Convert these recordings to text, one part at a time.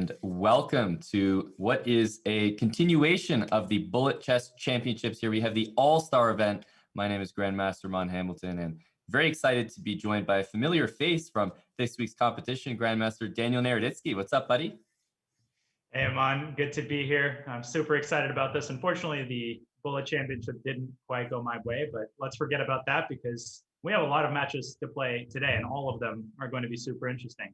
and welcome to what is a continuation of the Bullet Chess Championships. Here we have the All-Star event. My name is Grandmaster Mon Hamilton, and very excited to be joined by a familiar face from this week's competition, Grandmaster Daniel Naroditsky. What's up, buddy? Hey, Mon, good to be here. I'm super excited about this. Unfortunately, the Bullet Championship didn't quite go my way, but let's forget about that because we have a lot of matches to play today, and all of them are going to be super interesting.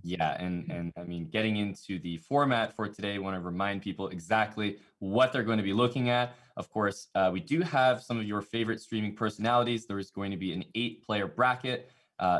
Yeah, and I mean, getting into the format for today, I want to remind people exactly what they're going to be looking at. Of course, we do have some of your favorite streaming personalities. There is going to be an 8-player bracket.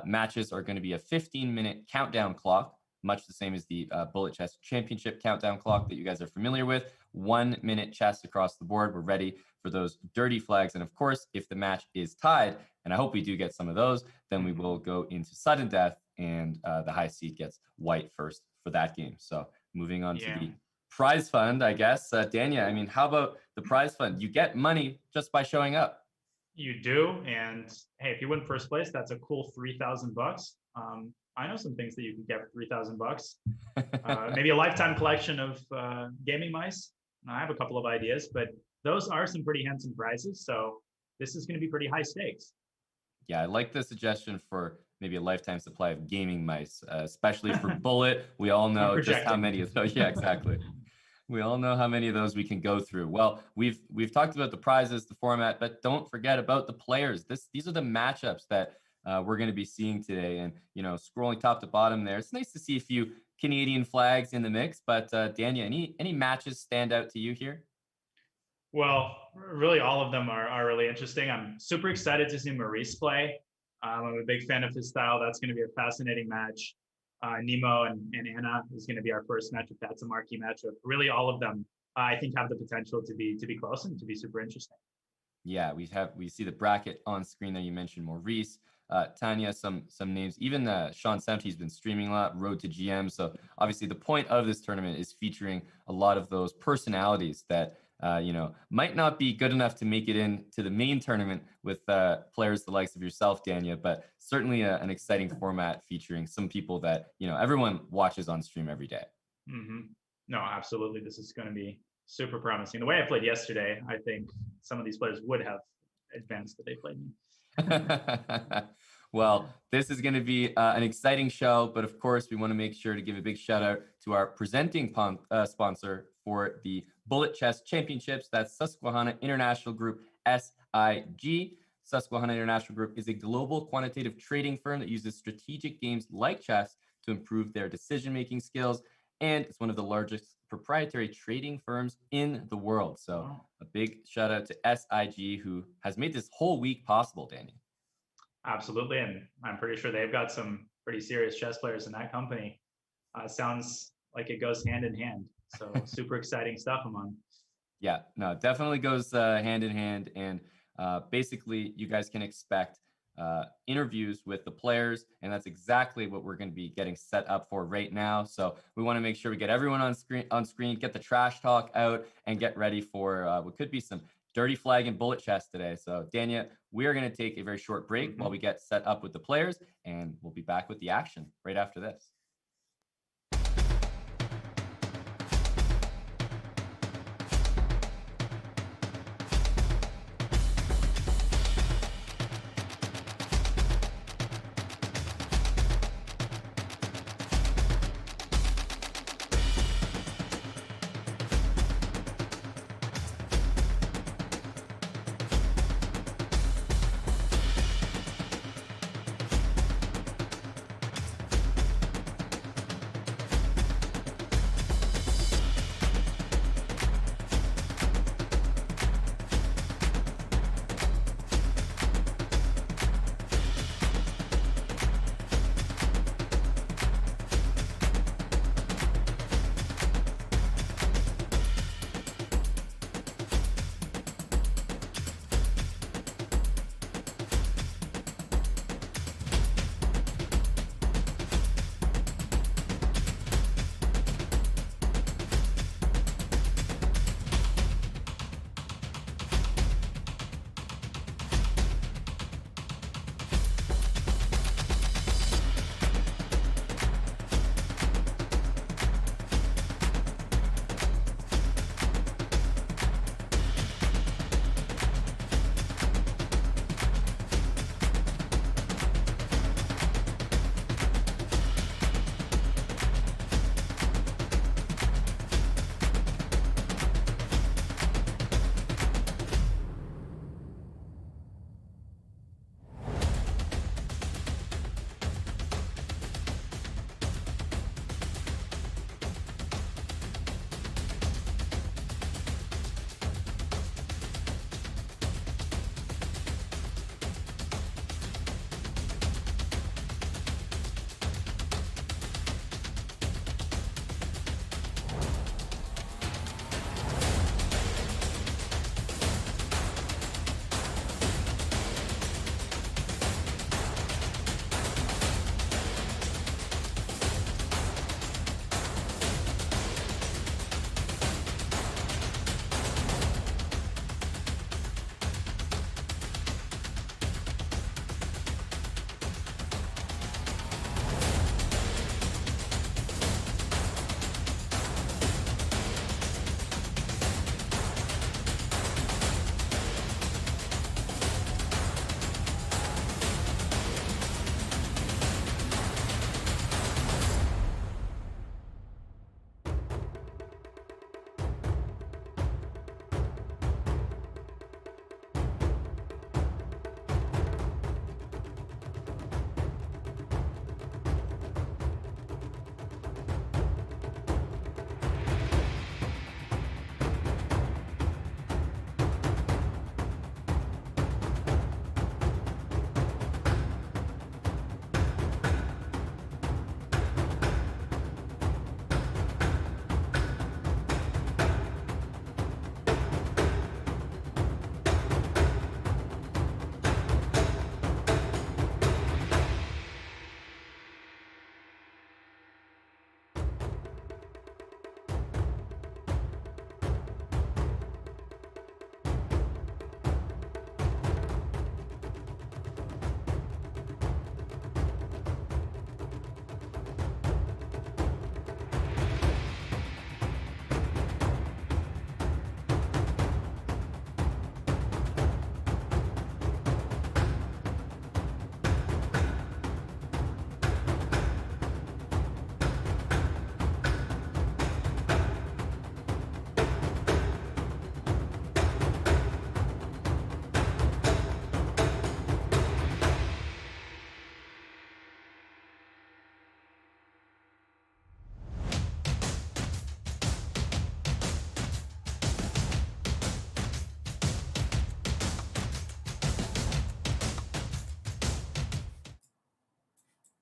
Matches are going to be a 15-minute countdown clock, much the same as the Bullet Chess Championship countdown clock that you guys are familiar with. 1 minute chess across the board. We're ready for those dirty flags. And of course, if the match is tied, and I hope we do get some of those, then we will go into sudden death, and the high seed gets white first for that game. So moving on to the prize fund, I guess. Tanya, I mean, how about the prize fund? You get money just by showing up. You do, and hey, if you win first place, that's a cool $3,000. I know some things that you can get for $3,000. Maybe a lifetime collection of gaming mice. I have a couple of ideas, but those are some pretty handsome prizes. So this is going to be pretty high stakes. Yeah, I like the suggestion for maybe a lifetime supply of gaming mice, especially for Bullet. We all know just how many of those. Yeah, exactly. We all know how many of those we can go through. Well, we've talked about the prizes, the format, but don't forget about the players. These are the matchups that we're going to be seeing today. And, you know, scrolling top to bottom there, it's nice to see a few Canadian flags in the mix. But Danya, any matches stand out to you here? Well, really, all of them are really interesting. I'm super excited to see Maurice play. I'm a big fan of his style. That's going to be a fascinating match. Nemo and Anna is going to be our first matchup. That's a marquee matchup. Really, all of them, I think, have the potential to be close and to be super interesting. Yeah, we see the bracket on screen there. You mentioned Maurice, Tanya, some names. Even Sean Semte's been streaming a lot. Road to GM. So obviously, the point of this tournament is featuring a lot of those personalities that might not be good enough to make it into the main tournament with players the likes of yourself, Danya, but certainly an exciting format featuring some people that, everyone watches on stream every day. Mm-hmm. No, absolutely. This is going to be super promising. The way I played yesterday, I think some of these players would have advanced that they played me. Well, this is going to be an exciting show, but of course, we want to make sure to give a big shout out to our presenting sponsor for the Bullet Chess Championships. That's Susquehanna International Group, SIG. Susquehanna International Group is a global quantitative trading firm that uses strategic games like chess to improve their decision-making skills. And it's one of the largest proprietary trading firms in the world. So a big shout out to SIG, who has made this whole week possible, Danny. Absolutely. And I'm pretty sure they've got some pretty serious chess players in that company. Sounds like it goes hand in hand. So super exciting stuff, Amon. Yeah, no, it definitely goes hand in hand. And basically, you guys can expect interviews with the players, and that's exactly what we're going to be getting set up for right now. So we want to make sure we get everyone on screen, get the trash talk out, and get ready for what could be some dirty flag and bullet chess today. So Danya, we are going to take a very short break while we get set up with the players, and we'll be back with the action right after this.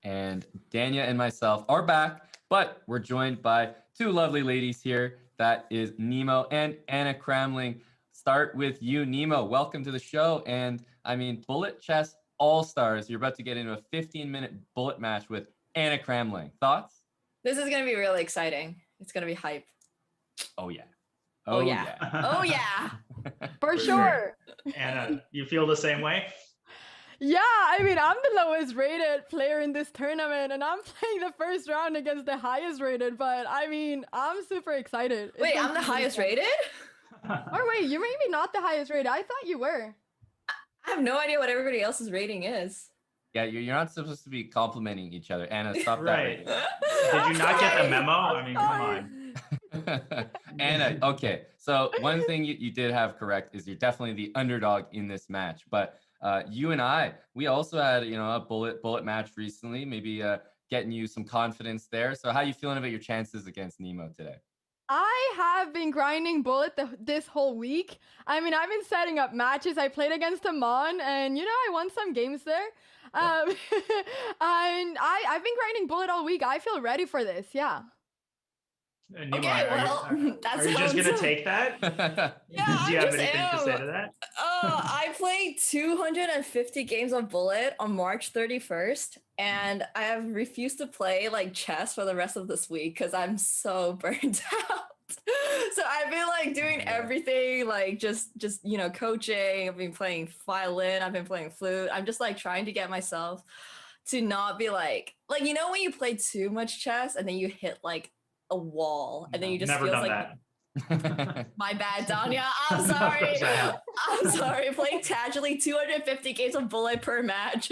And Tanya and myself are back, but we're joined by two lovely ladies here. That is Nemo and Anna Cramling. Start with you, Nemo. Welcome to the show. And I mean, Bullet Chess All-Stars. You're about to get into a 15-minute bullet match with Anna Cramling. Thoughts? This is going to be really exciting. It's going to be hype. Oh, yeah. Oh, yeah. Oh, yeah. For sure. Anna, you feel the same way? Yeah, I mean, I'm the lowest rated player in this tournament, and I'm playing the first round against the highest rated, but I mean, I'm super excited. Wait, I'm the highest rated? Or wait, you're maybe not the highest rated. I thought you were. I have no idea what everybody else's rating is. Yeah, you're not supposed to be complimenting each other. Anna, stop that Right. rating. Did you not get the memo? I mean, come on. Anna, okay. So one thing you did have correct is you're definitely the underdog in this match. But you and we also had a bullet match recently. Maybe getting you some confidence there. So how are you feeling about your chances against Nemo today? I have been grinding bullet this whole week. I mean, I've been setting up matches. I played against Amon, and I won some games there. And I've been grinding bullet all week. I feel ready for this. Yeah. Nemo, Okay, well, are you just going to take that? Yeah, Do you I have just anything am. to say to that? I played 250 games of bullet on March 31st, and I have refused to play like chess for the rest of this week because I'm so burnt out. So I've been doing everything, just coaching. I've been playing violin. I've been playing flute. I'm just trying to get myself to not be like when you play too much chess and then you hit a wall and then you just Never feels done that. My bad, Tanya. I'm sorry. I'm sorry. Playing casually 250 games of bullet per match.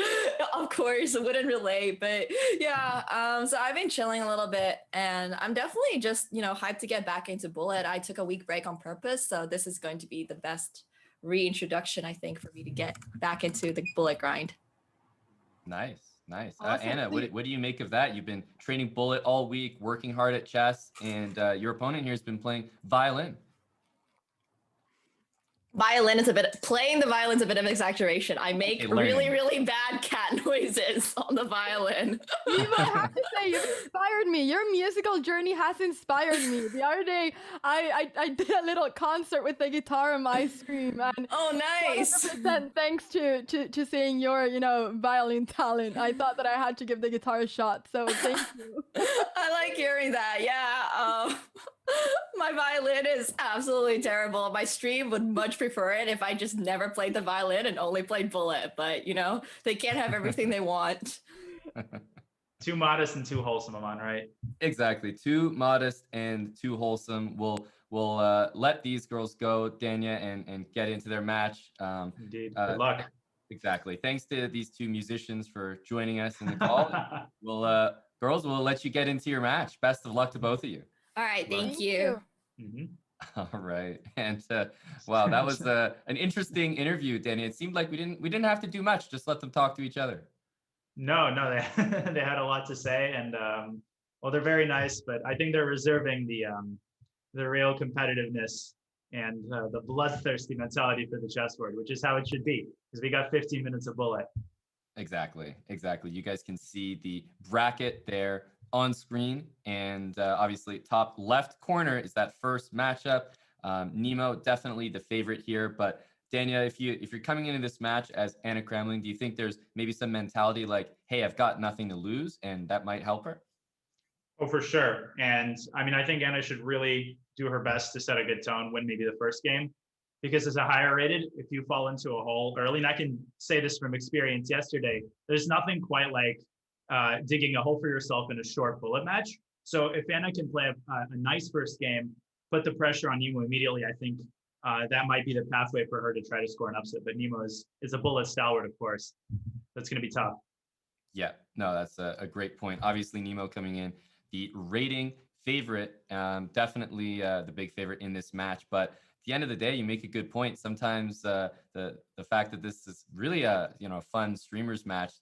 Of course, I wouldn't relate. But yeah, so I've been chilling a little bit and I'm definitely just, hyped to get back into bullet. I took a week break on purpose. So this is going to be the best reintroduction, I think, for me to get back into the bullet grind. Nice. Awesome. Anna, what do you make of that? You've been training bullet all week, working hard at chess, and your opponent here has been playing violin. Playing the violin's a bit of exaggeration. I make really, really bad cat noises on the violin. Nemo, I have to say, you've inspired me. Your musical journey has inspired me. The other day, I did a little concert with the guitar on my stream. And oh, nice. 100% thanks to seeing your, violin talent. I thought that I had to give the guitar a shot. So thank you. I like hearing that. Yeah. My violin is absolutely terrible. My stream would much prefer it if I just never played the violin and only played bullet. But, they can't have everything they want. Too modest and too wholesome, Amon, right? Exactly. Too modest and too wholesome. We'll let these girls go, Tanya, and get into their match. Indeed. Good luck. Exactly. Thanks to these two musicians for joining us in the call. Girls, we'll let you get into your match. Best of luck to both of you. All right. Thank you. Mm-hmm. All right. And wow, that was an interesting interview, Danny. It seemed like we didn't have to do much. Just let them talk to each other. No, they had a lot to say, and they're very nice, but I think they're reserving the real competitiveness and the bloodthirsty mentality for the chessboard, which is how it should be, because we got 15 minutes of bullet. Exactly. You guys can see the bracket there on screen, and obviously top left corner is that first matchup. Nemo definitely the favorite here, but Tanya, if you're coming into this match as Anna Cramling, do you think there's maybe some mentality like, hey, I've got nothing to lose, and that might help her? Oh, for sure. And I mean, I think Anna should really do her best to set a good tone, win maybe the first game, because as a higher rated, if you fall into a hole early, and I can say this from experience yesterday, there's nothing quite like digging a hole for yourself in a short bullet match. So if Anna can play a nice first game, put the pressure on Nemo immediately, I think that might be the pathway for her to try to score an upset. But Nemo is a bullet stalwart, of course. That's going to be tough. Yeah, no, that's a great point. Obviously, Nemo coming in, the rating favorite, definitely the big favorite in this match. But at the end of the day, you make a good point. Sometimes the fact that this is really a fun streamers match.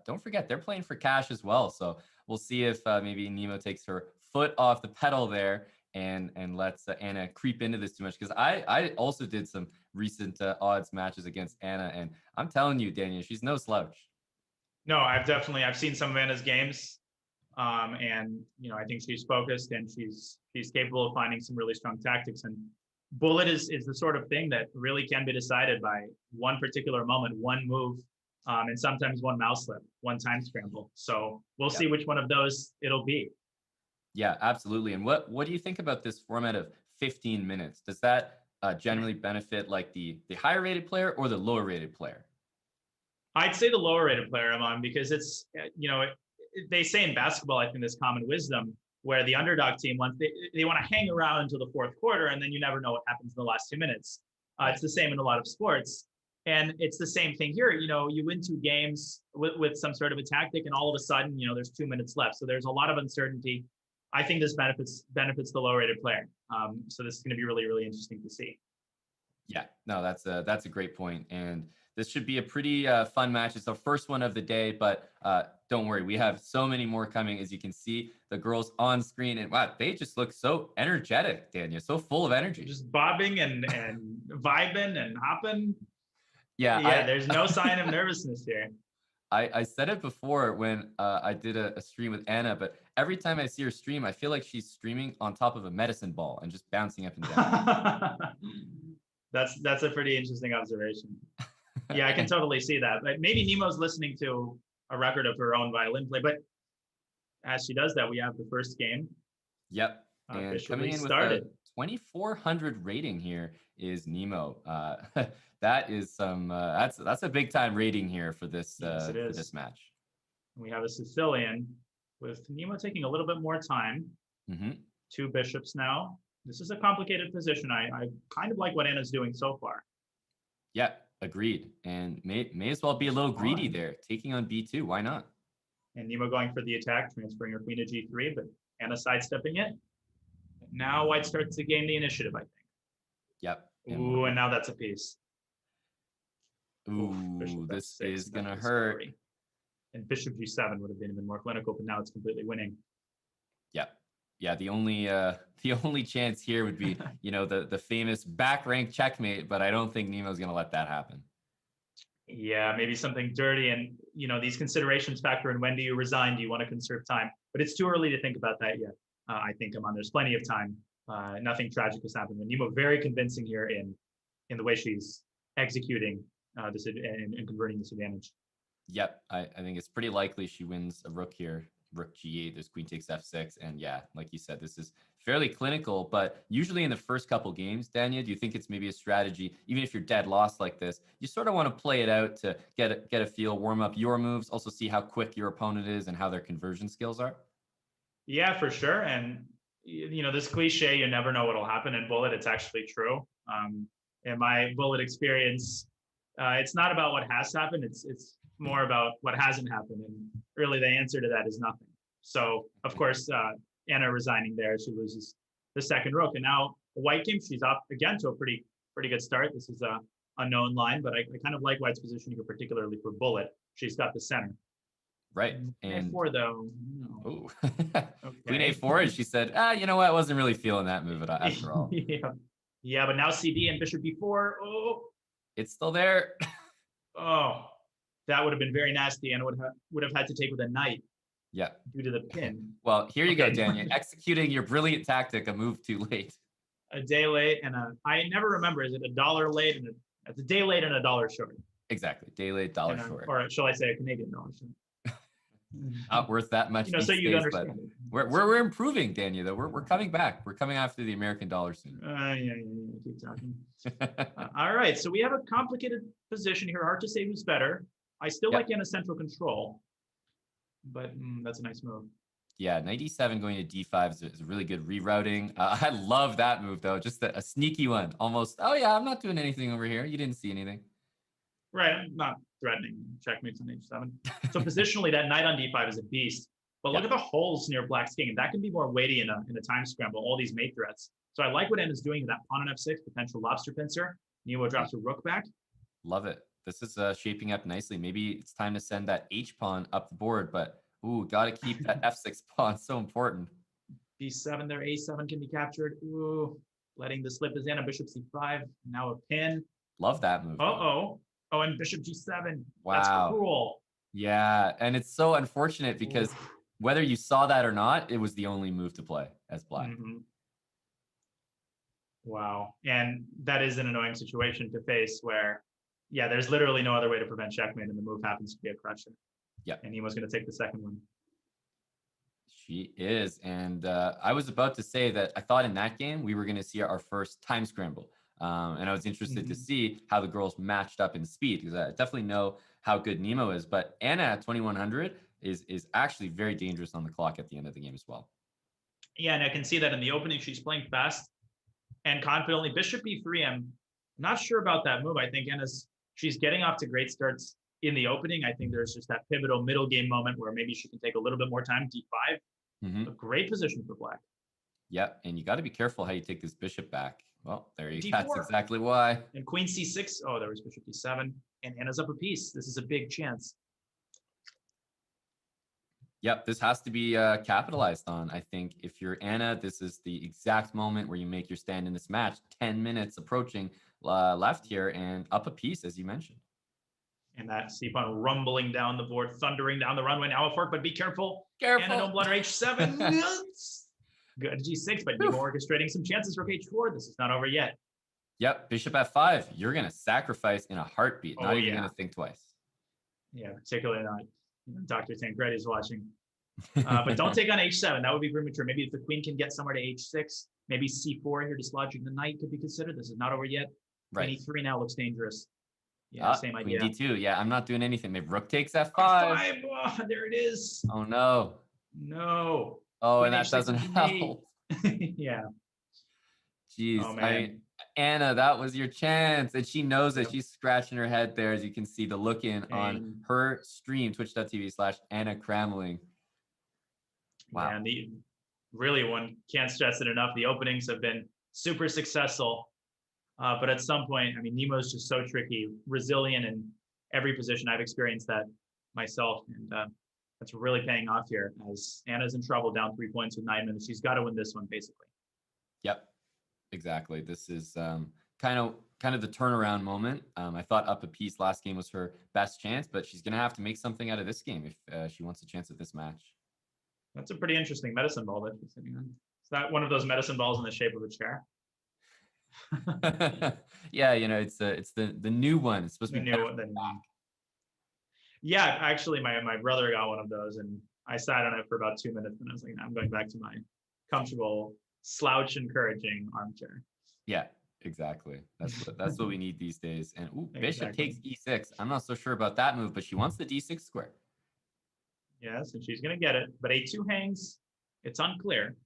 Don't forget, they're playing for cash as well. So we'll see if maybe Nemo takes her foot off the pedal there and lets Anna creep into this too much. Because I also did some recent odds matches against Anna, and I'm telling you, Daniel, she's no slouch. No, I've seen some of Anna's games, and I think she's focused and she's capable of finding some really strong tactics. And bullet is the sort of thing that really can be decided by one particular moment, one move, and sometimes one mouse slip, one time scramble. So we'll see which one of those it'll be. Yeah, absolutely. And what do you think about this format of 15 minutes? Does that generally benefit like the higher rated player or the lower rated player? I'd say the lower rated player I'm on, because it's, they say in basketball, I think this common wisdom where the underdog team wants, they want to hang around until the fourth quarter, and then you never know what happens in the last 2 minutes. It's the same in a lot of sports. And it's the same thing here. You win 2 games with some sort of a tactic, and all of a sudden, there's 2 minutes left. So there's a lot of uncertainty. I think this benefits the low rated player. So this is going to be really, really interesting to see. Yeah, no, that's a great point. And this should be a pretty fun match. It's the first one of the day, but don't worry, we have so many more coming. As you can see, the girls on screen, and wow, they just look so energetic, Tanya, so full of energy. Just bobbing and vibing and hopping. Yeah, there's no sign of nervousness here. I said it before when I did a stream with Anna, but every time I see her stream, I feel like she's streaming on top of a medicine ball and just bouncing up and down. That's a pretty interesting observation. Yeah, I can totally see that. But maybe Nemo's listening to a record of her own violin play. But as she does that, we have the first game. Yep. And coming in with a 2,400 rating here is Nemo. That is some that's a big time rating here for this for this match. We have a Sicilian with Nemo taking a little bit more time. 2 bishops now. This is a complicated position. I kind of like what Anna's doing so far. Yeah, agreed. And may as well be a little greedy there, taking on b2. Why not? And Nemo going for the attack, transferring her queen to g3, but Anna sidestepping it. Now White starts to gain the initiative, I think. Yep. Ooh, and now that's a piece. Ooh, this is gonna hurt. And bishop g7 would have been even more clinical, but now it's completely winning. Yep. Yeah, the only chance here would be, the famous back rank checkmate, but I don't think Nemo's gonna let that happen. Yeah, maybe something dirty, and these considerations factor in. When do you resign? Do you want to conserve time? But it's too early to think about that yet. I think there's plenty of time. Nothing tragic has happened. And Nemo very convincing here in the way she's executing this and converting this advantage. Yep, I think it's pretty likely she wins a rook here. Rook g8, there's queen takes f6, and yeah, like you said, this is fairly clinical. But usually in the first couple games, Tanya, do you think it's maybe a strategy, even if you're dead lost like this, you sort of want to play it out to get a feel, warm up your moves, also see how quick your opponent is and how their conversion skills are? Yeah, for sure. And this cliche, you never know what'll happen in bullet. It's actually true. In my bullet experience, it's not about what has happened. It's more about what hasn't happened. And really the answer to that is nothing. So of course, Anna resigning there, she loses the second rook. And now White game, she's up again to a pretty good start. This is a unknown line, but I kind of like White's position here, particularly for bullet. She's got the center. Right. And A4 though. No. Queen A4, and she said, you know what? I wasn't really feeling that move after all. Yeah, but now CD and bishop B4. Oh, it's still there. Oh, that would have been very nasty, and would have had to take with a knight. Yeah. Due to the pin. Well, here you go, Tanya, executing your brilliant tactic, a move too late. A day late, and I never remember, is it $1 late and it's a day late and $1 short? Exactly, day late, dollar short. Or shall I say a Canadian dollar short? Not worth that much. So you understand. We're improving, Tanya. Though we're coming back. We're coming after the American dollar soon. Yeah. Keep talking. All right. So we have a complicated position here. Hard to say who's better. I still like Anna's central control, but that's a nice move. Yeah, knight e7 going to d5 is a really good rerouting. I love that move though. Just a sneaky one. Almost. Oh yeah, I'm not doing anything over here. You didn't see anything. Right, I'm not threatening checkmates on h7. So positionally, that knight on d5 is a beast. But look at the holes near Black's king. That can be more weighty in a time scramble, all these mate threats. So I like what Anna's doing with that pawn on f6, potential lobster pincer. Nemo drops a rook back. Love it. This is shaping up nicely. Maybe it's time to send that h-pawn up the board, but got to keep that f6 pawn. So important. b7 there, a7 can be captured. Ooh, letting the slip is Anna, bishop c5. Now a pin. Love that move. Oh, and bishop g7. Wow. That's cruel. Yeah, and it's so unfortunate because Oof. whether you saw that or not, it was the only move to play as black. Mhm. Wow. And that is an annoying situation to face where, yeah, there's literally no other way to prevent checkmate, and the move happens to be a crusher. Yep. And Nemo's going to take the second one. She is. And I was about to say that I thought in that game we were going to see our first time scramble. And I was interested to see how the girls matched up in speed because I definitely know how good Nemo is. But Anna at 2100 is actually very dangerous on the clock at the end of the game as well. Yeah, and I can see that in the opening. She's playing fast and confidently. Bishop e3, I'm not sure about that move. I think she's getting off to great starts in the opening. I think there's just that pivotal middle game moment where maybe she can take a little bit more time. D5, a great position for black. Yep, and you got to be careful how you take this bishop back. Well, there you go. D4. That's exactly why. And queen c6. Oh, there was bishop d7. And Anna's up a piece. This is a big chance. Yep, this has to be capitalized on. I think if you're Anna, this is the exact moment where you make your stand in this match. 10 minutes approaching left here and up a piece, as you mentioned. And that c-pawn rumbling down the board, thundering down the runway. Now a fork, but be careful. Careful. Anna, don't blunder h7. Good g6, but Nemo orchestrating some chances for h4. This is not over yet. Yep, bishop f5. You're going to sacrifice in a heartbeat. Not even going to think twice. Yeah, particularly not. Dr. Tancredi is watching. But don't take on h7. That would be premature. Maybe if the queen can get somewhere to h6, maybe c4 here, dislodging the knight could be considered. This is not over yet. Right. Queen e3 now looks dangerous. Yeah, same idea. Queen d2. Yeah, I'm not doing anything. Maybe rook takes f5. F5. Oh, there it is. Oh, no. No. Oh, Queen and that h6 doesn't help. Yeah. Jeez. Oh, man. I mean, Anna, that was your chance. And she knows it. She's scratching her head there, as you can see the look in on her stream, twitch.tv/Anna Cramling. Wow. Yeah, and really, one can't stress it enough. The openings have been super successful. But at some point, I mean, Nemo's just so tricky, resilient in every position. I've experienced that myself. And that's really paying off here as Anna's in trouble, down 3 points with 9 minutes. She's got to win this one, basically. Yep. Exactly. This is kind of the turnaround moment. I thought up a piece last game was her best chance, but she's going to have to make something out of this game if she wants a chance at this match. That's a pretty interesting medicine ball that she's sitting on. Is that one of those medicine balls in the shape of a chair? Yeah, it's the new one. It's supposed to be new. Yeah, actually, my brother got one of those, and I sat on it for about 2 minutes, and I was like, I'm going back to my comfortable, slouch encouraging armchair. Yeah, exactly. That's what we need these days. And bishop takes e6. I'm not so sure about that move, but she wants the d6 square. Yes, and she's going to get it. But a2 hangs. It's unclear.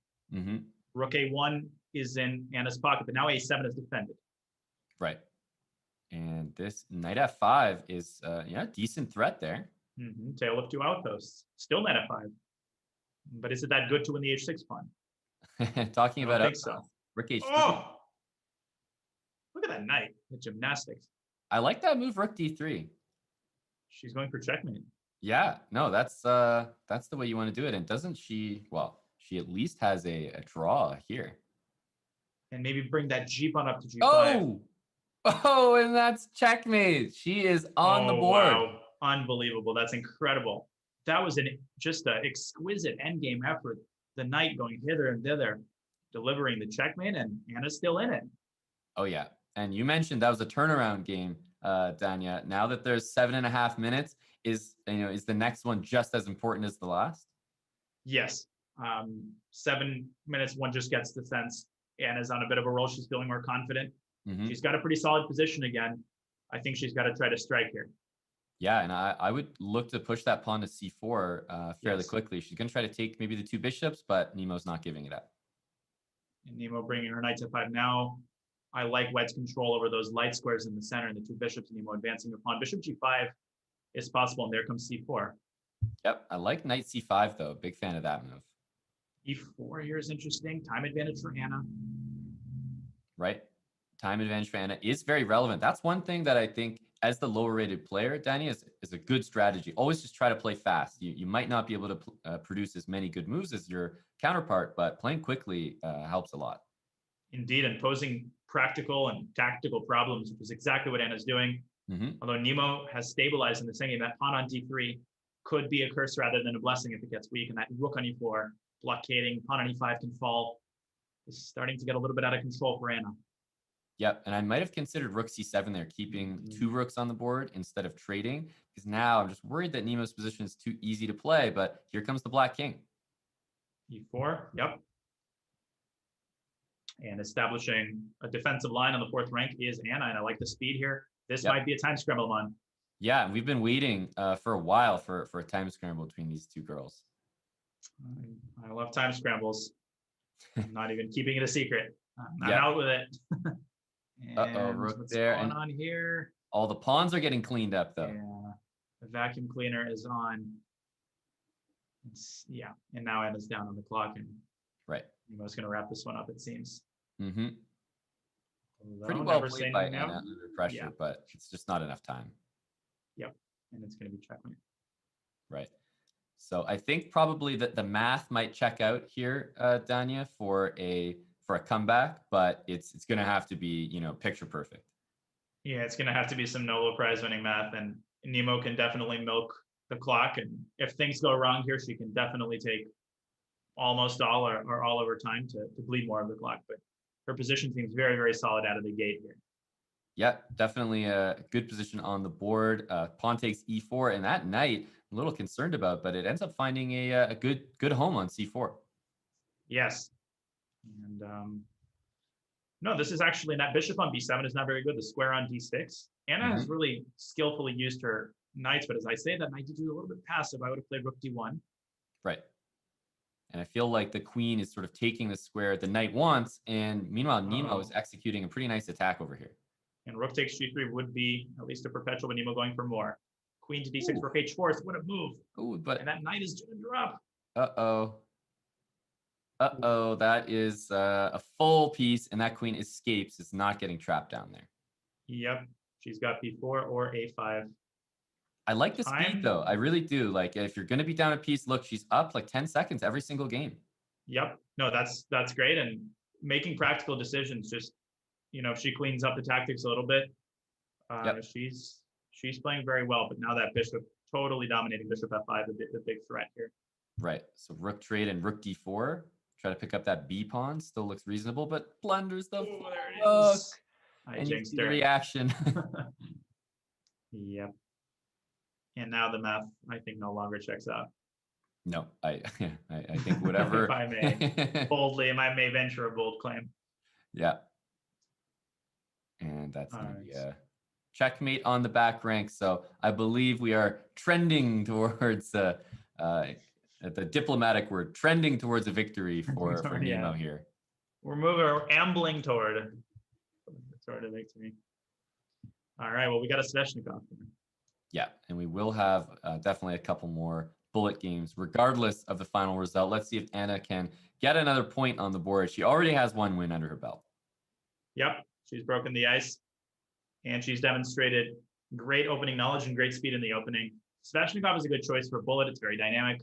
Rook a1 is in Anna's pocket, but now a7 is defended. Right. And this knight f5 is decent threat there. Tail of 2 outposts. Still knight f5. But is it that good to win the h6 pawn? Talking about outposts. So. Rook h3. Oh! Look at that knight. The gymnastics. I like that move, rook d3. She's going for checkmate. Yeah, no, that's the way you want to do it. And doesn't she? Well, she at least has a draw here. And maybe bring that g pawn up to g5. Oh, and that's checkmate. She is on the board. Wow. Unbelievable. That's incredible. That was just an exquisite endgame effort. The knight going hither and thither, delivering the checkmate, and Anna's still in it. Oh, yeah. And you mentioned that was a turnaround game, Tanya. Now that there's 7.5 minutes, is the next one just as important as the last? Yes. 7 minutes, one just gets the sense Anna's on a bit of a roll. She's feeling more confident. She's got a pretty solid position again. I think she's got to try to strike here. Yeah, and I would look to push that pawn to c4 fairly quickly. She's going to try to take maybe the 2 bishops, but Nemo's not giving it up. And Nemo bringing her knight to 5 now. I like white's control over those light squares in the center and the 2 bishops. Nemo advancing the pawn. Bishop g5 is possible, and there comes c4. Yep, I like knight c5, though. Big fan of that move. e4 here is interesting. Time advantage for Anna. Right. Time advantage for Anna is very relevant. That's one thing that I think, as the lower rated player, Danny, is a good strategy. Always just try to play fast. You might not be able to produce as many good moves as your counterpart, but playing quickly helps a lot. Indeed, and posing practical and tactical problems, which is exactly what Anna's doing. Although Nemo has stabilized in the second game, that pawn on d3 could be a curse rather than a blessing if it gets weak. And that rook on e4, blockading, pawn on e5 can fall. Is starting to get a little bit out of control for Anna. Yep, and I might have considered rook c7 there, keeping 2 rooks on the board instead of trading, because now I'm just worried that Nemo's position is too easy to play, but here comes the black king. e4, yep. And establishing a defensive line on the 4th rank is Anna, and I like the speed here. This might be a time scramble, man. Yeah, and we've been waiting for a while for a time scramble between these two girls. I love time scrambles. I'm not even keeping it a secret. I'm out with it. Rook what's there. going And on here? all the pawns are getting cleaned up, though. Yeah, the vacuum cleaner is on. And now Anna's down on the clock, and Nemo's going to wrap this one up, it seems. Mm-hmm. Although, Pretty well played by Anna under pressure, but it's just not enough time. Yep, and it's going to be checkmate. Right. So I think probably that the math might check out here, Tanya, for a comeback, but it's going to have to be, picture perfect. Yeah, it's going to have to be some Nobel Prize winning math, and Nemo can definitely milk the clock. And if things go wrong here, she can definitely take almost all or all of her time to bleed more of the clock. But her position seems very, very solid out of the gate here. Yeah, definitely a good position on the board. Pawn takes e4, and that knight I'm a little concerned about, but it ends up finding a good home on c4. Yes, and no, this is actually that bishop on b7 is not very good. The square on d6. Anna has really skillfully used her knights, but as I say, that knight d2 is a little bit passive. I would have played rook d1. Right. And I feel like the queen is sort of taking the square the knight wants, and meanwhile, Nemo is executing a pretty nice attack over here. And rook takes g3 would be at least a perpetual, but Nemo going for more. Queen to d6, rook h4. What a move. And that knight is going to drop. That is a full piece, and that queen escapes. It's not getting trapped down there. Yep. She's got b4 or a5. I like the speed, though. I really do. Like, if you're going to be down a piece, look, she's up like 10 seconds every single game. Yep. No, that's great. And making practical decisions, just, if she cleans up the tactics a little bit, she's playing very well. But now that bishop, totally dominating bishop f5, the big threat here. Right. So rook trade and rook d4. Try to pick up that b pawn. Still looks reasonable, but blunders the rook. And you see the reaction. Yep. And now the math, I think, no longer checks out. No, I think whatever. If I may, boldly, if I may venture a bold claim. Yeah. And that's the checkmate on the back rank. So I believe we are trending towards the diplomatic word, trending towards a victory for Nemo here. We're ambling toward a victory. All right, well, we got a Sveshnikov here. Yeah, and we will have definitely a couple more bullet games, regardless of the final result. Let's see if Anna can get another point on the board. She already has 1 win under her belt. Yep, she's broken the ice, and she's demonstrated great opening knowledge and great speed in the opening. Sveshnikov is a good choice for bullet. It's very dynamic.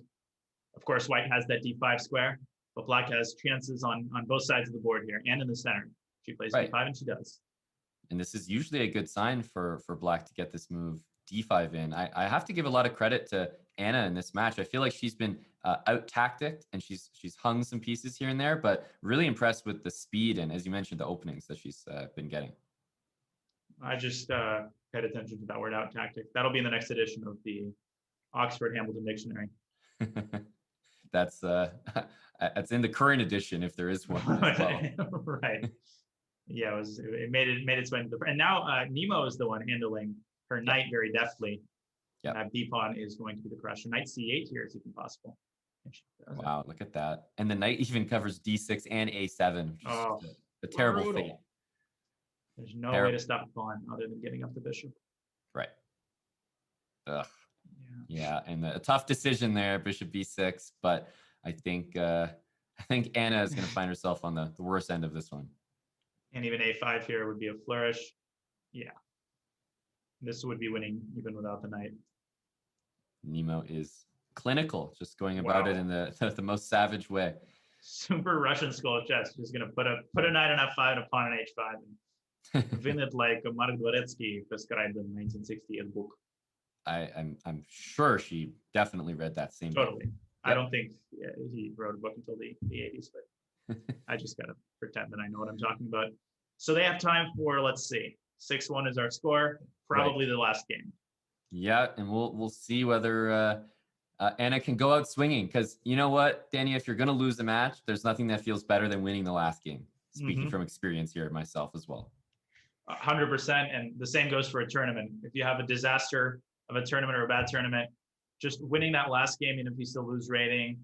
Of course, white has that d5 square, but black has chances on both sides of the board here and in the center. She plays d5, and she does. And this is usually a good sign for black to get this move d5 in. I have to give a lot of credit to Anna in this match. I feel like she's been out-tacticked, and she's hung some pieces here and there, but really impressed with the speed and, as you mentioned, the openings that she's been getting. I just paid attention to that word, out-tactic. That'll be in the next edition of the Oxford Hamilton Dictionary. That's in the current edition, if there is one as well. Right. Yeah, it made its way into and now Nemo is the one handling her knight very deftly. Yeah. That b pawn is going to be the crusher. Knight c8 here is even possible. Wow, look at that. And the knight even covers d6 and a7. Which is a terrible fate. There's no way to stop the pawn other than getting up the bishop. Right. Ugh. Yeah, and a tough decision there, bishop b6. But I think Anna is going to find herself on the worst end of this one. And even a5 here would be a flourish. Yeah. This would be winning even without the knight. Nemo is clinical, just going about it in the most savage way. Super Russian school of chess. Just going to put a knight on f5 and a pawn on h5 and win it like Mark Dvoretsky described in 1960 book. I'm sure she definitely read that same book. Totally. I don't think he wrote a book until the 80s, but I just got to pretend that I know what I'm talking about. So they have time for, let's see, 6-1 is our score, probably the last game. Yeah, and we'll see whether Anna can go out swinging, because you know what, Danny, if you're going to lose the match, there's nothing that feels better than winning the last game. Speaking from experience here myself as well. 100%, and the same goes for a tournament. If you have a disaster of a tournament or a bad tournament, just winning that last game, even if you still lose rating,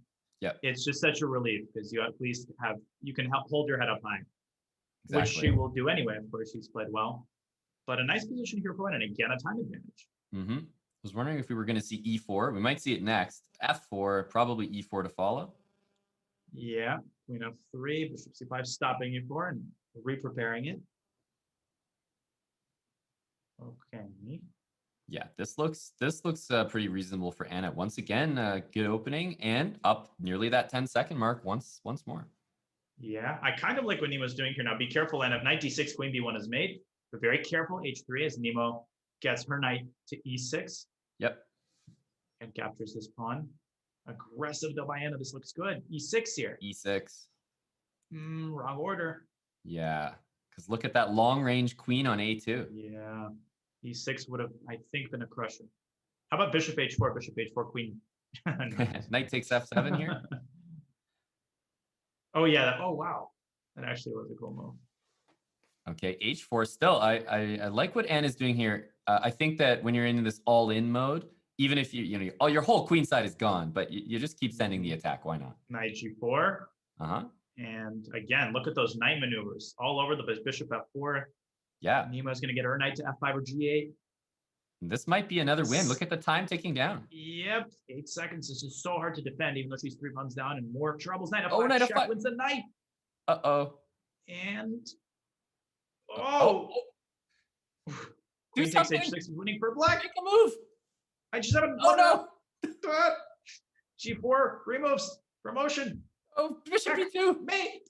it's just such a relief, because you at least you can help hold your head up high, which she will do anyway. Of course, she's played well, but a nice position here for one, and again, a time advantage. I was wondering if we were going to see e4. We might see it next. f4, probably e4 to follow. Yeah, queen f3, bishop c5, stopping e4 and re-preparing it. Okay. Yeah, this looks pretty reasonable for Anna. Once again, good opening and up nearly that 10-second mark once more. Yeah, I kind of like what Nemo's doing here now. Be careful, Anna. If knight d6, queen b1 is made, but very careful. h3 as Nemo gets her knight to e6. Yep. And captures this pawn. Aggressive though by Anna. This looks good. e6 here. e6. Wrong order. Yeah, because look at that long range queen on a2. Yeah. e6 would have, I think, been a crusher. How about bishop h4, queen? Knight takes f7 here. Oh, yeah. Oh, wow. That actually was a cool move. Okay, h4 still. I like what Anna's doing here. I think that when you're in this all-in mode, even if your whole queen side is gone, but you just keep sending the attack. Why not? Knight g4. And again, look at those knight maneuvers all over the bishop f4. Yeah. Nemo's going to get her knight to f5 or g8. This might be another win. Look at the time ticking down. Yep. 8 seconds. This is so hard to defend, even though she's 3 pawns down and more troubles. Knight f5. Oh, knight check f5. wins the knight. Uh-oh. And Do queen takes something. h6 is winning for black. Make a move. I just haven't. Oh, no. g4 removes promotion. Oh, bishop e2. Mate.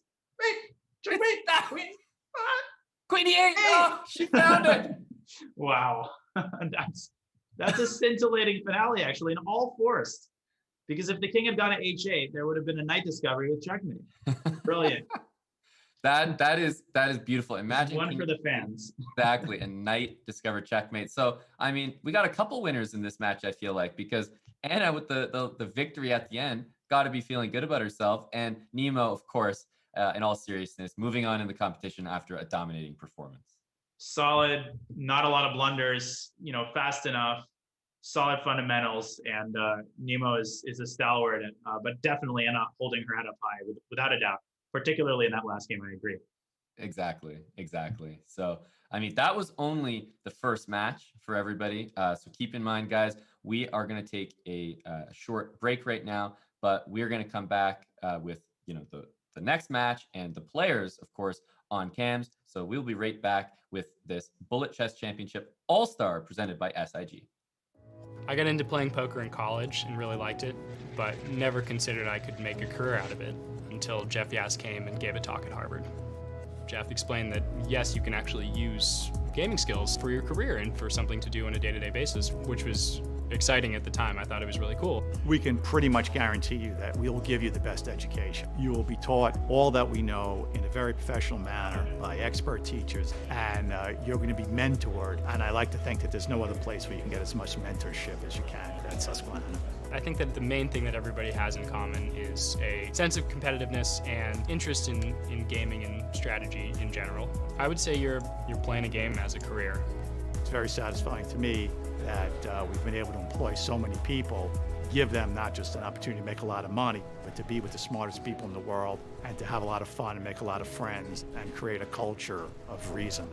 Checkmate. Queen. Queen e8. Oh, she found it. Wow. That's a scintillating finale, actually, and all forced. Because if the king had gone to h8, there would have been a knight discovery with checkmate. Brilliant. That is beautiful. Imagine one for the fans. Exactly, a knight discover checkmate. So I mean, we got a couple winners in this match, I feel like, because Anna with the victory at the end got to be feeling good about herself, and Nemo, of course, in all seriousness, moving on in the competition after a dominating performance. Solid, not a lot of blunders, fast enough, solid fundamentals, and Nemo is a stalwart, but definitely Anna holding her head up high without a doubt. Particularly in that last game, I agree. Exactly. So, I mean, that was only the first match for everybody. So keep in mind, guys, we are going to take a short break right now, but we're going to come back with, the next match and the players, of course, on cams. So we'll be right back with this Bullet Chess Championship All-Star presented by SIG. I got into playing poker in college and really liked it, but never considered I could make a career out of it until Jeff Yass came and gave a talk at Harvard. Jeff explained that, yes, you can actually use gaming skills for your career and for something to do on a day-to-day basis, which was exciting at the time. I thought it was really cool. We can pretty much guarantee you that we will give you the best education. You will be taught all that we know in a very professional manner by expert teachers, and you're going to be mentored. And I like to think that there's no other place where you can get as much mentorship as you can at Susquehanna. I think that the main thing that everybody has in common is a sense of competitiveness and interest in gaming and strategy in general. I would say you're playing a game as a career. It's very satisfying to me that we've been able to employ so many people, give them not just an opportunity to make a lot of money, but to be with the smartest people in the world and to have a lot of fun and make a lot of friends and create a culture of reason.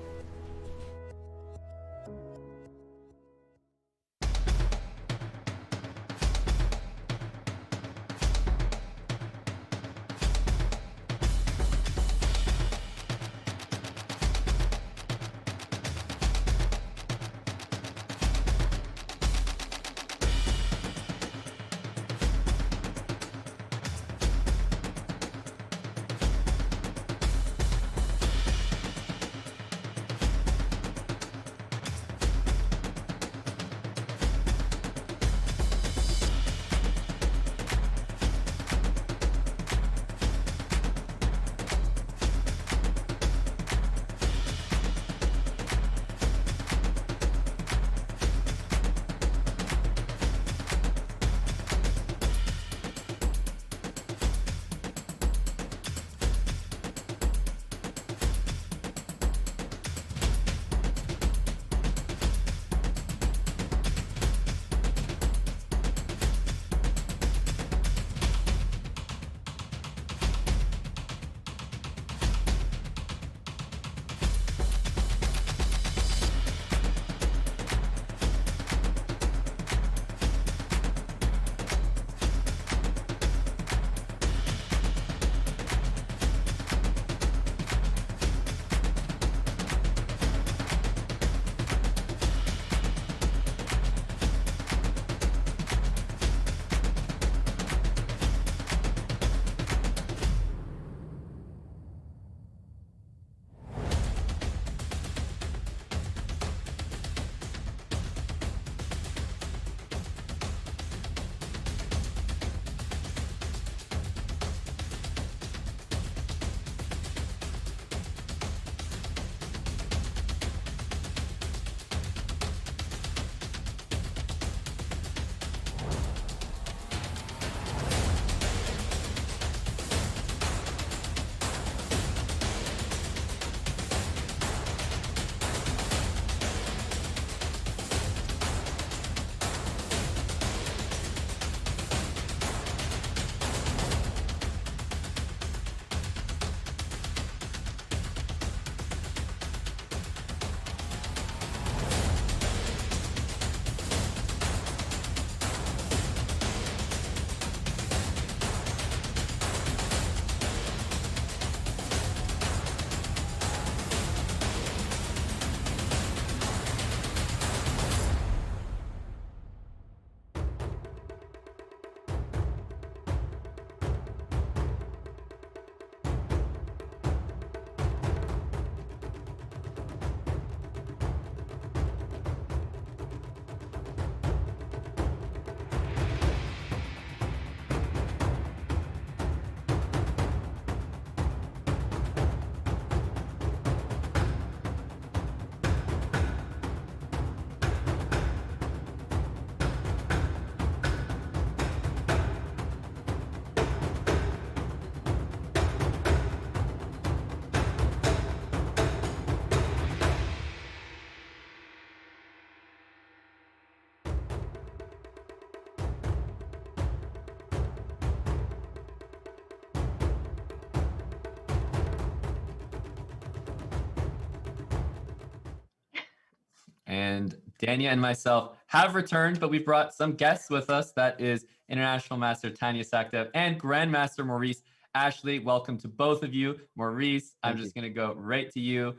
And Tanya and myself have returned, but we've brought some guests with us. That is International Master Tanya Saktav and Grandmaster Maurice Ashley. Welcome to both of you. Maurice, I'm just going to go right to you.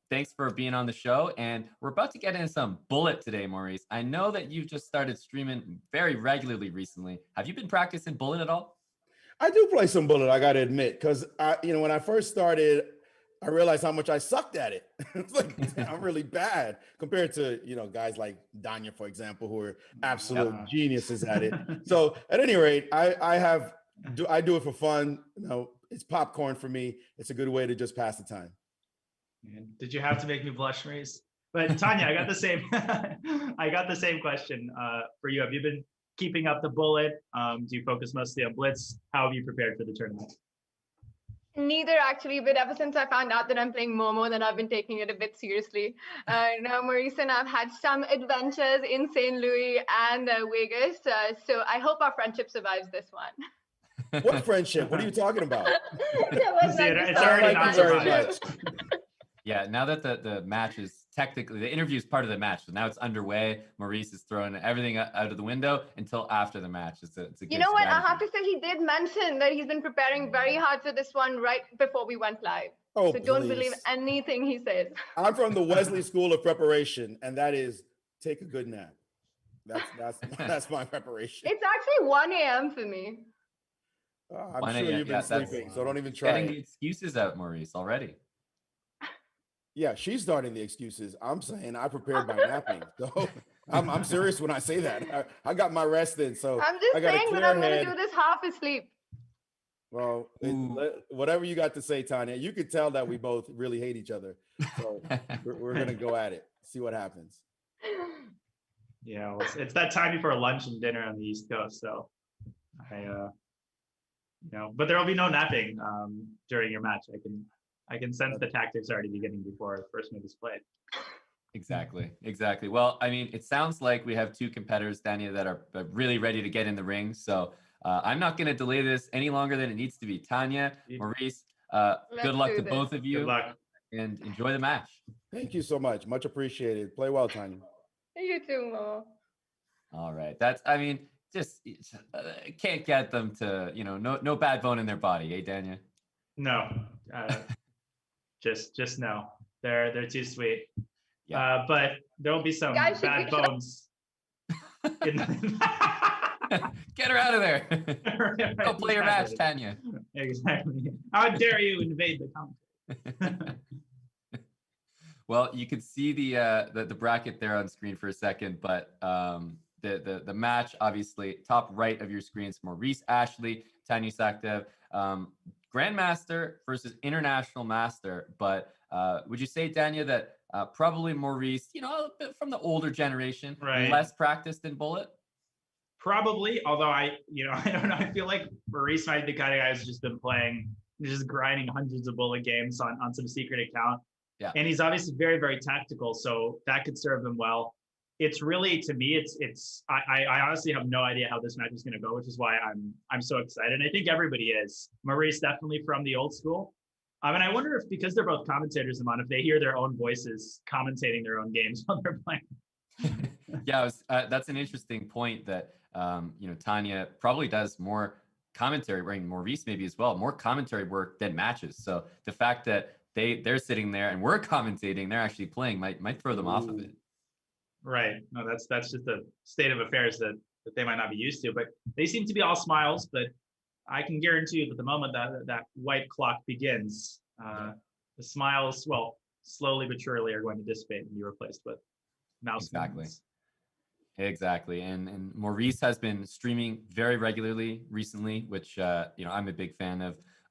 Thanks for being on the show. And we're about to get into some Bullet today, Maurice. I know that you've just started streaming very regularly recently. Have you been practicing Bullet at all? I do play some Bullet, I got to admit, because when I first started, I realized how much I sucked at it. It's like I'm really bad compared to guys like Tanya, for example, who are absolute geniuses at it. So at any rate, I do it for fun. It's popcorn for me. It's a good way to just pass the time. Did you have to make me blush, Maurice? But Tanya, I got the same. I got the same question for you. Have you been keeping up the Bullet? Do you focus mostly on Blitz? How have you prepared for the tournament? Neither, actually, but ever since I found out that I'm playing Momo, then I've been taking it a bit seriously. Now, Maurice and I've had some adventures in St. Louis and Vegas, so I hope our friendship survives this one. What friendship? What are you talking about? It's already not very much. Yeah, now that the match is technically, the interview is part of the match, so now it's underway. Maurice is throwing everything out of the window until after the match. It's a good You know what? strategy. I have to say he did mention that he's been preparing very hard for this one right before we went live. Oh, so don't please. believe anything he says. I'm from the Wesley School of Preparation, and that is take a good nap. That's my preparation. It's actually 1 a.m. for me. I'm sure you've been sleeping, so don't even try. Getting the excuses out, Maurice, already. Yeah, she's starting the excuses. I'm saying I prepared by napping. So I'm serious when I say that. I got my rest in. So I'm just I got saying that I'm going to do this half asleep. Well, whatever you got to say, Tanya, you could tell that we both really hate each other. So we're going to go at it, see what happens. Yeah, well, it's that time before lunch and dinner on the East Coast. So but there will be no napping during your match. I can sense the tactics already beginning before the first move is played. Exactly. Well, I mean, it sounds like we have two competitors, Tanya, that are really ready to get in the ring. So I'm not going to delay this any longer than it needs to be. Tanya, Maurice, good luck to both of you. Good luck. And enjoy the match. Thank you so much. Much appreciated. Play well, Tanya. You too, Mo. All right. Just can't get them to, no bad bone in their body, eh, Tanya? No. Just no. They're too sweet. Yeah. But there'll be some bad bones. Get her out of there. Go play your match, Tanya. Exactly. How dare you invade the commentary? Well, you can see the bracket there on screen for a second, but the match, obviously, top right of your screen is Maurice Ashley, Tanya Saktav. Grandmaster versus International Master, but would you say, Tanya, that probably Maurice, a bit from the older generation, less practiced in Bullet? Probably, although I don't know. I feel like Maurice might be the kind of guy who's just been playing, just grinding hundreds of Bullet games on some secret account. Yeah. And he's obviously very, very tactical, so that could serve him well. It's really, to me, I honestly have no idea how this match is going to go, which is why I'm so excited. And I think everybody is. Maurice definitely from the old school. And I wonder if, because they're both commentators, if they hear their own voices commentating their own games while they're playing. Yeah, that's an interesting point that, Tanya probably does more commentary work, Maurice maybe as well, more commentary work than matches. So the fact that they're sitting there and we're commentating, they're actually playing might throw them off of it. Right. No, that's just the state of affairs that they might not be used to, but they seem to be all smiles. But I can guarantee you that the moment that white clock begins, the smiles, well, slowly but surely are going to dissipate and be replaced with mouse. Exactly. And Maurice has been streaming very regularly recently, which, I'm a big fan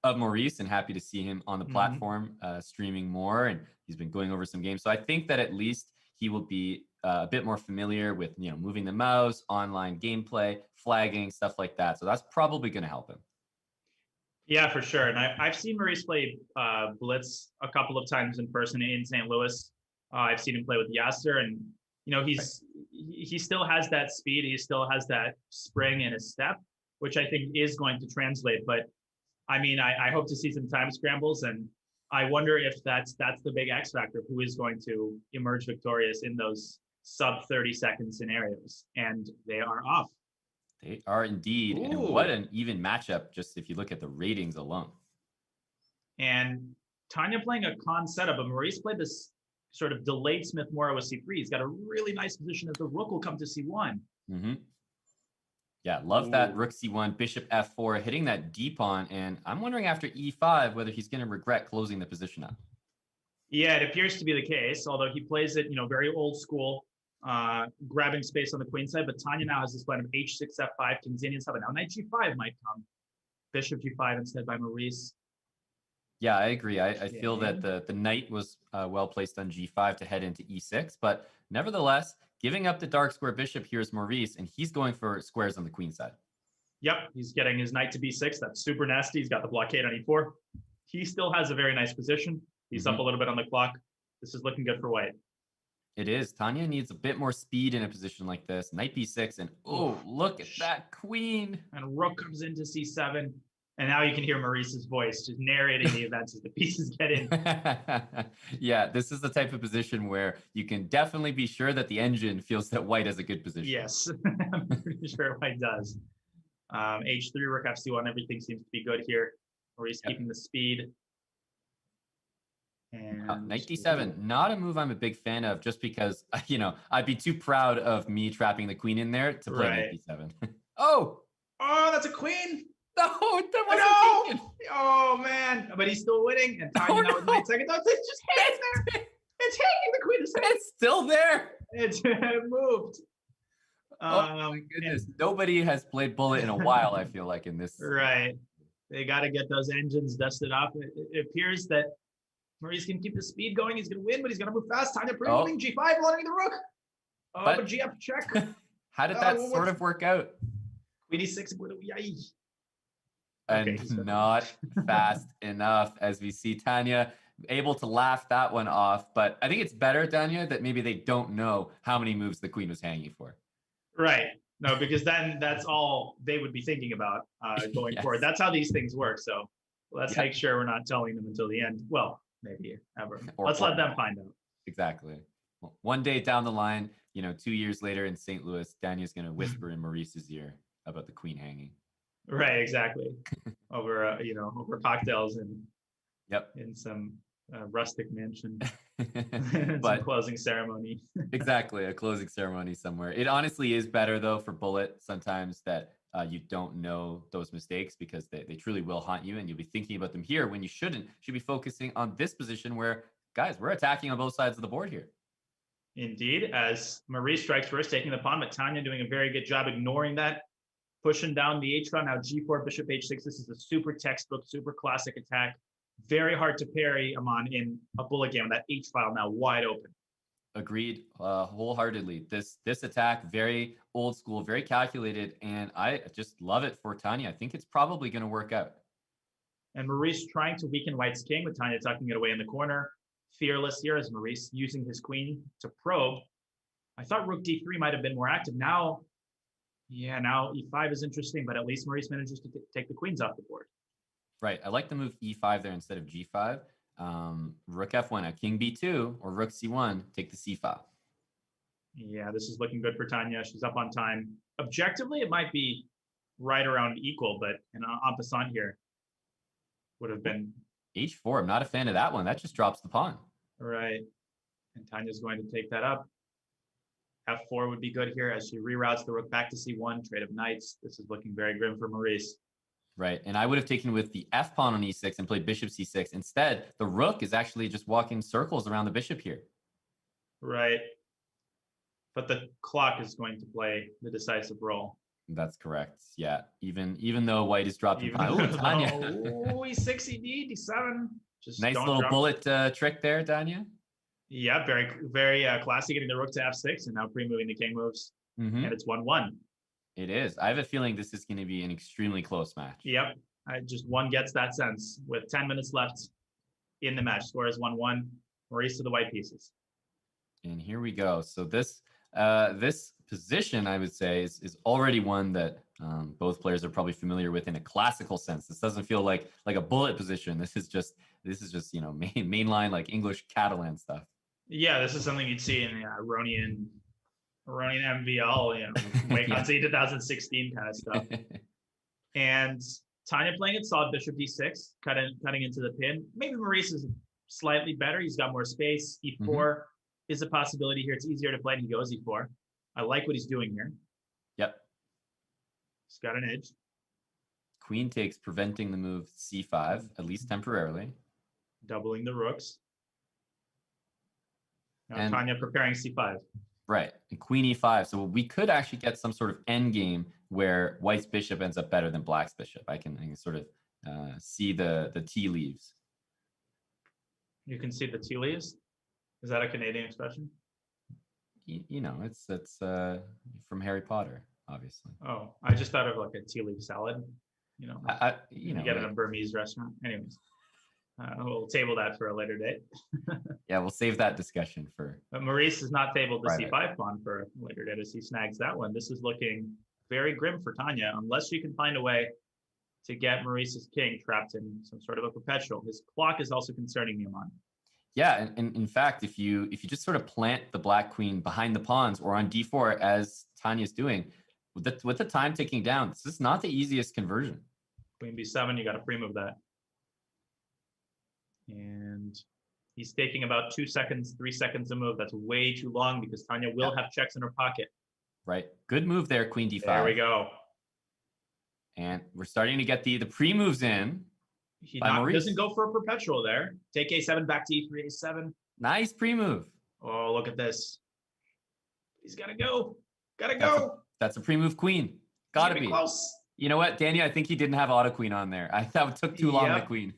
of Maurice and happy to see him on the platform streaming more. And he's been going over some games. So I think that at least he will be a bit more familiar with, moving the mouse, online gameplay, flagging, stuff like that. So that's probably going to help him. Yeah, for sure. And I've seen Maurice play Blitz a couple of times in person in St. Louis. I've seen him play with Yasser, and he still has that speed. He still has that spring in his step, which I think is going to translate. But I mean, I hope to see some time scrambles, and I wonder if that's the big X factor of who is going to emerge victorious in those sub 30-second scenarios. And they are off. They are indeed. Ooh. And what an even matchup, just if you look at the ratings alone. And Tanya playing a con setup, but Maurice played this sort of delayed Smith Morrow with C3. He's got a really nice position as the rook will come to C1. Mm-hmm. Yeah, love that rook C1, bishop F4, hitting that d pawn. And I'm wondering after E5 whether he's going to regret closing the position up. Yeah, it appears to be the case, although he plays it, very old school, grabbing space on the queen side. But Tanya now has this plan of H6, F5, King's Indian stuff. Now Knight G5 might come. Bishop G5 instead by Maurice. Yeah, I agree. I feel that the knight was well placed on G5 to head into E6. But nevertheless, giving up the dark square bishop here is Maurice, and he's going for squares on the queen side. Yep, he's getting his knight to B6. That's super nasty. He's got the blockade on E4. He still has a very nice position. He's up a little bit on the clock. This is looking good for white. It is. Tanya needs a bit more speed in a position like this. Knight B6, and look at that queen. And rook comes into C7. And now you can hear Maurice's voice just narrating the events as the pieces get in. Yeah, this is the type of position where you can definitely be sure that the engine feels that white has a good position. Yes, I'm pretty sure white does. H3, rook F C1, everything seems to be good here. Maurice keeping the speed. And Knight D7, not a move I'm a big fan of just because, I'd be too proud of me trapping the queen in there to play Knight D7. Oh, that's a queen. No, that wasn't taken. Oh, man. But he's still winning. And Tanya now with knight second. It's just hanging there. It's hanging. The queen is hanging. It's still there. It moved. Oh, my goodness. Nobody has played Bullet in a while, I feel like, in this. Right. They got to get those engines dusted up. It appears that Maurice can keep the speed going. He's going to win, but he's going to move fast. Tanya moving. G5, loading the rook. But GF check. How did that sort of work out? Queen E6. And not fast enough, as we see Tanya able to laugh that one off. But I think it's better, Tanya, that maybe they don't know how many moves the queen was hanging for. Right. No, because then that's all they would be thinking about going forward. That's how these things work. So let's make sure we're not telling them until the end. Well, maybe ever. Let's let them find out. Exactly. Well, one day down the line, 2 years later in St. Louis, Tanya's going to whisper in Maurice's ear about the queen hanging. Right, exactly. Over over cocktails and in some rustic mansion, but some closing ceremony. Exactly, a closing ceremony somewhere. It honestly is better though for Bullet sometimes that you don't know those mistakes because they truly will haunt you, and you'll be thinking about them here when you shouldn't. You should be focusing on this position where, guys, we're attacking on both sides of the board here. Indeed, as Maurice strikes first, taking the pawn, but Tanya doing a very good job ignoring that. Pushing down the H file. Now G4, bishop H6. This is a super textbook, super classic attack. Very hard to parry Amon in a Bullet game. That H file now wide open. Agreed, wholeheartedly. This attack, very old school, very calculated, and I just love it for Tanya. I think it's probably going to work out. And Maurice trying to weaken White's king with Tanya tucking it away in the corner. Fearless here as Maurice using his queen to probe. I thought rook D3 might have been more active. Now E5 is interesting, but at least Maurice manages to take the queens off the board. Right. I like the move E5 there instead of G5. Rook F1, now King B2 or Rook C1, take the C file. Yeah, this is looking good for Tanya. She's up on time. Objectively, it might be right around equal, but an en passant here would have been H4. I'm not a fan of that one. That just drops the pawn. Right. And Tanya's going to take that up. F4 would be good here as she reroutes the rook back to C1, trade of knights. This is looking very grim for Maurice. Right, and I would have taken with the F pawn on E6 and played bishop C6. Instead, the rook is actually just walking circles around the bishop here. Right. But the clock is going to play the decisive role. That's correct. Yeah, even though white is dropping pawn. Ooh, Tanya. E6, ED, D7. Just nice little bullet trick there, Tanya. Yeah, very, very classy, getting the rook to F6 and now pre-moving the king moves. And it's 1-1. It is. I have a feeling this is going to be an extremely close match. Yep. One gets that sense. With 10 minutes left in the match, score is 1-1. Maurice to the white pieces. And here we go. So this position, I would say, is already one that both players are probably familiar with in a classical sense. This doesn't feel like a bullet position. This is just This is just, mainline like English Catalan stuff. Yeah, this is something you'd see in the Iranian MVL, Wake Yeah. on 2016 kind of stuff. And Tanya playing it solid bishop d6, cutting into the pin. Maybe Maurice is slightly better. He's got more space. E4 is a possibility here. It's easier to play, and he goes e4. I like what he's doing here. Yep. He's got an edge. Queen takes, preventing the move c5, at least temporarily. Doubling the rooks. Now And- Tanya preparing c5. Right, and queen e5. So we could actually get some sort of end game where white's bishop ends up better than black's bishop. I can sort of see the tea leaves. You can see the tea leaves. Is that a Canadian expression? It's from Harry Potter, obviously. Oh, I just thought of like a tea leaf salad. You get it at a Burmese restaurant. Anyways, we'll table that for a later date. Yeah, we'll save that discussion for. But Maurice is not tabled the Private. c5 pawn for a later date as he snags that one. This is looking very grim for Tanya, unless she can find a way to get Maurice's king trapped in some sort of a perpetual. His clock is also concerning me, Aman. Yeah, and in fact, if you just sort of plant the black queen behind the pawns or on d4 as Tanya's doing, with the time ticking down, this is not the easiest conversion. Queen b7, you got to pre-move that. And he's taking about 2 seconds, 3 seconds to move. That's way too long because Tanya will have checks in her pocket. Right, good move there, queen d5. There we go. And we're starting to get the pre-moves in. He by Maurice. doesn't go for a perpetual there. Take a7 back to e3, a7. Nice pre-move. Oh, look at this. He's got to go. Got to go. That's a pre-move queen. Gotta be. Close. You know what, Danny? I think he didn't have auto queen on there. That took too long, the queen.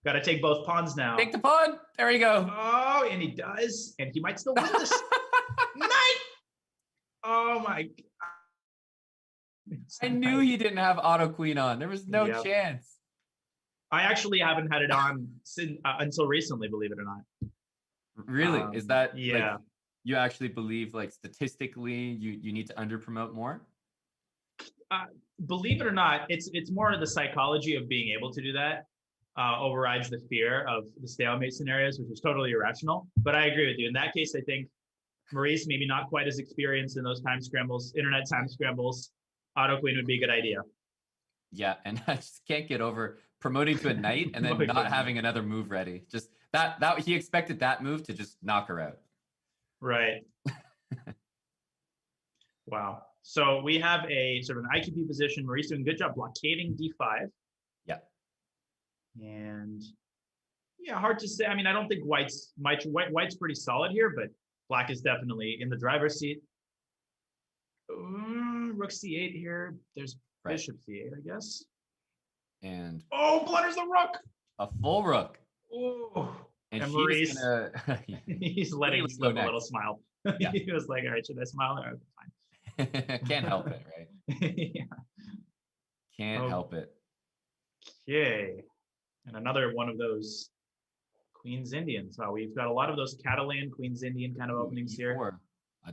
Got to take both pawns now. Take the pawn. There you go. Oh, and he does. And he might still win this. Knight. Oh, my God. I knew he didn't have auto queen on. There was no chance. I actually haven't had it on since, until recently, believe it or not. Really? Is that yeah? Like, you actually believe, like, statistically, you need to under promote more? Believe it or not, it's more the psychology of being able to do that overrides the fear of the stalemate scenarios, which is totally irrational. But I agree with you. In that case, I think Maurice, maybe not quite as experienced in those time scrambles, internet time scrambles. Auto queen would be a good idea. Yeah, and I just can't get over promoting to a knight and then not having another move ready. Just that he expected that move to just knock her out. Right. Wow. So we have a sort of an IQP position. Maurice doing a good job blockading d5. Yeah. And yeah, hard to say. I mean, I don't think white's pretty solid here, but black is definitely in the driver's seat. Rook c8 here. There's bishop c8, I guess. And blunders the rook. A full rook. Oh, and Maurice, he's letting slip a little smile. Yeah. He was like, all right, should I smile? Okay, fine. Can't help it, right? Yeah. Can't help it. Okay. And another one of those Queen's Indians. Oh, we've got a lot of those Catalan Queen's Indian kind of openings here.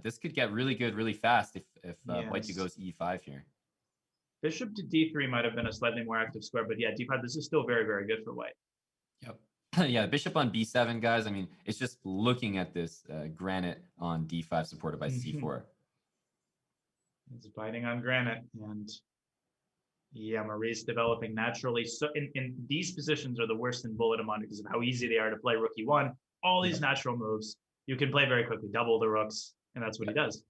This could get really good really fast if white Yes. goes e5 here. Bishop to d3 might have been a slightly more active square, but yeah, d5, this is still very, very good for white. Yep. Yeah, bishop on b7, guys. I mean, it's just looking at this granite on d5 supported by c4. It's biting on granite, and yeah, Maurice developing naturally. So in these positions are the worst in bullet amount because of how easy they are to play rook e1. All these natural moves you can play very quickly, double the rooks, and that's what he does.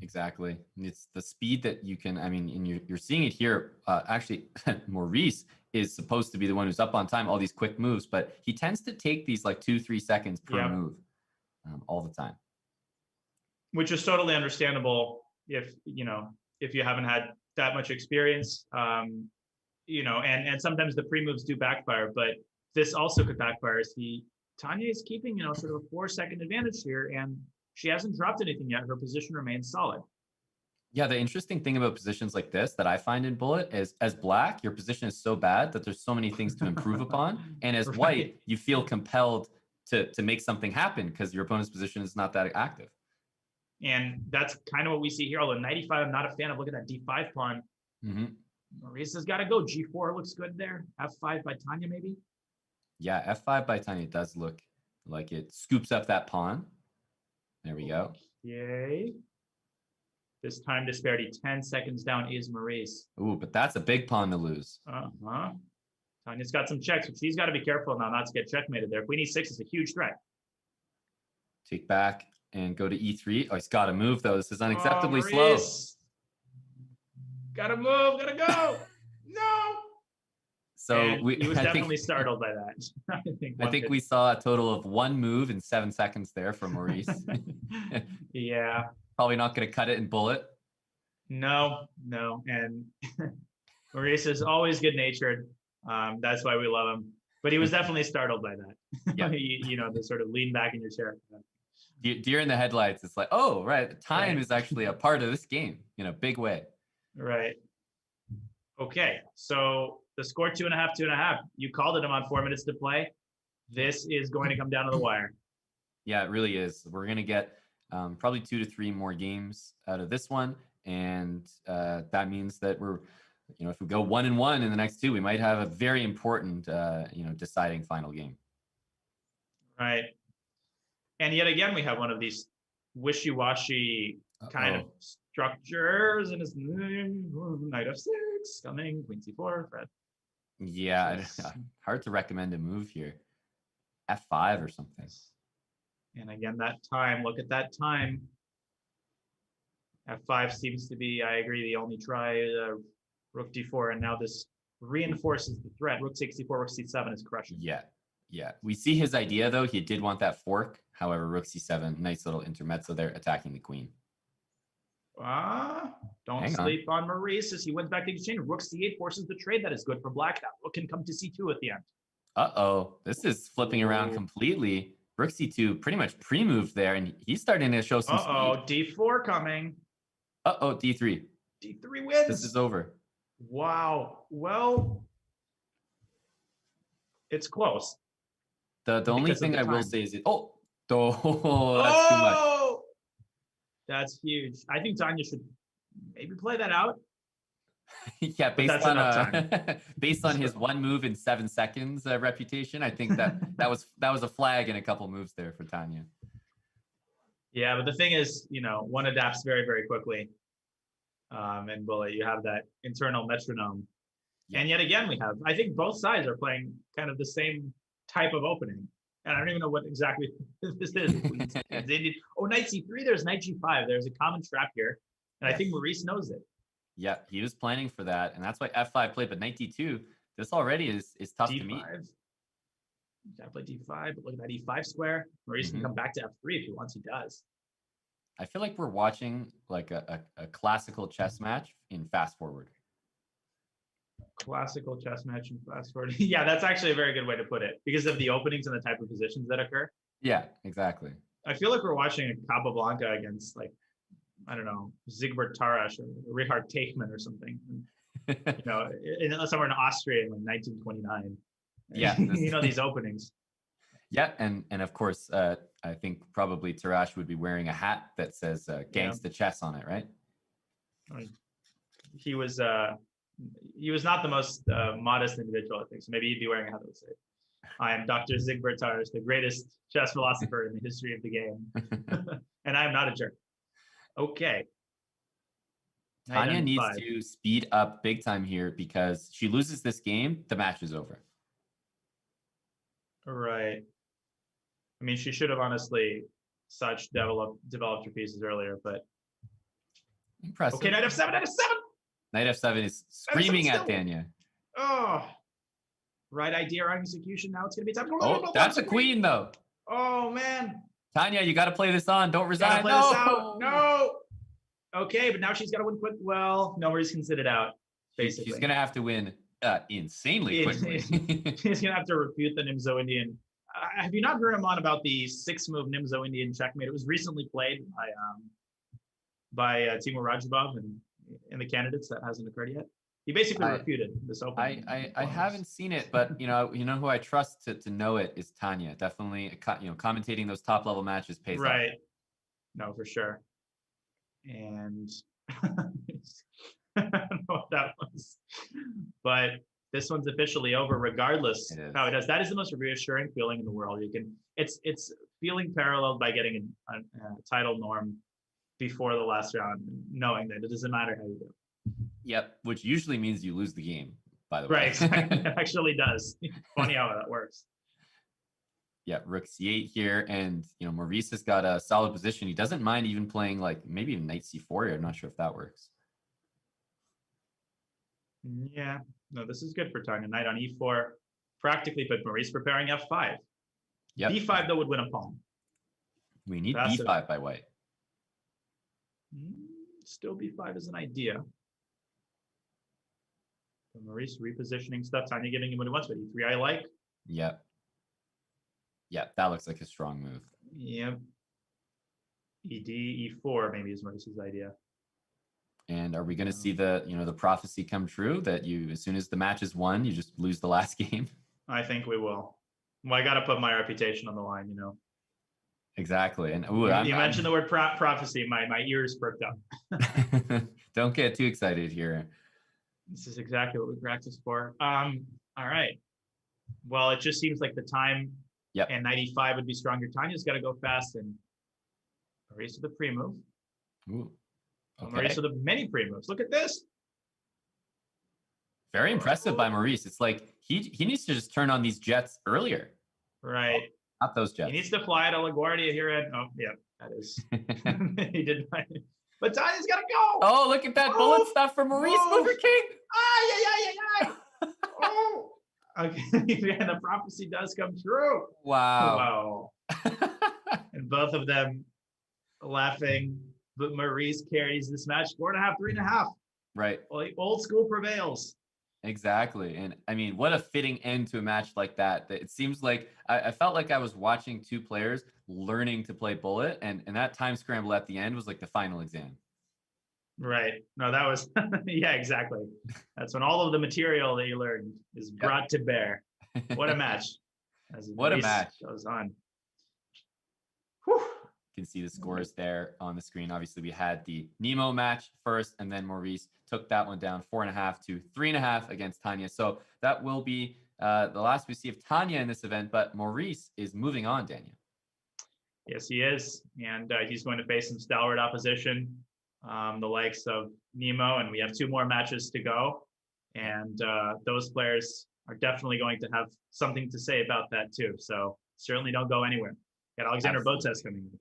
Exactly. It's the speed that you can, I mean, and you're seeing it here. Actually, Maurice is supposed to be the one who's up on time, all these quick moves, but he tends to take these like 2-3 seconds per move all the time. Which is totally understandable if you haven't had that much experience, and sometimes the pre-moves do backfire, but this also could backfire. Tanya is keeping, sort of a 4-second advantage here, and she hasn't dropped anything yet. Her position remains solid. Yeah, the interesting thing about positions like this that I find in bullet is, as black, your position is so bad that there's so many things to improve upon, and as white, you feel compelled to make something happen because your opponent's position is not that active. And that's kind of what we see here. Although 95, I'm not a fan of. Look at that d5 pawn. Mm-hmm. Maurice has got to go. G4 looks good there. F5 by Tanya, maybe. Yeah, f5 by Tanya does look like it scoops up that pawn. There we go. Yay. This time disparity 10 seconds down is Maurice. Ooh, but that's a big pawn to lose. Uh-huh. Tanya's got some checks, but she's got to be careful now not to get checkmated there. Queen e6 is a huge threat. Take back and go to e3. Oh, he's got to move, though. This is unacceptably slow. Gotta move, gotta go. No. So he was definitely startled by that. I think we saw a total of 1 move in 7 seconds there from Maurice. Yeah. Probably not going to cut it in bullet. No. And Maurice is always good-natured. That's why we love him. But he was definitely startled by that. Yeah. The sort of lean back in your chair. Deer in the headlights. It's like, oh, right. Time is actually a part of this game, big way. Right. Okay. So the score 2.5. You called it. I'm on 4 minutes to play. This is going to come down to the wire. Yeah, it really is. We're going to get probably 2 to 3 more games out of this one. And that means that we're, if we go 1-1 in the next 2, we might have a very important, deciding final game. Right. And yet again, we have one of these wishy-washy kind of structures, and it's knight f6 coming, queen c4, Fred. Yeah, hard to recommend a move here. f5 or something. And again, that time, look at that time. f5 seems to be, I agree, the only try. Rook d4, and now this reinforces the threat. Rook 64, rook c7 is crushing. Yeah. We see his idea, though. He did want that fork. However, rook c7, nice little intermezzo there, attacking the queen. Don't sleep on Maurice as he wins back to exchange. Rook c8 forces the trade. That is good for black. That rook can come to c2 at the end. Uh-oh. This is flipping around completely. Rook c2 pretty much pre-moved there, and he's starting to show some speed. D4 coming. D3. D3 wins. This is over. Wow. Well, it's close. The only thing I will say is that's too much. That's huge. I think Tanya should maybe play that out. Yeah, based on his 1 move in 7 seconds reputation, I think that was a flag in a couple moves there for Tanya. Yeah, but the thing is, one adapts very, very quickly. And bullet, you have that internal metronome. Yeah. And yet again, I think both sides are playing kind of the same type of opening. And I don't even know what exactly this is. Knight c3, there's knight g5. There's a common trap here. And I think Maurice knows it. Yeah, he was planning for that. And that's why f5 played. But knight d2, this already is tough D5. to meet. Gotta play d5, but look at that e5 square. Maurice can come back to f3 if he wants, he does. I feel like we're watching like a classical chess match in fast forward. Classical chess match in fast forward. Yeah, that's actually a very good way to put it because of the openings and the type of positions that occur. Yeah, exactly. I feel like we're watching a Capablanca against, like, I don't know, Siegbert Tarrasch or Richard Teichmann or something. Somewhere in Austria in like 1929. Yeah. These openings. Yeah, and of course, I think probably Tarrasch would be wearing a hat that says "Gangsta Chess" on it, right? He was not the most modest individual, I think. So maybe he'd be wearing a hat that would say, "I am Dr. Siegbert Tarrasch, the greatest chess philosopher in the history of the game, and I am not a jerk." Okay. Tanya needs to speed up big time here because she loses this game, the match is over. Right. I mean, she should have honestly developed her pieces earlier, but impressive. Okay, knight f7, knight f7. Knight f7 is screaming at Tanya. Oh, right idea, right execution. Now it's gonna be time. That's a queen though. Oh man. Tanya, you got to play this on. Don't resign. Play this out. No. Okay, but now she's got to win quick. Well, nobody's can sit it out. Basically, she's gonna have to win insanely quickly. She's gonna have to refute the Nimzo Indian. Have you not heard him on about the 6-move Nimzo Indian checkmate? It was recently played by Timur Rajabov and in the candidates. That hasn't occurred yet. He basically refuted this opening. I haven't seen it, but you know who I trust to know it is Tanya. Definitely, commentating those top level matches pays off. Right. No, for sure. And I don't know what that was, but this one's officially over, regardless It is. how it does. That is the most reassuring feeling in the world. It's feeling paralleled by getting a title norm before the last round, knowing that it doesn't matter how you do. Yep, which usually means you lose the game, by the way. Right, exactly. It actually does. Funny how that works. Yeah, rook c8 here, and Maurice has got a solid position. He doesn't mind even playing like maybe even knight c4 here. I'm not sure if that works. Yeah, no, this is good for Tanya. Knight on e4, practically, but Maurice preparing f5. Yep. b5 though would win a pawn. We need That's b5 by white. Still b5 is an idea. So Maurice repositioning stuff. Tanya giving him what he wants, but e3 I like. Yep. Yeah, that looks like a strong move. Yep. ed e4 maybe is Maurice's idea. And are we going to see the prophecy come true that as soon as the match is won, you just lose the last game? I think we will. Well, I got to put my reputation on the line, Exactly. And you mentioned the word prophecy. My ears perked up. Don't get too excited here. This is exactly what we practiced for. All right. Well, it just seems like the time and 95 would be stronger. Tanya's got to go fast and Maurice with the pre-move. Ooh. Okay. Maurice with the many pre-moves. Look at this. Very impressive by Maurice. It's like he needs to just turn on these jets earlier. Right. Not those jets. He needs to fly to LaGuardia here at, that is. He did not. But Tanya's got to go. Oh, look at that bullet stuff for Maurice. Move your king. Oh. Okay. Yeah, the prophecy does come true. Wow. And both of them laughing, but Maurice carries this match 4.5, 3.5. Right. Well, old school prevails. Exactly. And I mean, what a fitting end to a match like that. It seems like I felt like I was watching two players learning to play bullet, and that time scramble at the end was like the final exam. Right. No, that was, yeah, exactly. That's when all of the material that you learned is brought to bear. What a match. What a match. Goes on. Whew. You can see the scores there on the screen. Obviously, we had the Nemo match first, and then Maurice took that one down 4.5 to 3.5 against Tanya. So that will be the last we see of Tanya in this event, but Maurice is moving on, Daniel. Yes, he is. And he's going to face some stalwart opposition, the likes of Nemo, and we have 2 more matches to go. And those players are definitely going to have something to say about that too. So certainly don't go anywhere. Got Alexandra Botez coming in.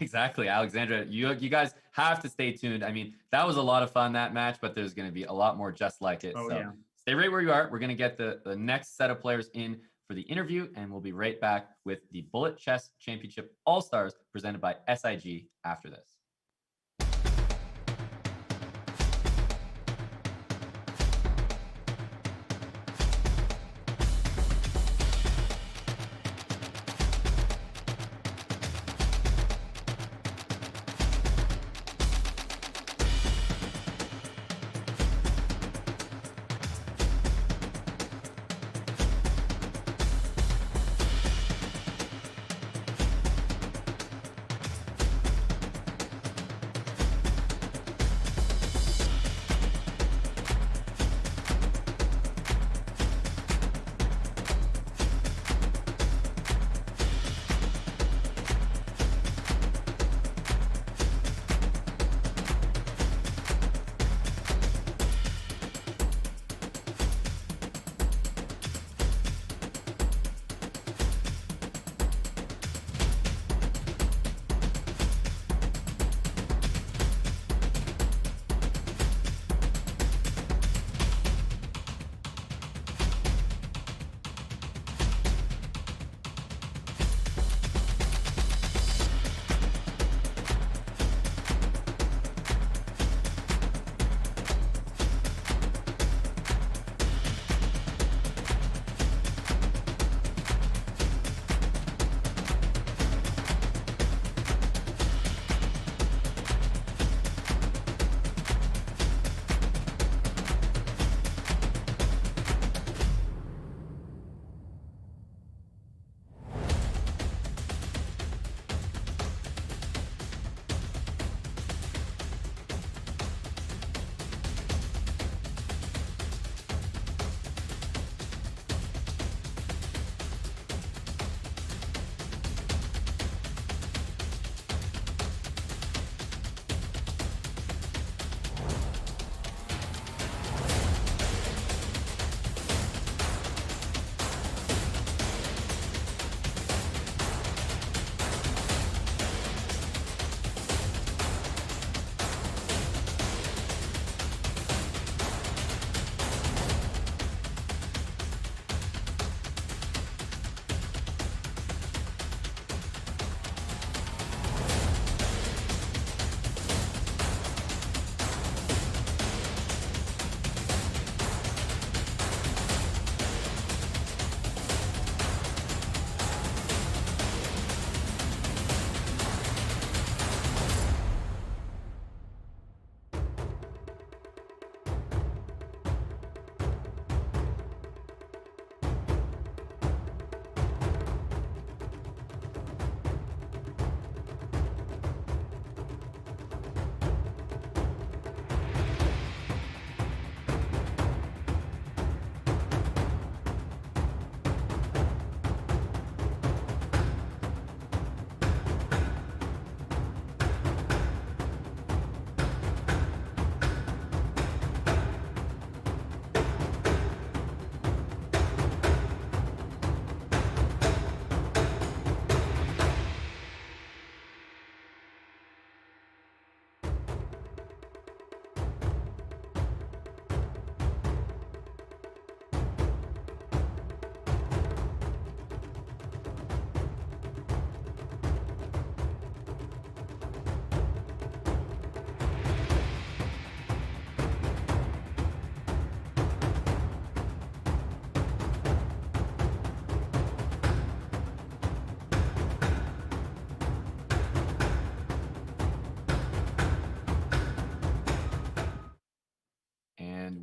Exactly. Alexandra, you guys have to stay tuned. I mean, that was a lot of fun, that match, but there's going to be a lot more just like it. Stay right where you are. We're going to get the next set of players in for the interview, and we'll be right back with the Bullet Chess Championship All-Stars presented by SIG after this.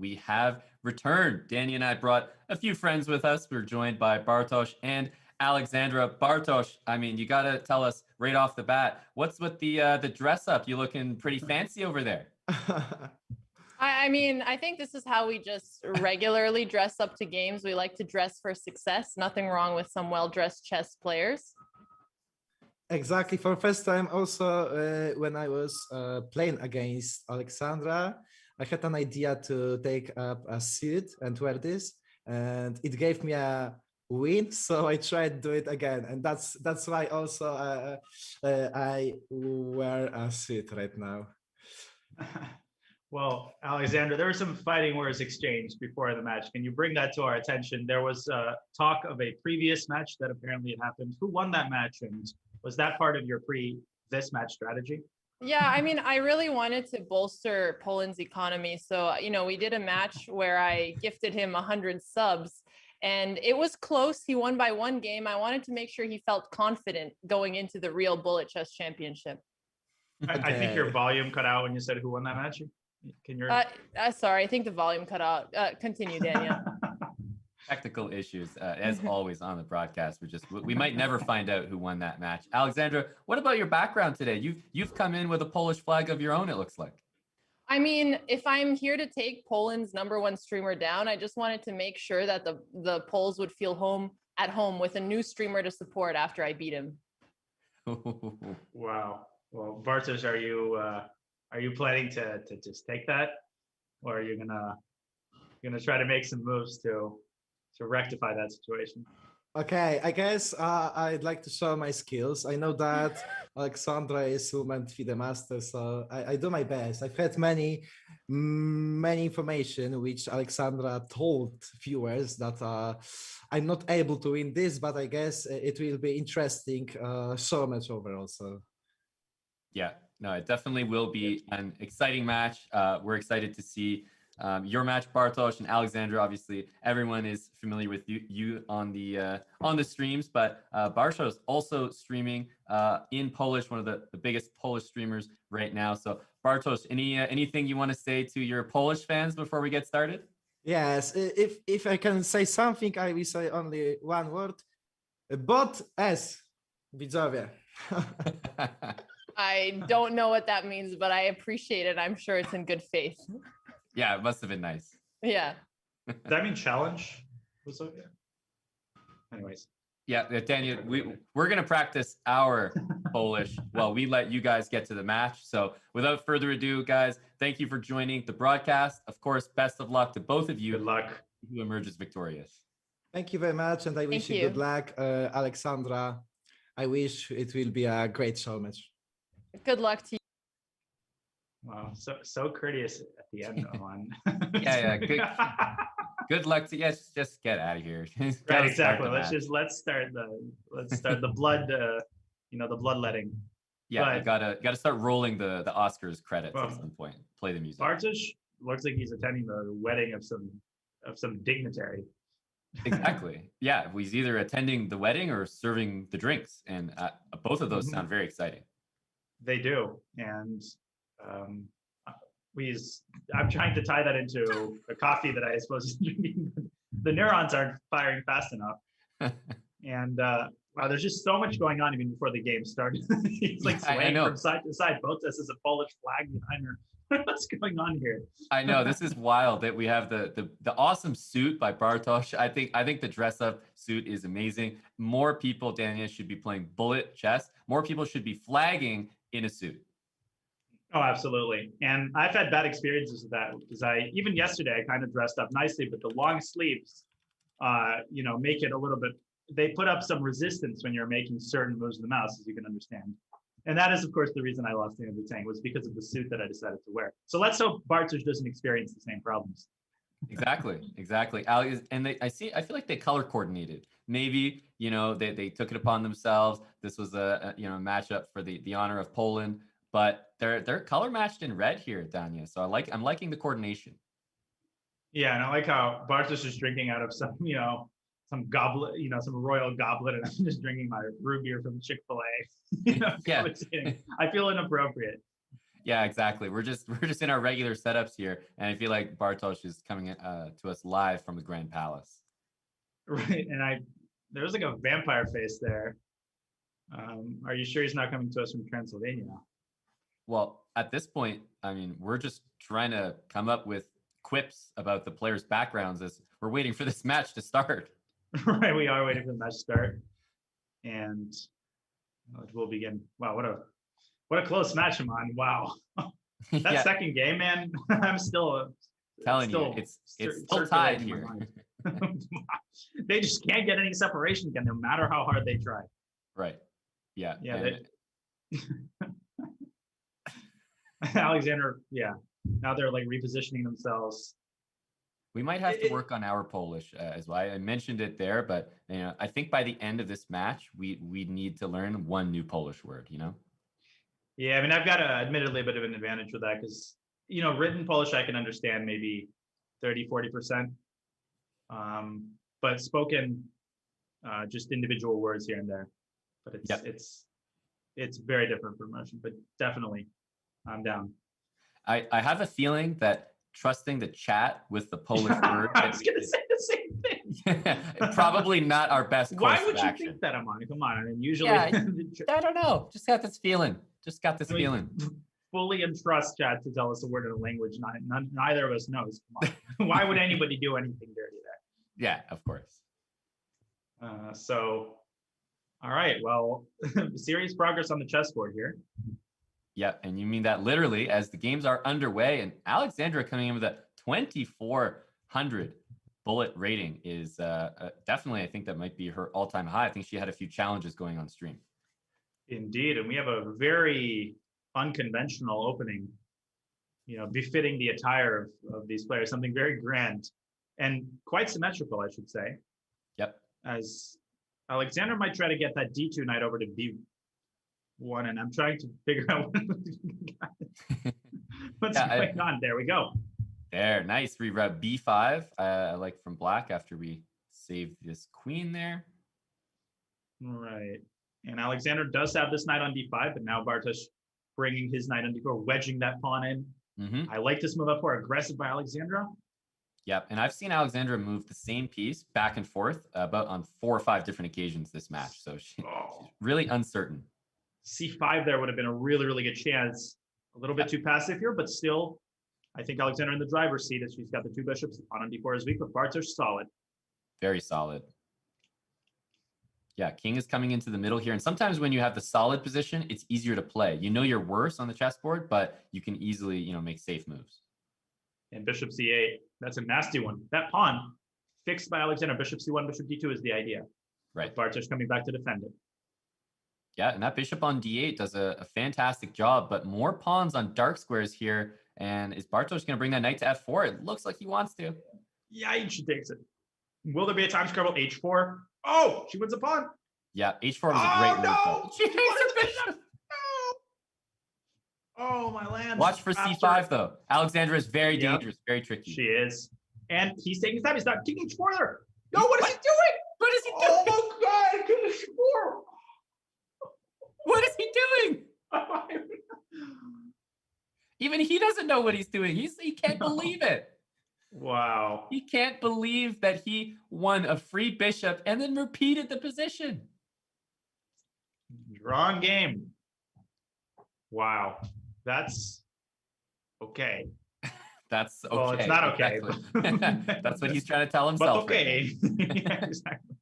we have returned. Danny and I brought a few friends with us. We're joined by Bartosz and Alexandra. Bartosz, I mean, you got to tell us right off the bat, what's with the dress up? You looking pretty fancy over there. I mean, I think this is how we just regularly dress up to games. We like to dress for success. Nothing wrong with some well-dressed chess players. Exactly. For first time, also when I was playing against Alexandra, I had an idea to take up a suit and wear this, and it gave me a win. So I tried to do it again, and that's why also I wear a suit right now. Well, Alexandra, there was some fighting words exchanged before the match. Can you bring that to our attention? There was talk of a previous match that apparently had happened. Who won that match, and was that part of your this match strategy? Yeah, I mean, I really wanted to bolster Poland's economy. So, we did a match where I gifted him 100 subs, and it was close. He won by 1 game. I wanted to make sure he felt confident going into the real Bullet Chess Championship. I think your volume cut out when you said who won that match. Can you? Sorry, I think the volume cut out. Continue, Daniel. Technical issues, as always on the broadcast. We might never find out who won that match. Alexandra, what about your background today? You've come in with a Polish flag of your own, it looks like. I mean, if I'm here to take Poland's #1 streamer down, I just wanted to make sure that the Poles would feel at home with a new streamer to support after I beat him. Wow. Well, Bartosz, are you planning to just take that, or are you gonna try to make some moves to rectify that situation? Okay, I guess I'd like to show my skills. I know that Alexandra is woman FIDE master, so I do my best. I've had many information which Alexandra told viewers that I'm not able to win this, but I guess it will be interesting show match overall. So yeah, no, it definitely will be an exciting match. We're excited to see your match, Bartosz and Alexandra. Obviously, everyone is familiar with you on the streams, but Bartosz is also streaming in Polish, one of the biggest Polish streamers right now. So, Bartosz, anything you want to say to your Polish fans before we get started? yes, if I can say something, I will say only one word: bot S, widzowie. I don't know what that means, but I appreciate it. I'm sure it's in good faith. Yeah, it must have been nice. Yeah. Does that mean challenge? Anyways. Yeah, Tanya, we're going to practice our Polish while we let you guys get to the match. So without further ado, guys, thank you for joining the broadcast. Of course, best of luck to both of you. Good luck. Who emerges victorious. Thank you very much, and I wish you good luck, Alexandra. I wish it will be a great show match. Good luck to you. Wow, so courteous at the end on. Yeah. Good luck to just get out of here. Right, exactly. Let's start the blood. The bloodletting. Yeah, but gotta start rolling the Oscars credits at some point. Play the music. Bartosz looks like he's attending the wedding of some dignitary. Exactly. Yeah, he's either attending the wedding or serving the drinks, and both of those sound very exciting. They do, and I'm trying to tie that into a coffee that I suppose is drinking. The neurons aren't firing fast enough, and wow, there's just so much going on even before the game started. He's like swaying from side to side. Botez has a Polish flag behind her. What's going on here? I know, this is wild that we have the awesome suit by Bartosz. I think the dress up suit is amazing. More people, Tanya, should be playing bullet chess. More people should be flagging in a suit. Oh, absolutely. And I've had bad experiences with that because even yesterday I kind of dressed up nicely, but the long sleeves, make it a little bit. They put up some resistance when you're making certain moves of the mouse, as you can understand. And that is, of course, the reason I lost the Tang was because of the suit that I decided to wear. So let's hope Bartosz doesn't experience the same problems. Exactly. And I feel like they color coordinated. Maybe, they took it upon themselves. This was a matchup for the honor of Poland, but they're color matched in red here, Tanya. So I'm liking the coordination. Yeah, and I like how Bartosz is drinking out of some goblet, some royal goblet, and I'm just drinking my root beer from Chick-fil-A. Yeah. I feel inappropriate. Yeah, exactly. We're just in our regular setups here, and I feel like Bartosz is coming to us live from the Grand Palace. Right, and there's like a vampire face there. Are you sure he's not coming to us from Transylvania? Well, at this point, I mean, we're just trying to come up with quips about the players' backgrounds as we're waiting for this match to start. Right, we are waiting for the match to start, and we'll begin. Wow, what a close match I'm on. Wow, that Yeah, second game, man. I'm still telling you, it's still tied here. They just can't get any separation again, no matter how hard they try. Right. Yeah. Yeah. Alexander, yeah. Now they're like repositioning themselves. We might have to work on our Polish as well. I mentioned it there, but I think by the end of this match, we need to learn one new Polish word. Yeah, I mean, I've got admittedly a bit of an advantage with that because written Polish I can understand maybe 30-40%, but spoken, just individual words here and there. But it's very different from Russian. But definitely, I'm down. I have a feeling that trusting the chat with the Polish word. I was going to say the same thing. Probably not our best course Why would of you action. think that, Amani? Come on. I mean, usually. Yeah, I don't know. Just got this feeling. Feeling. Fully entrust chat to tell us a word in a language neither of us knows. Come on. Why would anybody do anything dirty there? Yeah, of course. So, all right. Well, serious progress on the chessboard here. Yeah, and you mean that literally as the games are underway, and Alexandra coming in with a 2,400 bullet rating is definitely, I think that might be her all-time high. I think she had a few challenges going on stream. Indeed, and we have a very unconventional opening, befitting the attire of these players, something very grand and quite symmetrical, I should say. Yep. As Alexandra might try to get that D2 knight over to B1, and I'm trying to figure out what's going on. There we go. There, nice reroute B5. I like from black after we saved this queen there. Right. And Alexander does have this knight on D5, but now Bartosz bringing his knight on D4, wedging that pawn in. Mm-hmm. I like this move up for aggressive by Alexandra. Yep, and I've seen Alexandra move the same piece back and forth about on 4 or 5 different occasions this match. So she's really uncertain. C5 there would have been a really, really good chance. A little bit too passive here, but still, I think Alexandra in the driver's seat as she's got the 2 bishops. Pawn on D4 is weak, but Bartosz solid. Very solid. Yeah, king is coming into the middle here. And sometimes when you have the solid position, it's easier to play. You're worse on the chessboard, but you can easily, make safe moves. And bishop C8, that's a nasty one. That pawn fixed by Alexander. Bishop C1, bishop D2 is the idea. Right. Bartosz coming back to defend it. Yeah, and that bishop on D8 does a fantastic job, but more pawns on dark squares here. And is Bartosz going to bring that knight to F4? It looks like he wants to. Yeah, she takes it. Will there be a time scramble? H4. Oh, she wins a pawn. Yeah, H4 was a great move. No! She takes her bishop. No. Oh, my land. Watch for C5 though. Alexandra is very dangerous, very tricky. She is. And he's taking his time. He's not king H4 there. No, what is he doing? What is he doing? Oh my God, king H4. What is he doing? Even he doesn't know what he's doing. He can't believe it. Wow. He can't believe that he won a free bishop and then repeated the position. Drawn game. Wow. That's okay. That's okay. Well, it's not okay. Exactly. That's what he's trying to tell himself. But okay. Right. Yeah, exactly.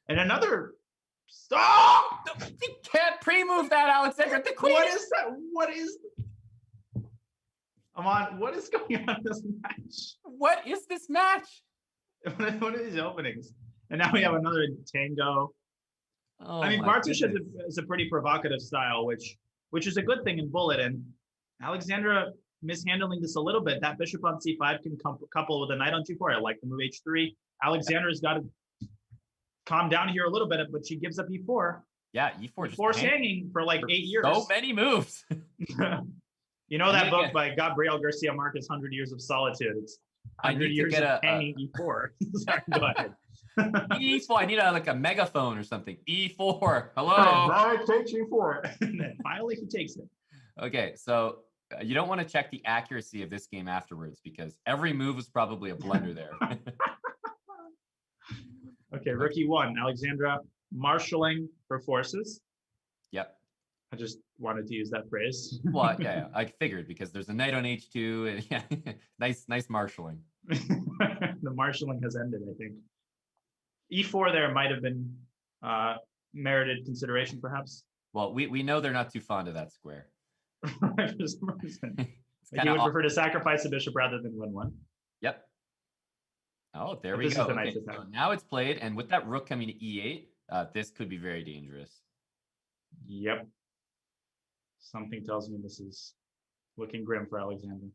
And another stop. You can't pre-move that, Alexandra. The queen. What is that? What is Amon, what is going on in this match? What is this match? What are these openings? And now we have another tango. Oh, I mean, Bartosz is a pretty provocative style, which is a good thing in bullet. And Alexandra mishandling this a little bit. That bishop on C5 can couple with a knight on G4. I like the move H3. Alexandra's got to calm down here a little bit, but she gives up E4. Yeah, E4 just hanging for like 8 years. So many moves. You know that book by Gabriel Garcia Marquez, 100 Years of Solitude. It's 100 years of hanging E4. Sorry, go ahead. E4. I need a megaphone or something. E4. Hello. Right, take E4. And then finally he takes it. Okay, so You don't want to check the accuracy of this game afterwards because every move was probably a blunder there. Okay, rookie one, Alexandra marshalling her forces. Yep. I just wanted to use that phrase. Well, yeah, I figured because there's a knight on h2 and yeah, nice marshalling. The marshalling has ended, I think. E4 there might have been merited consideration, perhaps. Well, we know they're not too fond of that square. For some reason. Like you would prefer to sacrifice a bishop rather than win one. Yep. Oh, there But we this go. is the Okay, nicest so time. now it's played, and with that rook coming to e8, this could be very dangerous. Yep. Something tells me this is looking grim for Alexander.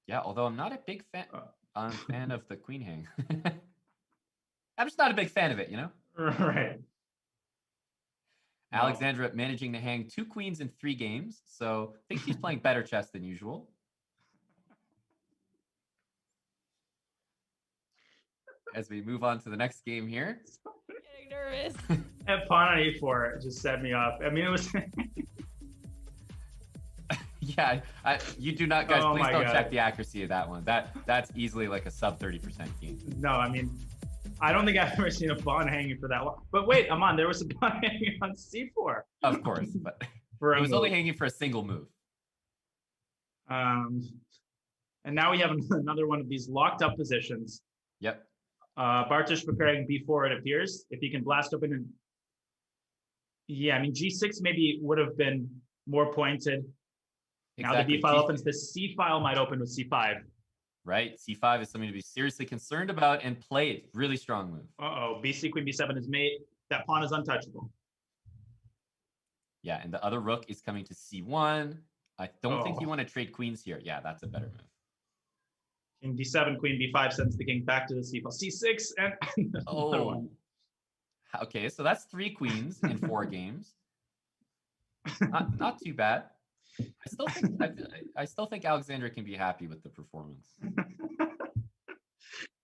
Yeah, although I'm not a big fan of the queen hang. I'm just not a big fan of it, you know? Right. Alexandra managing to hang 2 queens in 3 games, so I think she's playing better chess than usual. As we move on to the next game here. Getting nervous. That pawn on e4 just set me off. I mean, it was. Yeah, you do not, guys. Oh Please my don't God. check the accuracy of that one. That's easily like a sub 30% game. No, I mean, I don't think I've ever seen a pawn hanging for that long. But wait, Aman, there was a pawn hanging on c4. Of course, but For it a was only move. hanging for a single move. And now we have another one of these locked up positions. Yep. Bartosz preparing b4, it appears. If he can blast open and yeah, I mean g6 maybe would have been more pointed. Now the b file opens. The c file might open with c5. Right, c5 is something to be seriously concerned about and played. Really strong move. Uh-oh, bc queen b7 is made. That pawn is untouchable. Yeah, and the other rook is coming to c1. I don't think you Oh. want to trade queens here. Yeah, that's a better move. King d7, queen b5 sends the king back to the c file. c6 and another one. Okay, so that's 3 queens in 4 games. Not too bad. I still think Alexandra can be happy with the performance.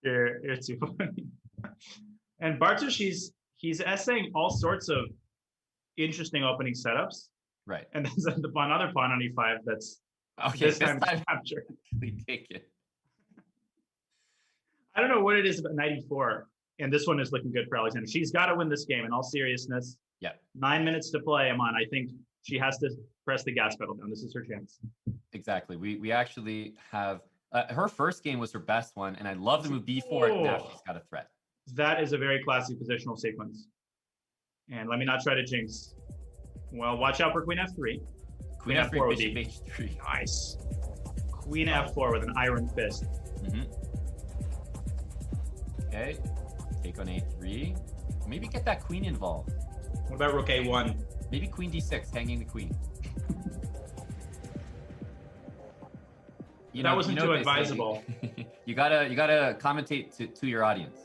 You're too funny. And Bartosz, he's essaying all sorts of interesting opening setups. Right. And there's another pawn on e5 that's Okay, this time captured. Take it. I don't know what it is about knight e4, and this one is looking good for Alexandra. She's got to win this game in all seriousness. Yeah. 9 minutes to play, Aman. I think she has to press the gas pedal down. This is her chance. Exactly. We actually have her first game was her best one, and I love the move b4. Now she's got a threat. That is a very classy positional sequence. And let me not try to jinx. Well, watch out for queen f3. Queen f3, bishop h3. Nice. Queen f4 with an iron fist. Okay. Take on a3. Maybe get that queen involved. What about rook a1? Maybe queen d6, hanging the queen. That wasn't too what they say. advisable. You gotta commentate to your audience.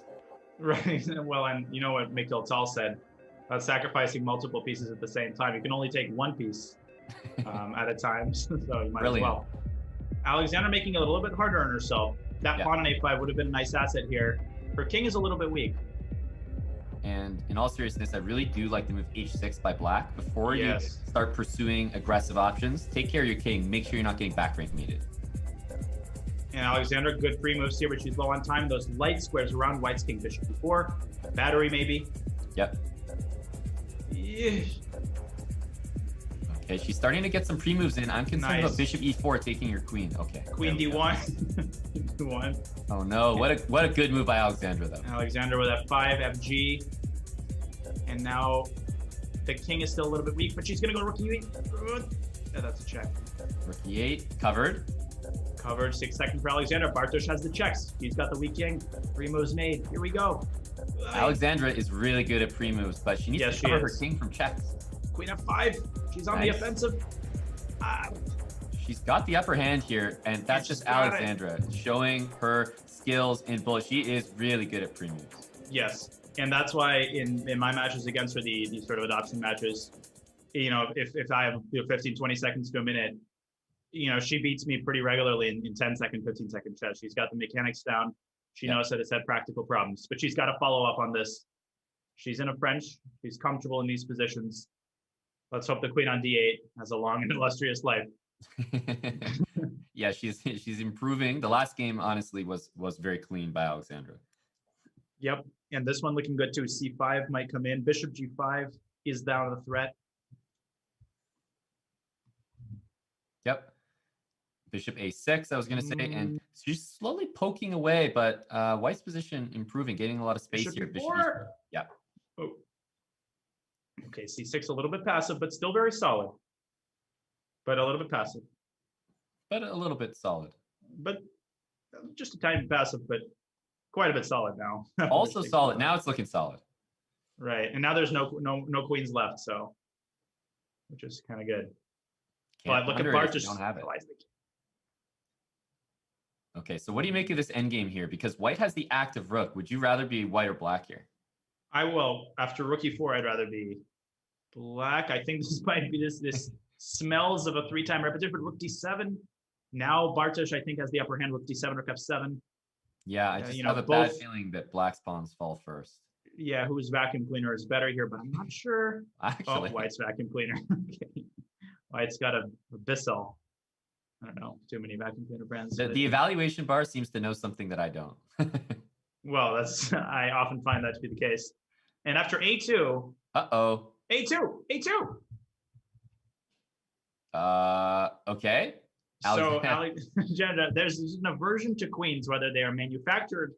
Right. Well, and you know what Mikhail Tal said about sacrificing multiple pieces at the same time. You can only take one piece at a time, so you might Brilliant. as well. Alexandra making it a little bit harder on herself. That pawn on a5 would have been a nice asset here. Her king is a little bit weak. And in all seriousness, I really do like the move h6 by black. Before Yes. you start pursuing aggressive options, take care of your king. Make sure you're not getting back rank mated. And Alexandra, good free moves here, but she's low on time. Those light squares around white's king, bishop e4, battery maybe. Yep. Yeah. Okay, she's starting to get some pre-moves in. I'm concerned Nice. about bishop e4 taking your queen. Okay. Queen there we go. d1. d1. Oh no, what a good move by Alexandra though. Alexandra with f5, fg. And now the king is still a little bit weak, but she's gonna go rook e8. Yeah, that's a check. Rook e8, covered. Covered, 6 seconds for Alexandra. Bartosz has the checks. He's got the weak king. 3 moves made. Here we go. Alexandra is really good at pre-moves, but she needs Yes, to she cover her is. king from checks. Queen f5. She's on the Nice. offensive. Ah, She's got the upper hand here, and that's She's just got it. Alexandra showing her skills in bullet. She is really good at pre-moves. yes. And that's why in my matches against her, these sort of adoption matches, you know, if I have 15, 20 seconds to a minute, you know, she beats me pretty regularly in 10 second, 15 second chess. She's got the mechanics down. She knows how to set practical problems, but she's got to follow up on this. She's in a French. She's comfortable in these positions. Let's hope the queen on d8 has a long and illustrious life. Yeah, she's improving. The last game, honestly, was very clean by Alexandra. Yep. And this one looking good too. C5 might come in. Bishop G5 is down a threat. Yep. Bishop A6, I was going to say. And she's slowly poking away, but White's position improving, getting a lot of space Bishop here. E4. Bishop E4. Yeah. Oh. Okay, C6 a little bit passive, but still very solid. But a little bit passive. But a little bit solid. But just a tiny bit passive, but quite a bit solid now. Also solid. Now it's looking solid. Right. And now there's no queens left, so which is kind of good. Can't But look at wonder if Bartosz. you don't have it. Okay, so what do you make of this endgame here? Because White has the active rook. Would you rather be white or black here? I will. After rook e4, I'd rather be black. I think this might be this smells of a 3-time repetition. But rook d7. Now Bartosz, I think, has the upper hand. Rook d7, rook f7. Yeah, I just have a bad feeling that black's pawns fall first. Yeah, whose vacuum cleaner is better here, but I'm not sure. Actually. Oh, White's vacuum cleaner. Okay. White's got a Bissell. I don't know, too many vacuum cleaner brands. The evaluation bar seems to know something that I don't. Well, I often find that to be the case. And after A2. Uh-oh. A2. Okay. So Alexandra, there's an aversion to queens, whether they are manufactured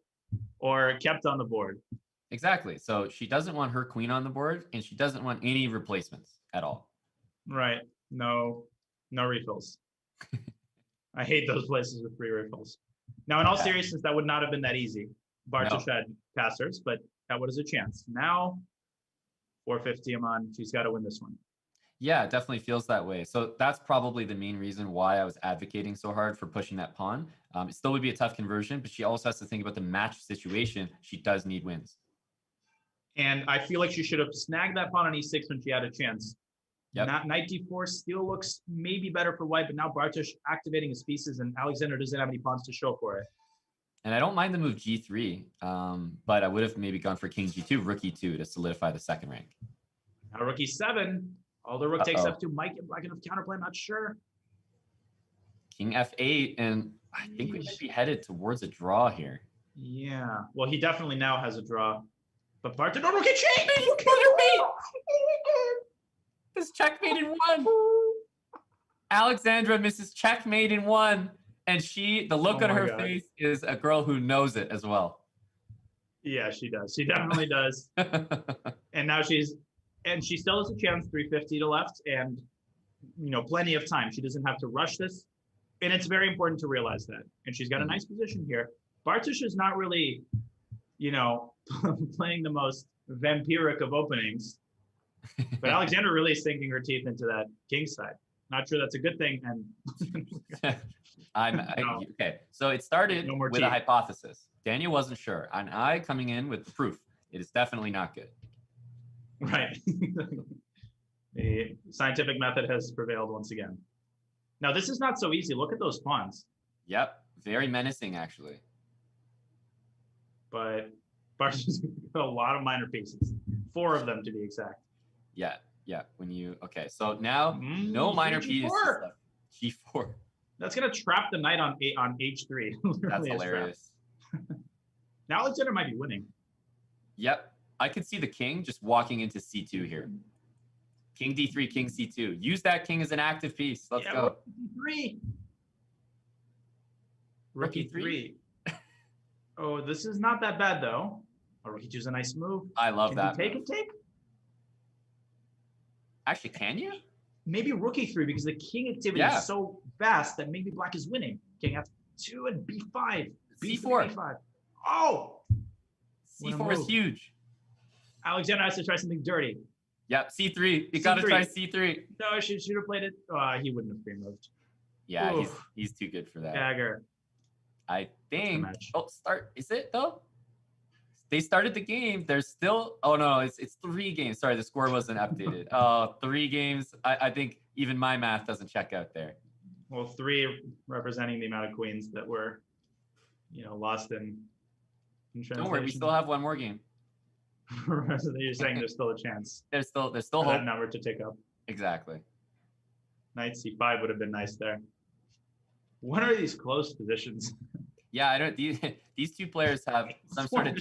or kept on the board. Exactly. So she doesn't want her queen on the board, and she doesn't want any replacements at all. Right. No refills. I hate those places with free refills. Now, in all seriousness, that would not have been that easy. Bartosz had passers, but that was a chance. Now, 450 Aman, she's got to win this one. Yeah, it definitely feels that way. So that's probably the main reason why I was advocating so hard for pushing that pawn. It still would be a tough conversion, but she also has to think about the match situation. She does need wins. And I feel like she should have snagged that pawn on e6 when she had a chance. Yep. Knight d4 still looks maybe better for white, but now Bartosz activating his pieces, and Alexandra doesn't have any pawns to show for it. And I don't mind the move g3, but I would have maybe gone for king g2, rook e2 to solidify the second rank. Now rook e7. Although rook takes f2 might get black enough counterplay, I'm not sure. King f8, and I think we might be headed towards a draw here. Yeah, well, he definitely now has a draw. But Bartosz, no, rook e8! This checkmate in one. Alexandra misses checkmate in one, and the look on her face is a girl who knows it as well. Yeah, she does. She definitely does. And now she still has a chance, 350 to left, and plenty of time. She doesn't have to rush this, and it's very important to realize that. And she's got a nice position here. Bartosz is not really, playing the most vampiric of openings. But Alexandra really is sinking her teeth into that king side. Not sure that's a good thing. And okay. So it started with teeth. a hypothesis. Daniel wasn't sure, and I coming in with the proof. It is definitely not good. Right. The scientific method has prevailed once again. Now this is not so easy. Look at those pawns. Yep, very menacing actually. But Bartosz got a lot of minor pieces. 4 of them to be exact. Yeah. Okay, so now no minor pieces left. G4. That's gonna trap the knight on H3. That's hilarious. Now Alexandra might be winning. Yep, I could see the king just walking into C2 here. King D3, king C2. Use that king as an active piece. Let's go. Rook E3. Oh, this is not that bad though. Rook E2 is a nice move. I love that. Take. Actually, can you? Maybe rook e3 because the king activity is so fast that maybe black is winning. King f2 and b5. C4. B5. Oh! C4 is huge. Alexandra has to try something dirty. Yep, C3. You got to try C3. No, she should have played it. He wouldn't have been moved. Yeah, he's too good for that. Dagger. I think. Is it though? They started the game. There's still. Oh no, it's 3 games. Sorry, the score wasn't updated. 3 games. I think even my math doesn't check out there. Well, 3 representing the amount of queens that were, lost in translation. Don't worry, we still have 1 more game. You're saying there's still a chance. There's still for hope. That number to tick up. Exactly. Knight c5 would have been nice there. What are these close positions? Yeah, I don't. These two players have some sort of.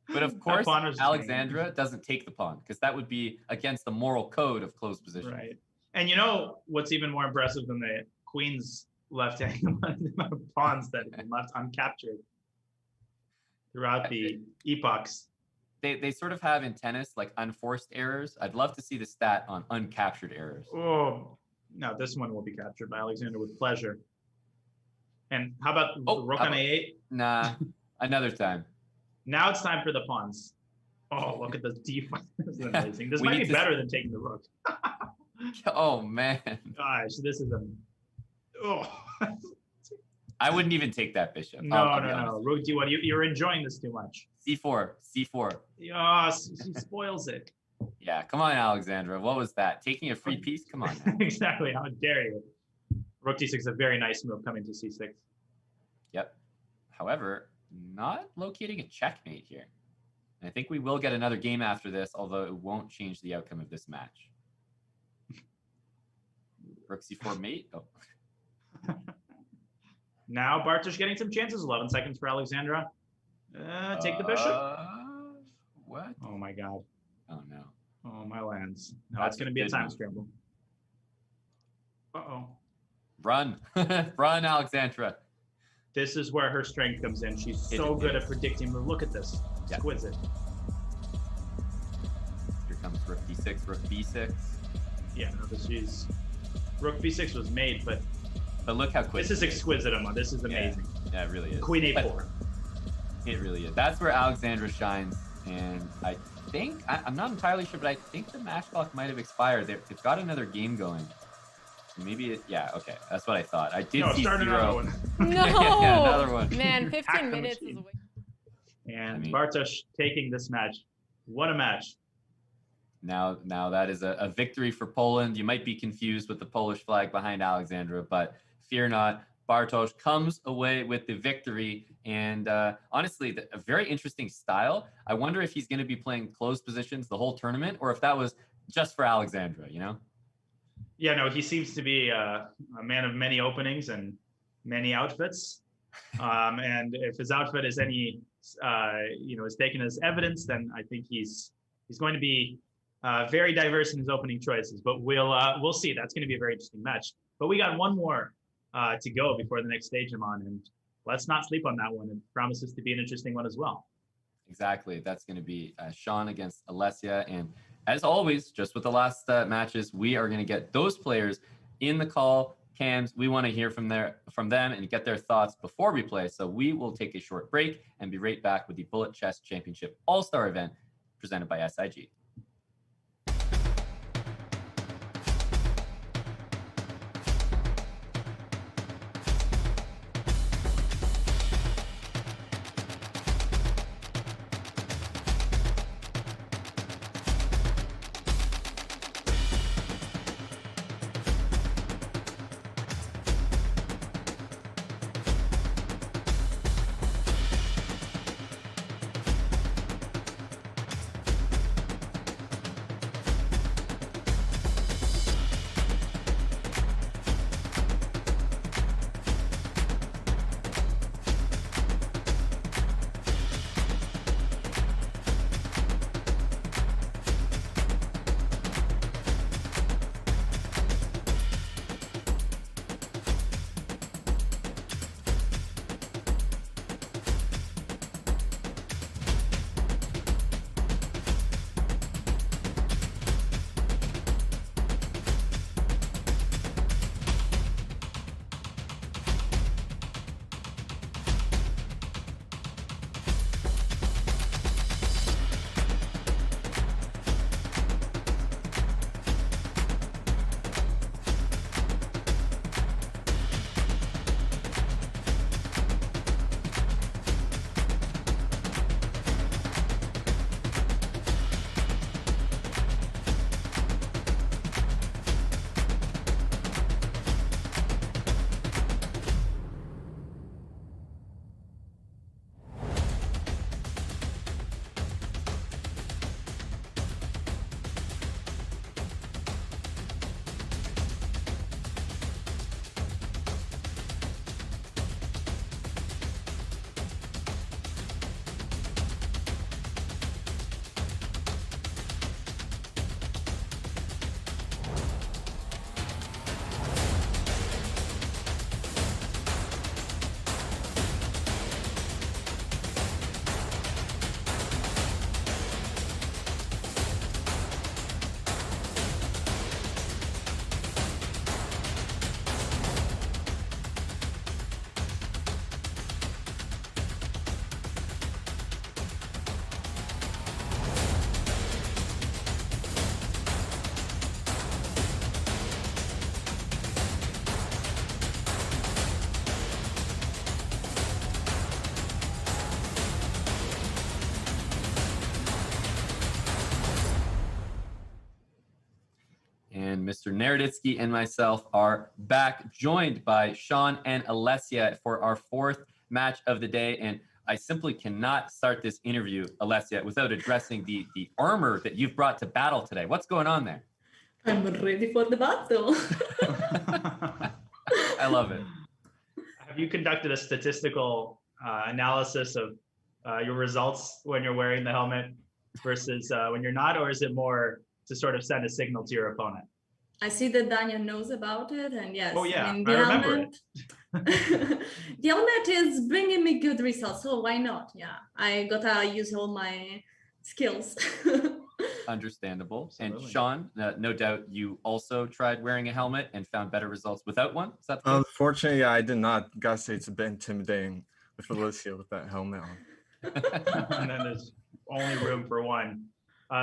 But of course, Alexandra doesn't take the pawn because that would be against the moral code of closed position. Right. And you know what's even more impressive than the queen's left hanging, the amount of pawns that have been left uncaptured throughout the epochs. They sort of have in tennis like unforced errors. I'd love to see the stat on uncaptured errors. Oh, no, this one will be captured by Alexandra with pleasure. And how about rook on a8? Nah, another time. Now it's time for the pawns. Oh, look at this d5. This is amazing. This might be better than taking the rook. Oh, man. Gosh, this is a... Oh. I wouldn't even take that bishop. No. Rook d1. You're enjoying this too much. C4. Yes, she spoils it. Yeah, come on, Alexandra. What was that? Taking a free piece? Come on now. Exactly. How dare you? Rook d6 is a very nice move coming to c6. Yep. However, not locating a checkmate here. And I think we will get another game after this, although it won't change the outcome of this match. Rook c4 mate. Oh. Now Bartosz getting some chances. 11 seconds for Alexandra. Take the bishop. What? Oh my god. Oh no. Oh my lands. No, it's going to be a time scramble. Uh-oh. Run. Run, Alexandra. This is where her strength comes in. She's so good at predicting. Look at this. Exquisite. Here comes rook d6, rook b6. Yeah, no, she's... Rook b6 was made, but look how quick. This is exquisite, Emma. This is amazing. Yeah, it really is. Queen a4. It really is. That's where Alexandra shines. And I think, I'm not entirely sure, but I think the match clock might have expired. They've got another game going. Maybe yeah, okay. That's what I thought. I did see start 0. another one. No. Yeah, another one. Man, 15 minutes is And Bartosz taking this match. What a match. Now that is a victory for Poland. You might be confused with the Polish flag behind Alexandra, but fear not. Bartosz comes away with the victory. And honestly, a very interesting style. I wonder if he's going to be playing closed positions the whole tournament, or if that was just for Alexandra, you know? Yeah, no, he seems to be a man of many openings and many outfits. And if his outfit is any, is taken as evidence, then I think he's going to be very diverse in his opening choices. But we'll see. That's going to be a very interesting match. But we got one more to go before the next stage I'm on, and let's not sleep on that one. It promises to be an interesting one as well. Exactly. That's going to be Sean against Alessia. And as always, just with the last matches, we are going to get those players in the call cams. We want to hear from them and get their thoughts before we play. So we will take a short break and be right back with the Bullet Chess Championship All-Star event presented by SIG. and Mr. Naroditsky and myself are back, joined by Sean and Alessia for our fourth match of the day. And I simply cannot start this interview, Alessia, without addressing the armor that you've brought to battle today. What's going on there? I'm ready for the battle. I love it. Have you conducted a statistical analysis of your results when you're wearing the helmet versus when you're not, or is it more to sort of send a signal to your opponent? I see that Tanya knows about it, and yes. Oh yeah, I mean, I remember it. The helmet is bringing me good results, so why not? Yeah, I gotta use all my skills. Understandable. Absolutely. And Sean, no doubt you also tried wearing a helmet and found better results without one. Is that the case? Unfortunately, I did not. Gotta say, it's a bit intimidating with Alicia with that helmet on. And then there's only room for one.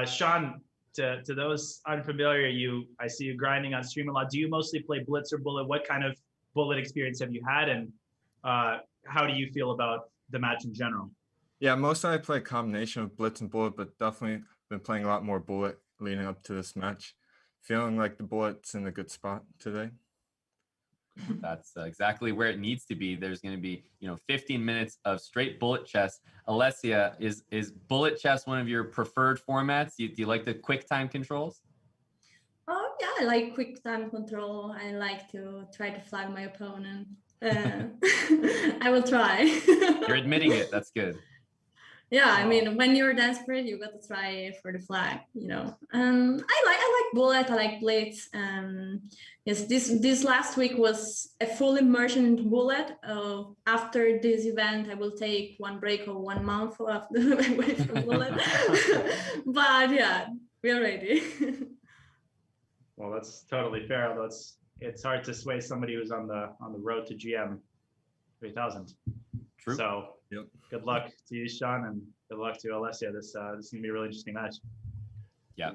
Sean, to those unfamiliar, I see you grinding on stream a lot. Do you mostly play Blitz or Bullet? What kind of Bullet experience have you had, and how do you feel about the match in general? Yeah, mostly I play a combination of Blitz and Bullet, but definitely been playing a lot more Bullet leading up to this match. Feeling like the Bullet's in a good spot today. That's exactly where it needs to be. There's going to be, 15 minutes of straight bullet chess. Alessia, is bullet chess one of your preferred formats? Do you like the quick time controls? Oh yeah, I like quick time control. I like to try to flag my opponent. I will try. You're admitting it. That's good. Yeah, I mean, when you're desperate, you got to try for the flag, I like Bullet, I like Blitz. Yes, this last week was a full immersion into Bullet. After this event, I will take one break of 1 month away from Bullet. But yeah, we are ready. Well, that's totally fair. Although it's hard to sway somebody who's on the road to GM 3000. True. So Yep. Good luck to you, Sean, and good luck to Alessia. This is gonna be a really interesting match. Yeah.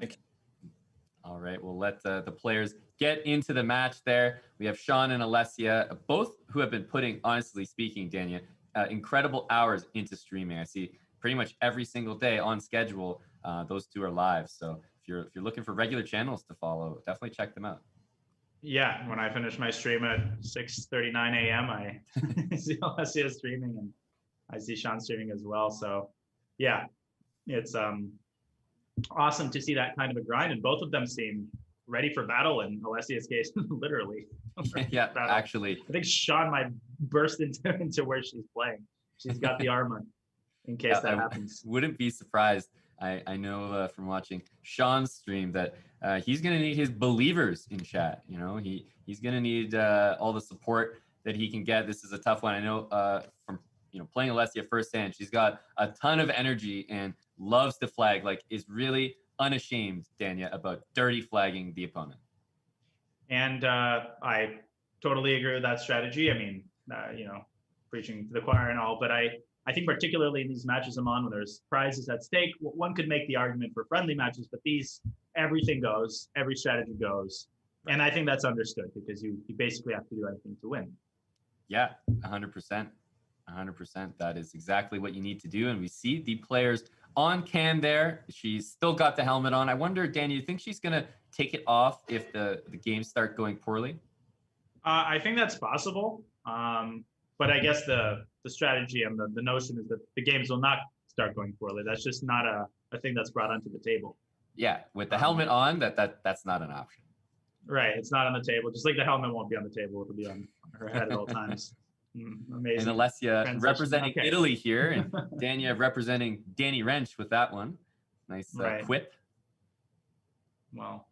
All right. We'll let the players get into the match there. We have Sean and Alessia, both who have been putting, honestly speaking, Tanya, incredible hours into streaming. I see pretty much every single day on schedule. Those two are live. So if you're looking for regular channels to follow, definitely check them out. Yeah, when I finish my stream at 6:39 a.m., I see Alessia streaming, and I see Sean streaming as well. So yeah, it's awesome to see that kind of a grind, and both of them seem ready for battle. In Alessia's case, literally. Yeah, actually, I think Sean might burst into where she's playing. She's got the armor in case that happens. Wouldn't be surprised. I know from watching Sean's stream that he's going to need his believers in chat. He's going to need all the support that he can get. This is a tough one. I know from playing Alessia firsthand, she's got a ton of energy and loves to flag. Like, is really unashamed, Tanya, about dirty flagging the opponent. And I totally agree with that strategy. I mean, preaching to the choir and all, but I think particularly in these matches I'm on, when there's prizes at stake, one could make the argument for friendly matches, but these, everything goes, every strategy goes. And I think that's understood because you basically have to do anything to win. Yeah, 100%. 100%. That is exactly what you need to do. And we see the players on cam there. She's still got the helmet on. I wonder, Dan, you think she's going to take it off if the games start going poorly? I think that's possible. But I guess the strategy and the notion is that the games will not start going poorly. That's just not a thing that's brought onto the table. Yeah, with the helmet on, that's not an option. Right, it's not on the table. Just like the helmet won't be on the table, it'll be on her head at all times. Amazing. And Alessia representing Okay. Italy here, and Tanya representing Danny Wrench with that one. Nice quip. Well,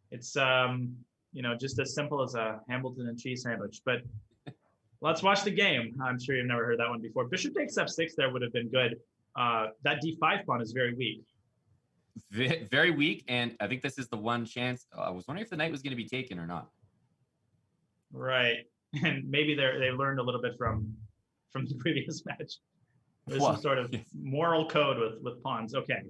it's just as simple as a Hamilton and cheese sandwich. But let's watch the game. I'm sure you've never heard that one before. Bishop takes f6 there would have been good. That d5 pawn is very weak. Very weak, and I think this is the one chance. I was wondering if the knight was going to be taken or not. Right, and maybe they learned a little bit from the previous match. There's some sort of moral code with pawns. Okay,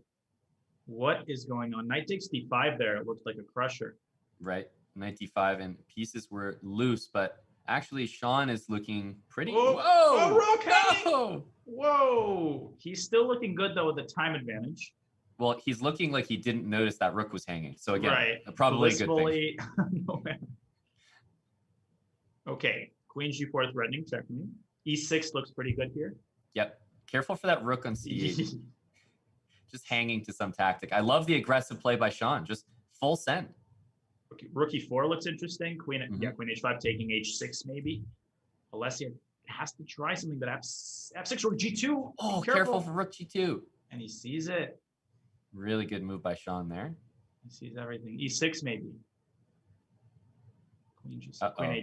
what is going on? Knight takes d5 there. It looked like a crusher. Right, knight d5, and pieces were loose, but actually Sean is looking pretty. Whoa! Whoa! Rook hanging! No! Whoa! He's still looking good though with the time advantage. Well, he's looking like he didn't notice that rook was hanging. So again, right. probably a good thing. Okay, queen g4 threatening, checkmate. e6 looks pretty good here. Yep. Careful for that rook on c8. Just hanging to some tactic. I love the aggressive play by Sean. Just full send. Rook e4 looks interesting. Queen h5 taking h6 maybe. Alessia has to try something, but f6 rook g2. Oh, careful for rook g2. And he sees it. Really good move by Sean there. He sees everything. e6 maybe. Queen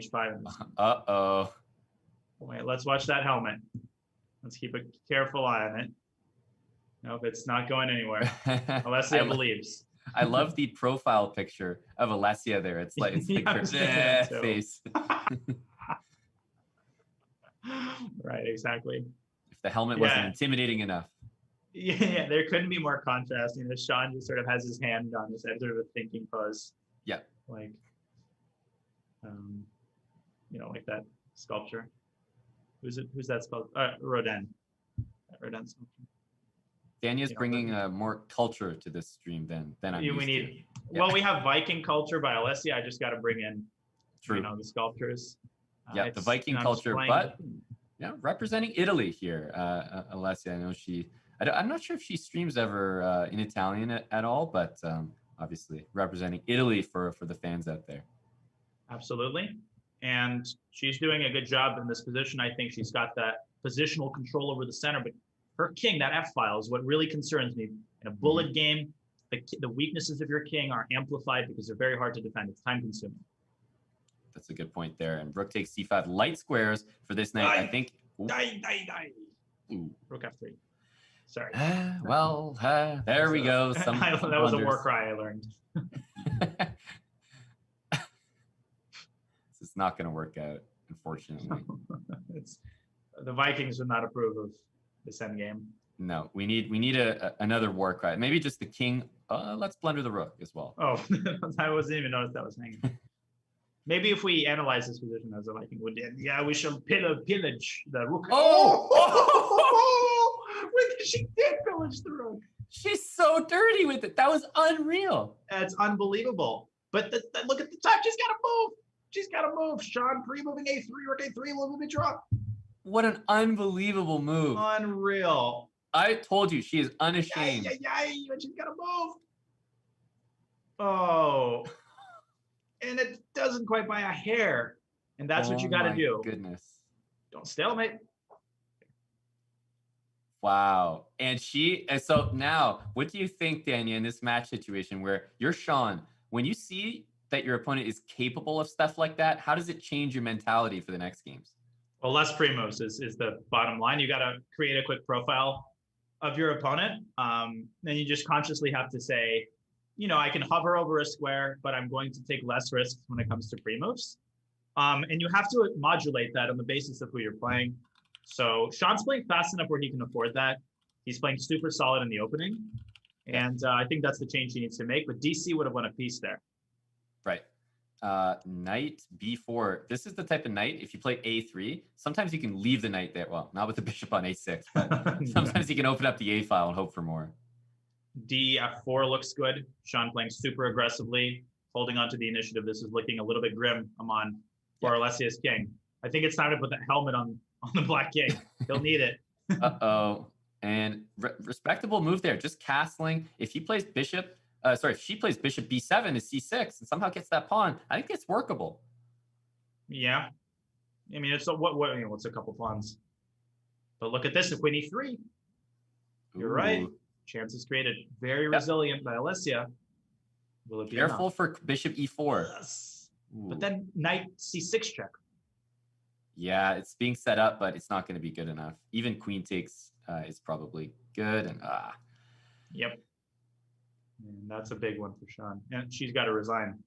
h5. Uh-oh. Wait, let's watch that helmet. Let's keep a careful eye on it. Nope, it's not going anywhere. Alessia believes. I love the profile picture of Alessia there. It's like her face. Right, exactly. If the helmet wasn't intimidating enough. Yeah, there couldn't be more contrast. Sean just sort of has his hand on his head, sort of a thinking pose. Yeah. Like, like that sculpture. Who's that sculpture? Rodin. Rodin sculpture. Tanya's bringing more culture to this stream than I'm used to. Well, we have Viking culture by Alessia. I just got to bring in, the sculptures. Yeah, the Viking culture, but representing Italy here. Alessia, I know I'm not sure if she streams ever in Italian at all, but obviously representing Italy for the fans out there. Absolutely. And she's doing a good job in this position. I think she's got that positional control over the center, but her king, that f-file, is what really concerns me. In a bullet game, the weaknesses of your king are amplified because they're very hard to defend. It's time consuming. That's a good point there. And rook takes c5, light squares for this knight. I think. Die. Ooh. Rook f3. Sorry. There we go. That was a war cry I learned. This is not going to work out, unfortunately. The Vikings would not approve of this endgame. No, we need another war cry. Maybe just the king. Let's blunder the rook as well. Oh, I wasn't even noticed that was hanging. Maybe if we analyze this position as a Viking would end, we shall pillage the rook. She did pillage the rook. She's so dirty with it. That was unreal. That's unbelievable. But look at the time. She's got to move. Sean pre-moving a3, rook a3, little bit drop. What an unbelievable move. Unreal. I told you, she is unashamed. But she's got to move. Oh. And it doesn't quite by a hair. And that's what you got to do. Goodness. Don't stalemate. Wow. And so now, what do you think, Tanya, in this match situation where you're Sean, when you see that your opponent is capable of stuff like that, how does it change your mentality for the next games? Well, less pre-moves is the bottom line. You got to create a quick profile of your opponent. Then you just consciously have to say, I can hover over a square, but I'm going to take less risks when it comes to pre-moves. And you have to modulate that on the basis of who you're playing. So Sean's playing fast enough where he can afford that. He's playing super solid in the opening. And I think that's the change he needs to make. But DC would have won a piece there. Right. Knight b4. This is the type of knight, if you play a3, sometimes you can leave the knight there. Well, not with the bishop on a6, but sometimes you can open up the a file and hope for more. df4 looks good. Sean playing super aggressively, holding on to the initiative. This is looking a little bit grim, Aman, for Alessia's king. I think it's time to put that helmet on the black king. He'll need it. Uh-oh. And respectable move there. Just castling. If he plays bishop, if she plays bishop b7 to c6 and somehow gets that pawn, I think it's workable. Yeah. I mean, it's what's a couple pawns? But look at this, the queen e3. You're right. Chances created. Very resilient by Alessia. Will it be careful enough? For bishop e4? Yes. But then knight c6 check. Yeah, it's being set up, but it's not going to be good enough. Even queen takes is probably good. And Yep. And that's a big one for Sean. And she's got to resign.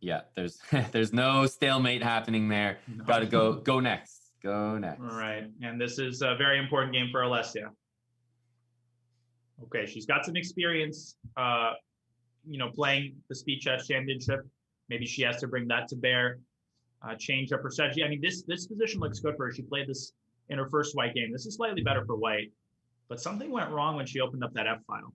Yeah, there's no stalemate happening there. No. Got to go next. Go next. All right. And this is a very important game for Alessia. Okay, she's got some experience, playing the Speed Chess Championship. Maybe she has to bring that to bear, change up her strategy. I mean, this position looks good for her. She played this in her first white game. This is slightly better for white. But something went wrong when she opened up that F file.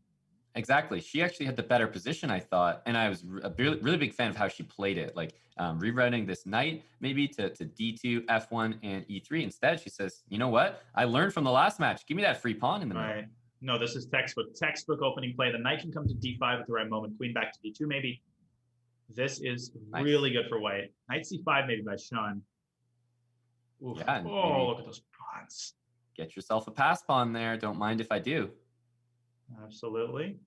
Exactly. She actually had the better position, I thought, and I was a really big fan of how she played it. Like rerouting this knight maybe to D2, F1, and E3. Instead, she says, "You know what? I learned from the last match. Give me that free pawn in the middle." Right. No, this is textbook opening play. The knight can come to D5 at the right moment. Queen back to D2 maybe. This is Nice. really good for white. Knight C5 maybe by Sean. Oof. Yeah, Oh, look at those pawns. Get yourself a pass pawn there. Don't mind if I do. Absolutely.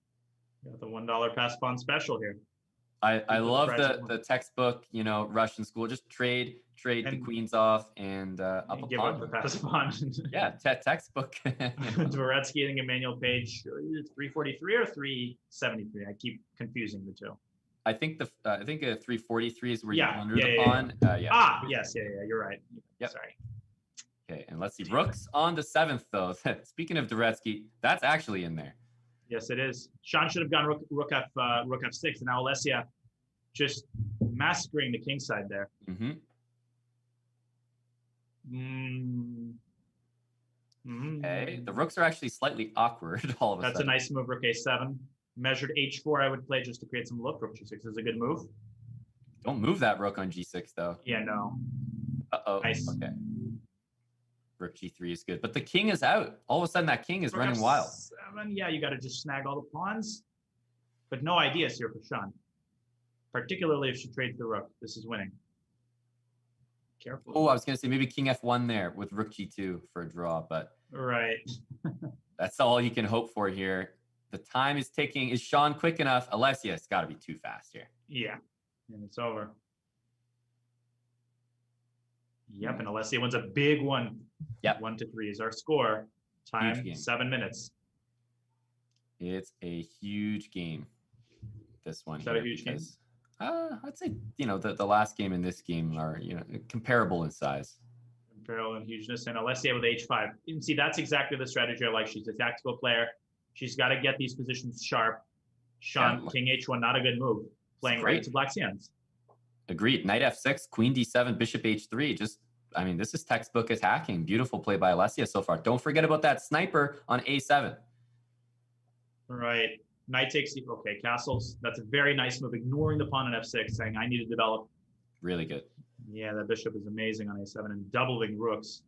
Got the $1 pass pawn special here. I love the textbook, Russian school. Just trade the queens off and up a give pawn. up the pass pawn. Yeah, textbook. Dvoretsky and Emmanuel Page, 343 or 373. I keep confusing the two. I think a 343 is where you Yeah, under the pawn. Yeah. Yes, you're right. Yep. Sorry. Okay, and let's see. Rook's on the 7th, though. Speaking of Dvoretsky, that's actually in there. Yes, it is. Sean should have gone rook f6, and now Alessia just massacring the king side there. Mm-hmm. Okay, the rooks are actually slightly awkward all of a That's sudden. a nice move, rook a7. Measured h4 I would play just to create some look. Rook g6 is a good move. Don't move that rook on g6, though. Yeah, no. Uh-oh. Nice. Okay. Rook g3 is good, but the king is out. All of a sudden, that king is Rook running wild. f7, yeah, you got to just snag all the pawns. But no ideas here for Sean. Particularly if she trades the rook. This is winning. Careful. Oh, I was going to say maybe king f1 there with rook g2 for a draw, but right. that's all you can hope for here. The time is ticking. Is Sean quick enough? Alessia, it's got to be too fast here. Yeah, and it's over. Yep, and Alessia wins a big one. Yep. 1-3 is our score. Time, game. 7 minutes. It's a huge game. This one. Is that a huge game? I'd say, the last game and this game are, comparable in size. Comparable in hugeness. And Alessia with h5. And see, that's exactly the strategy I like. She's a tactical player. She's got to get these positions sharp. Sean, king h1, not a good move. Playing right to black's hands. Agreed. Knight f6, queen d7, bishop h3. This is textbook attacking. Beautiful play by Alessia so far. Don't forget about that sniper on a7. Right. Knight takes, okay, castles. That's a very nice move. Ignoring the pawn on f6, saying I need to develop. Really good. Yeah, that bishop is amazing on a7 and doubling rooks.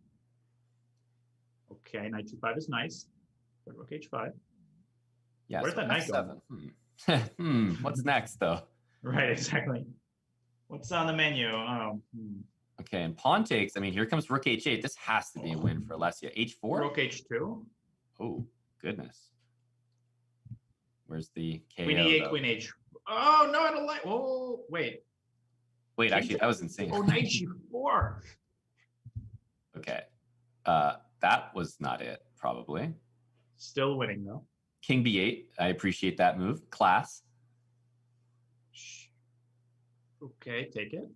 Okay, knight c5 is nice. But rook h5. Yeah, where's that knight going? What's next, though? Right, exactly. What's on the menu? Okay, and pawn takes. Here comes rook h8. This has to be a win for Alessia. h4? Rook h2. Oh, goodness. Where's the KO? Queen e8, queen h. Oh, no, I don't like. Oh, wait. Wait, actually, that was insane. Oh, knight g4. Okay. That was not it, probably. Still winning, though. King b8. I appreciate that move. Class. Okay, take it.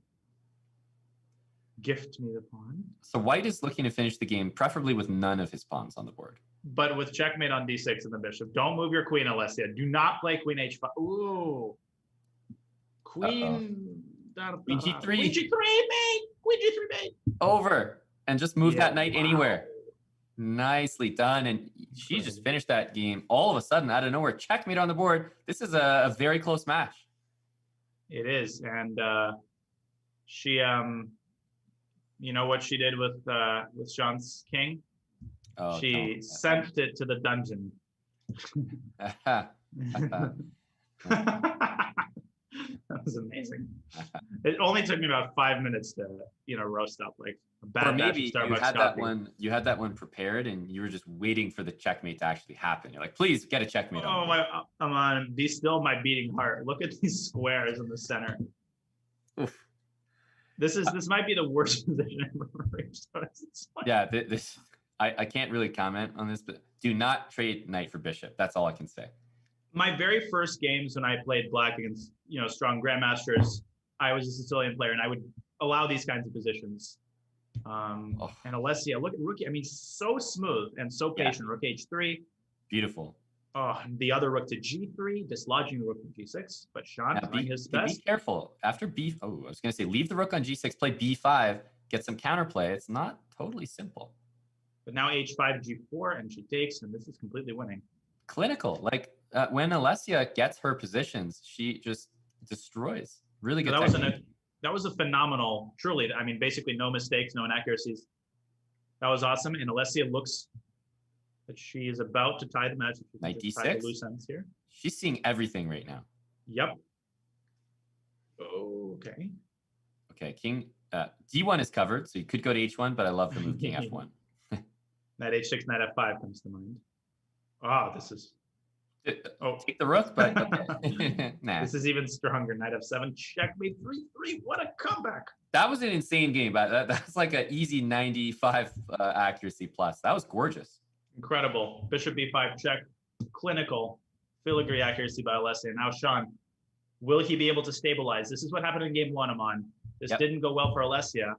Gift me the pawn. So white is looking to finish the game, preferably with none of his pawns on the board. But with checkmate on d6 and the bishop. Don't move your queen, Alessia. Do not play queen h5. Ooh. Queen Queen g3. Queen g3, mate. Queen g3, mate. Over. And just move that knight anywhere. Nicely done. And she just finished that game all of a sudden out of nowhere. Checkmate on the board. This is a very close match. It is. And she you know what she did with Sean's king? Oh, she sent it to the dungeon. That was amazing. It only took me about 5 minutes to, roast up like a bad or maybe batch of you Starbucks had coffee. you had that one prepared and you were just waiting for the checkmate to actually happen. You're like, please get a checkmate on. Oh, come on. Be still my beating heart. Look at these squares in the center. Oof. This might be the worst position I've ever reached. Yeah, I can't really comment on this, but do not trade knight for bishop. That's all I can say. My very first games when I played black against, strong grandmasters, I was a Sicilian player and I would allow these kinds of positions. And Alessia, look at Rookie. So smooth and so patient. Rook h3. Beautiful. Oh, the other rook to g3, dislodging the rook to g6. But Sean trying his best. Be careful. After I was going to say, leave the rook on g6, play b5, get some counterplay. It's not totally simple. But now h5, g4, and she takes, and this is completely winning. Clinical. Like when Alessia gets her positions, she just destroys. Really good. That was a phenomenal, truly. I mean, basically no mistakes, no inaccuracies. That was awesome. And Alessia looks that she is about to tie the match. Knight d6. Tie the loose ends here. She's seeing everything right now. Yep. Okay. Okay, king d1 is covered, so you could go to h1, but I love the move king f1. Knight h6, knight f5 comes to mind. Ah, this is. Take the rook, but okay. Nah. This is even stronger. Knight f7, checkmate 3-3. What a comeback! That was an insane game, but that's like an easy 95 accuracy plus. That was gorgeous. Incredible. Bishop b5 check. Clinical. Filigree accuracy by Alessia. Now Sean, will he be able to stabilize? This is what happened in game 1, Aman. This didn't go well for Alessia.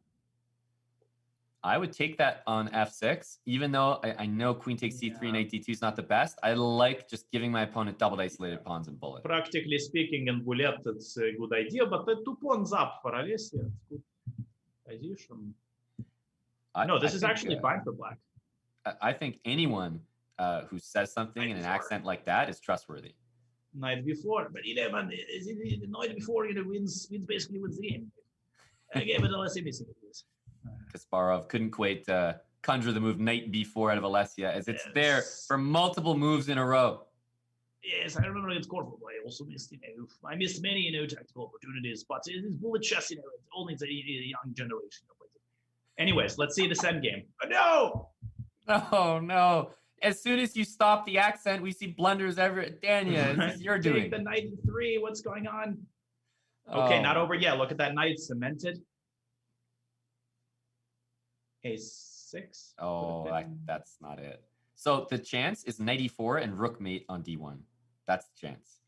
I would take that on f6, even though I know queen takes c3, knight d2 is not the best. I like just giving my opponent double isolated pawns and bullet. Practically speaking, in bullet, it's a good idea, but the 2 pawns up for Alessia. It's good position. No, this is actually fine for black. I think anyone who says something in an accent like that is trustworthy. Knight before, but 11 is the knight before wins basically wins the game. Again, but Alessia missing it. Kasparov couldn't quite conjure the move knight b4 out of Alessia, as it's there for multiple moves in a row. Yes, I remember against Corvo. I also missed, I missed many, tactical opportunities, but it is bullet chess, it only the young generation. Anyways, let's see this end game. No! Oh, no. As soon as you stop the accent, we see blunders everywhere. Tanya, this is your doing. Take the knight in 3. What's going on? Okay, not over yet. Look at that knight cemented. A6. Oh, that's not it. So the chance is knight e4 and rook mate on d1. That's the chance.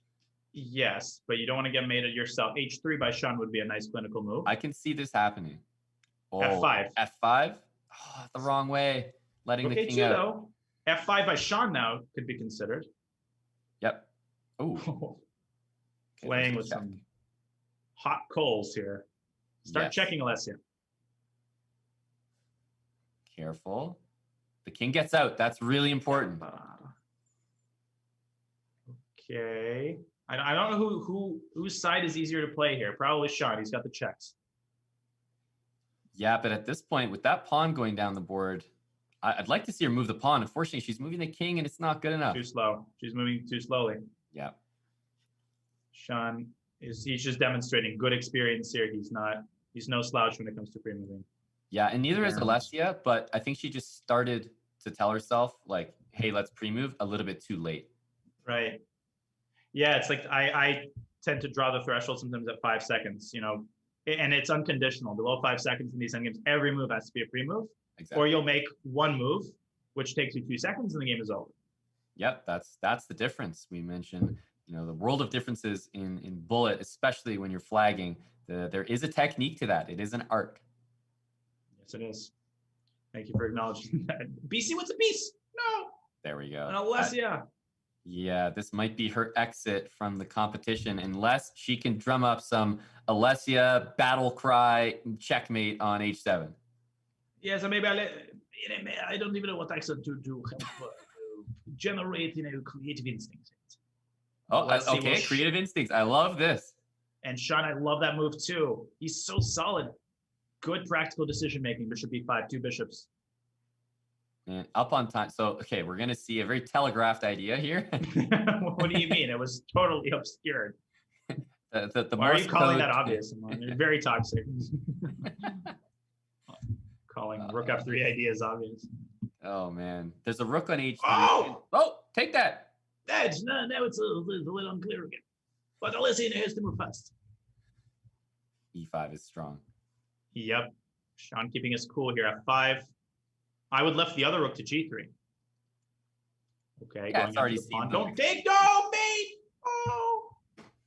Yes, but you don't want to get mated yourself. H3 by Sean would be a nice clinical move. I can see this happening. Oh, F5. F5? Oh, the wrong way. Letting the king out. Though. F5 by Sean now could be considered. Yep. Oh. Playing with some hot coals here. Start checking, Alessia. Careful. The king gets out. That's really important. Okay. I don't know whose side is easier to play here. Probably Sean. He's got the checks. Yeah, but at this point, with that pawn going down the board, I'd like to see her move the pawn. Unfortunately, she's moving the king, and it's not good enough. Too slow. She's moving too slowly. Yeah. Sean he's just demonstrating good experience here. He's no slouch when it comes to pre-moving. Yeah, and neither is Alessia, but I think she just started to tell herself, like, hey, let's pre-move a little bit too late. Right. Yeah, it's like I tend to draw the threshold sometimes at 5 seconds, and it's unconditional. Below 5 seconds in these endgames, every move has to be a pre-move. Exactly. Or you'll make one move, which takes you 2 seconds, and the game is over. Yep, that's the difference. We mentioned, the world of differences in bullet, especially when you're flagging. There is a technique to that. It is an art. Yes, it is. Thank you for acknowledging that. BC, what's a piece? No. There we go. And Alessia. Yeah, this might be her exit from the competition unless she can drum up some Alessia battle cry checkmate on h7. Yeah, so maybe I don't even know what accent to help generate, creative instincts. Oh, okay, creative instincts. I love this. And Sean, I love that move too. He's so solid. Good practical decision making. Bishop b5, 2 bishops. And up on time. So, okay, we're going to see a very telegraphed idea here. What do you mean? It was totally obscured. Why are you calling that obvious? You're very toxic. Calling rook f3 ideas obvious. Oh, man. There's a rook on h3. Oh, take that. Now it's a little unclear again. But Alessia has to move fast. e5 is strong. Yep. Sean keeping us cool here. F5. I would left the other rook to g3. Okay. Yeah, it's already seen. Don't take, mate. Oh,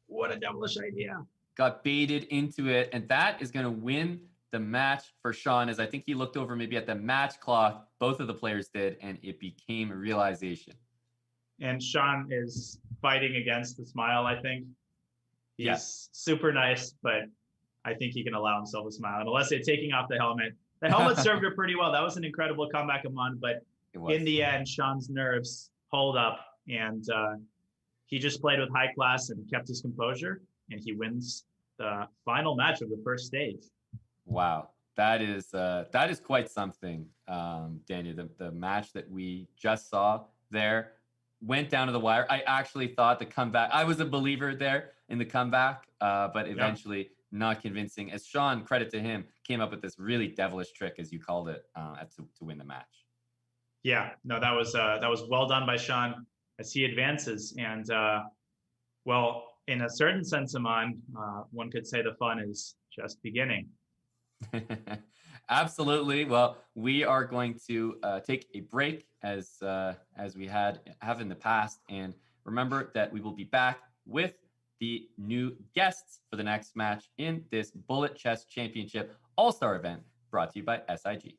what a devilish idea. Got baited into it, and that is going to win the match for Sean, as I think he looked over maybe at the match clock. Both of the players did, and it became a realization. And Sean is fighting against the smile, I think. He's super nice, but I think he can allow himself a smile. And Alessia taking off the helmet, The helmet served her pretty well. That was an incredible comeback, Amon. But It was. in the end, Sean's nerves hold up, and he just played with high class and kept his composure, and he wins the final match of the first stage. Wow, that is quite something, Daniel. The match that we just saw there went down to the wire. I actually thought the comeback. I was a believer there in the comeback, but eventually not convincing. As Sean, credit to him, came up with this really devilish trick, as you called it, to win the match. Yeah, no, that was well done by Sean as he advances. And well, in a certain sense, Amon, one could say the fun is just beginning. Absolutely. Well, we are going to take a break as we have in the past, and remember that we will be back with the new guests for the next match in this Bullet Chess Championship All-Star event brought to you by SIG.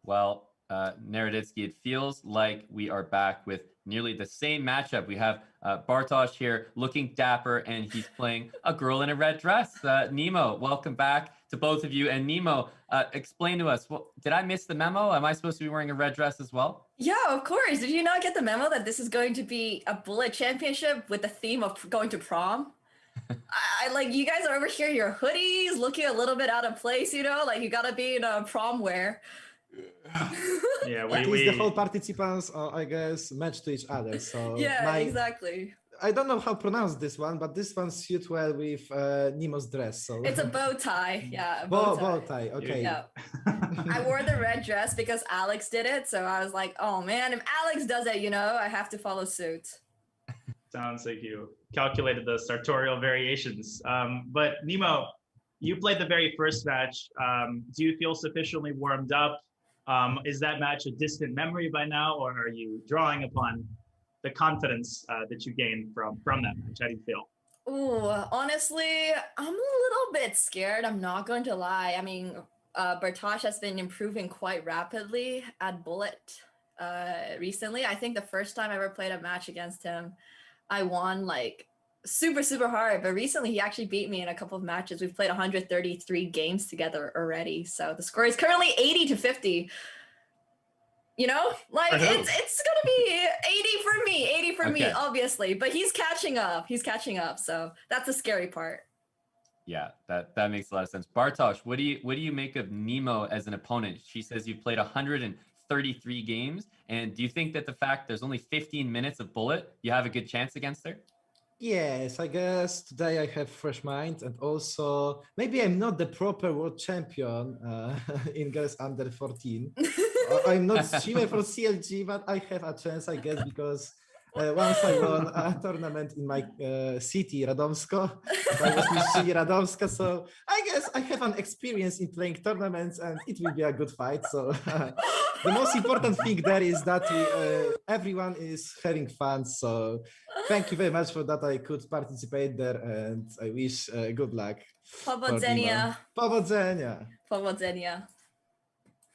Well, Naroditsky, it feels like we are back with nearly the same matchup. We have Bartosz here looking dapper, and he's playing a girl in a red dress. Nemo, welcome back to both of you. And Nemo, explain to us, did I miss the memo? Am I supposed to be wearing a red dress as well? Yeah, of course. Did you not get the memo that this is going to be a bullet championship with the theme of going to prom? I like, you guys are over here, your hoodies looking a little bit out of place, you know, like you gotta be in a prom wear. Yeah, At least the whole participants, I guess, match to each other. So Yeah, exactly. I don't know how to pronounce this one, but this one suits well with Nemo's dress. So It's a bow tie. Yeah, a bow tie. Okay. Yeah. I wore the red dress because Alex did it. So I was like, oh man, if Alex does it, I have to follow suit. Sounds like you calculated the sartorial variations. But Nemo, you played the very first match. Do you feel sufficiently warmed up? Is that match a distant memory by now, or are you drawing upon the confidence that you gained from that match? How do you feel? Ooh, honestly, I'm a little bit scared. I'm not going to lie. I mean, Bartosz has been improving quite rapidly at Bullet recently. I think the first time I ever played a match against him, I won like super, super hard. But recently he actually beat me in a couple of matches. We've played 133 games together already. So the score is currently 80-50. Like it's gonna be 80 for me, obviously. But he's catching up. So that's the scary part. Yeah, that makes a lot of sense. Bartosz, what do you make of Nemo as an opponent? She says you've played 133 games, and do you think that the fact there's only 15 minutes of Bullet, you have a good chance against her? Yes, I guess today I have fresh mind, and also maybe I'm not the proper world champion in girls under 14. I'm not streamer for CLG, but I have a chance, I guess, because once I won a tournament in my city, Radomsko. I was Mistrzyni Radomska, so I guess I have an experience in playing tournaments, and it will be a good fight. So the most important thing there is that everyone is having fun. So thank you very much for that. I could participate there, and I wish good luck. Powodzenia. Powodzenia. Powodzenia.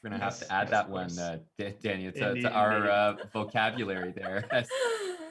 We're going to have to add that one, Tanya, to our vocabulary there.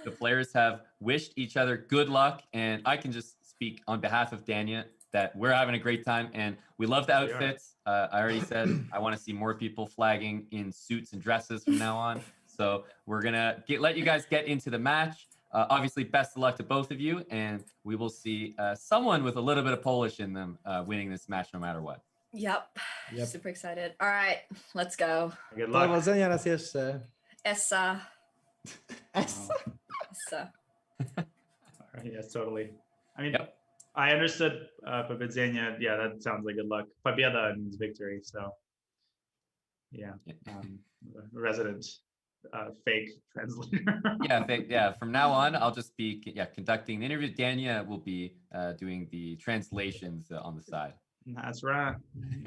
The players have wished each other good luck, and I can just speak on behalf of Tanya that we're having a great time, and we love the outfits. I already said I want to see more people flagging in suits and dresses from now on. So we're going to let you guys get into the match. Obviously, best of luck to both of you, and we will see someone with a little bit of Polish in them winning this match no matter what. Yep. Super excited. All right, let's go. Good luck. Powodzenia raz jeszcze. Essa. Essa. Essa. Yes, totally. I mean, I understood Powodzenia. Yeah, that sounds like good luck. Pobieda means victory. So, yeah, resident fake translator. Fake. Yeah, from now on, I'll just be conducting the interview. Tanya will be doing the translations on the side. That's right.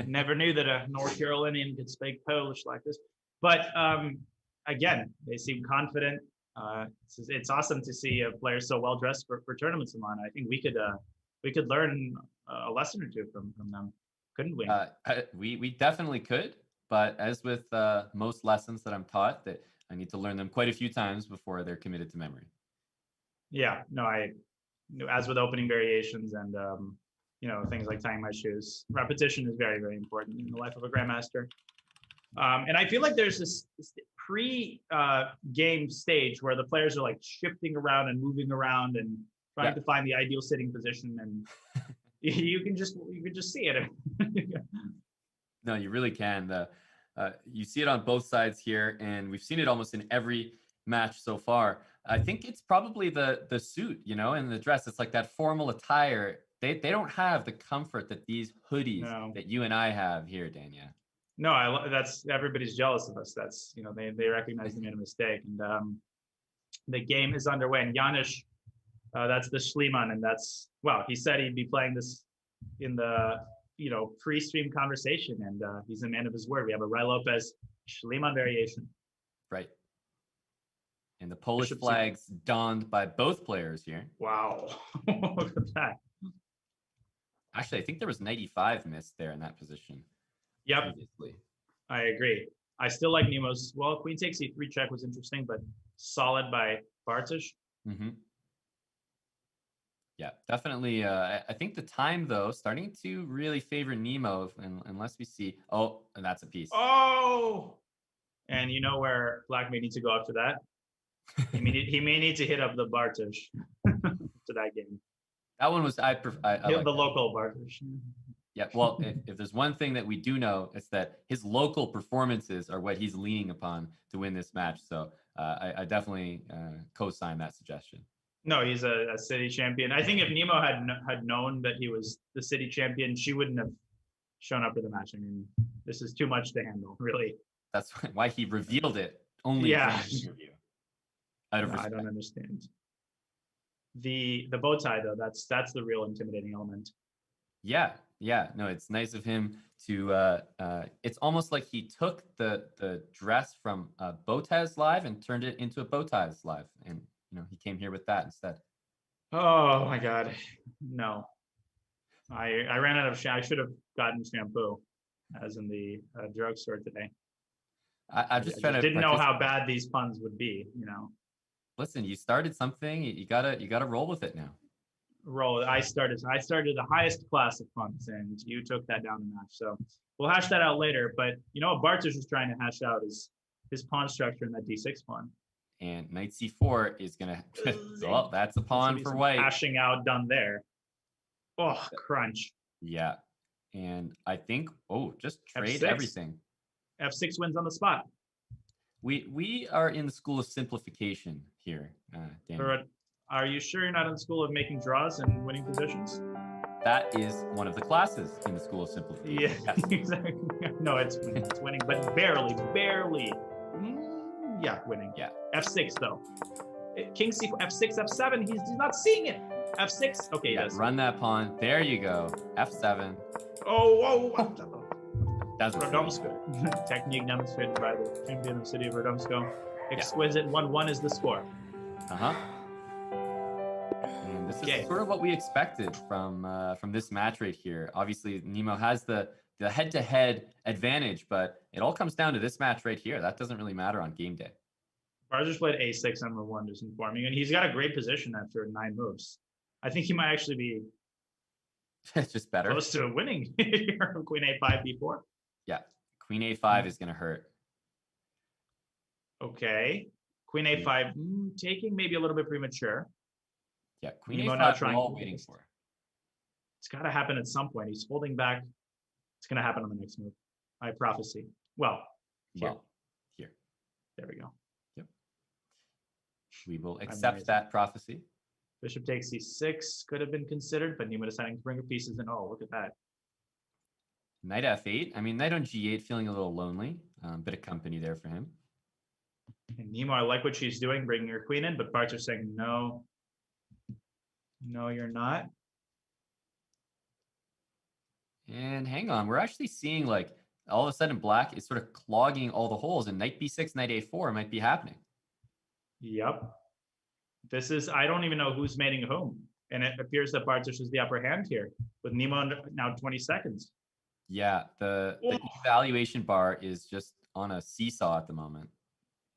Never knew that a North Carolinian could speak Polish like this. But again, they seem confident. It's awesome to see players so well dressed for tournaments, Amana. I think we could learn a lesson or two from them, couldn't we? We definitely could. But as with most lessons that I'm taught, that I need to learn them quite a few times before they're committed to memory. Yeah. No, as with opening variations and things like tying my shoes, repetition is very, very important in the life of a grandmaster. And I feel like there's this pre-game stage where the players are like shifting around and moving around and trying to find the ideal sitting position, and you can just see it. No, you really can. You see it on both sides here, and we've seen it almost in every match so far. I think it's probably the suit, and the dress. It's like that formal attire. They don't have the comfort that these hoodies that you and I have here, Tanya. No, that's everybody's jealous of us. That's they recognize they made a mistake, and the game is underway. And Janusz, that's the Schliemann, and he said he'd be playing this in the pre-stream conversation, and he's a man of his word. We have a Rai Lopez Schliemann variation. Right. And the Polish flags donned by both players here. Wow, look at that. Actually, I think there was 95 missed there in that position. Yep, previously. I agree. I still like Nemo's. Well, queen takes e3 check was interesting, but solid by Bartosz. Mm-hmm. Yeah, definitely. I think the time, though, starting to really favor Nemo, unless we see... Oh, and that's a piece. Oh! And you know where Black may need to go after that? He may need to hit up the Bartosz to that game. That one was... I the local Bartosz. Yeah, well, if there's one thing that we do know, it's that his local performances are what he's leaning upon to win this match. So I definitely co-sign that suggestion. No, he's a city champion. I think if Nemo had known that he was the city champion, she wouldn't have shown up for the match. I mean, this is too much to handle, really. That's why he revealed it only Yeah. during the interview. Out of No, I respect. don't understand. The bow tie though, that's the real intimidating element. Yeah, no, it's nice of him to it's almost like he took the dress from Botez live and turned it into a Botez live, and he came here with that instead. Oh my god, no. I ran out of I should have gotten shampoo, as in the drugstore today. I just trying to didn't know how bad these puns would be. Listen, you started something, you gotta roll with it now. Roll. I started the highest class of puns, and you took that down a notch. So we'll hash that out later. But what Bartosz is trying to hash out is his pawn structure in that d6 pawn. And knight c4 is gonna. Well, that's a pawn for white. Hashing out done there. Oh, crunch. Yeah, and I think just trade F6. everything. F6 wins on the spot. We are in the school of simplification here, Daniel. Are you sure you're not in the school of making draws and winning positions? That is one of the classes in the school of simplification. Yeah, yes. Exactly. No, it's winning, but barely. Yeah, winning. Yeah. F6 though. King C4, F6, F7. He's not seeing it. F6. Okay, Yeah, yes. run that pawn. There you go. F7. Oh. That's Radomsko. Technique demonstrated by the champion of the city of Radomsko. Exquisite. 1-1 is the score. And this is sort of what we expected from this match right here. Obviously, Nemo has the head-to-head advantage, but it all comes down to this match right here. That doesn't really matter on game day. Bartosz played A6 on move 1, just informing, and he's got a great position after 9 moves. I think he might actually be just better. Close to winning here. Queen A5, B4. Yeah, Queen A5 is going to hurt. Okay. Queen A5, taking maybe a little bit premature. Yeah, Queen Nemo A5 we're all waiting for. It's got to happen at some point. He's holding back. It's going to happen on the next move. I prophecy. Well, here. There we go. Yep. We will accept that prophecy. Bishop takes C6 could have been considered, but Nemo deciding to bring her pieces in. Oh, look at that. Knight F8. I mean, knight on G8 feeling a little lonely. Bit of company there for him. And Nemo, I like what she's doing, bringing her queen in, but Bartosz saying, no, you're not. And hang on, we're actually seeing like all of a sudden black is sort of clogging all the holes, and knight B6, knight A4 might be happening. Yep. This is, I don't even know who's mating whom. And it appears that Bartosz is the upper hand here with Nemo now 20 seconds. Yeah, the evaluation bar is just on a seesaw at the moment.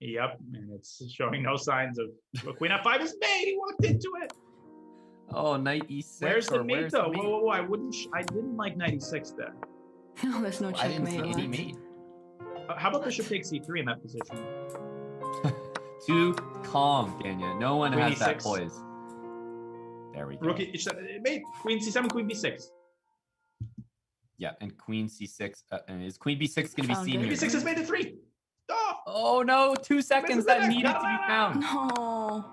Yep, and it's showing no signs of Queen F5 is made. He walked into it. Oh, knight E6. Where's the mate though? Whoa, I didn't like knight E6 there. No, there's no checkmate. I didn't see any mate. How about bishop takes C3 in that position? Too calm, Tanya. No one Queen has that E6. poise. There we go. Rookie, mate, Queen C7, Queen B6. Yeah, and Queen C6. And is Queen B6 going to be seen Queen here? B6 has made it 3. Oh no, 2 seconds that needed to be found. No.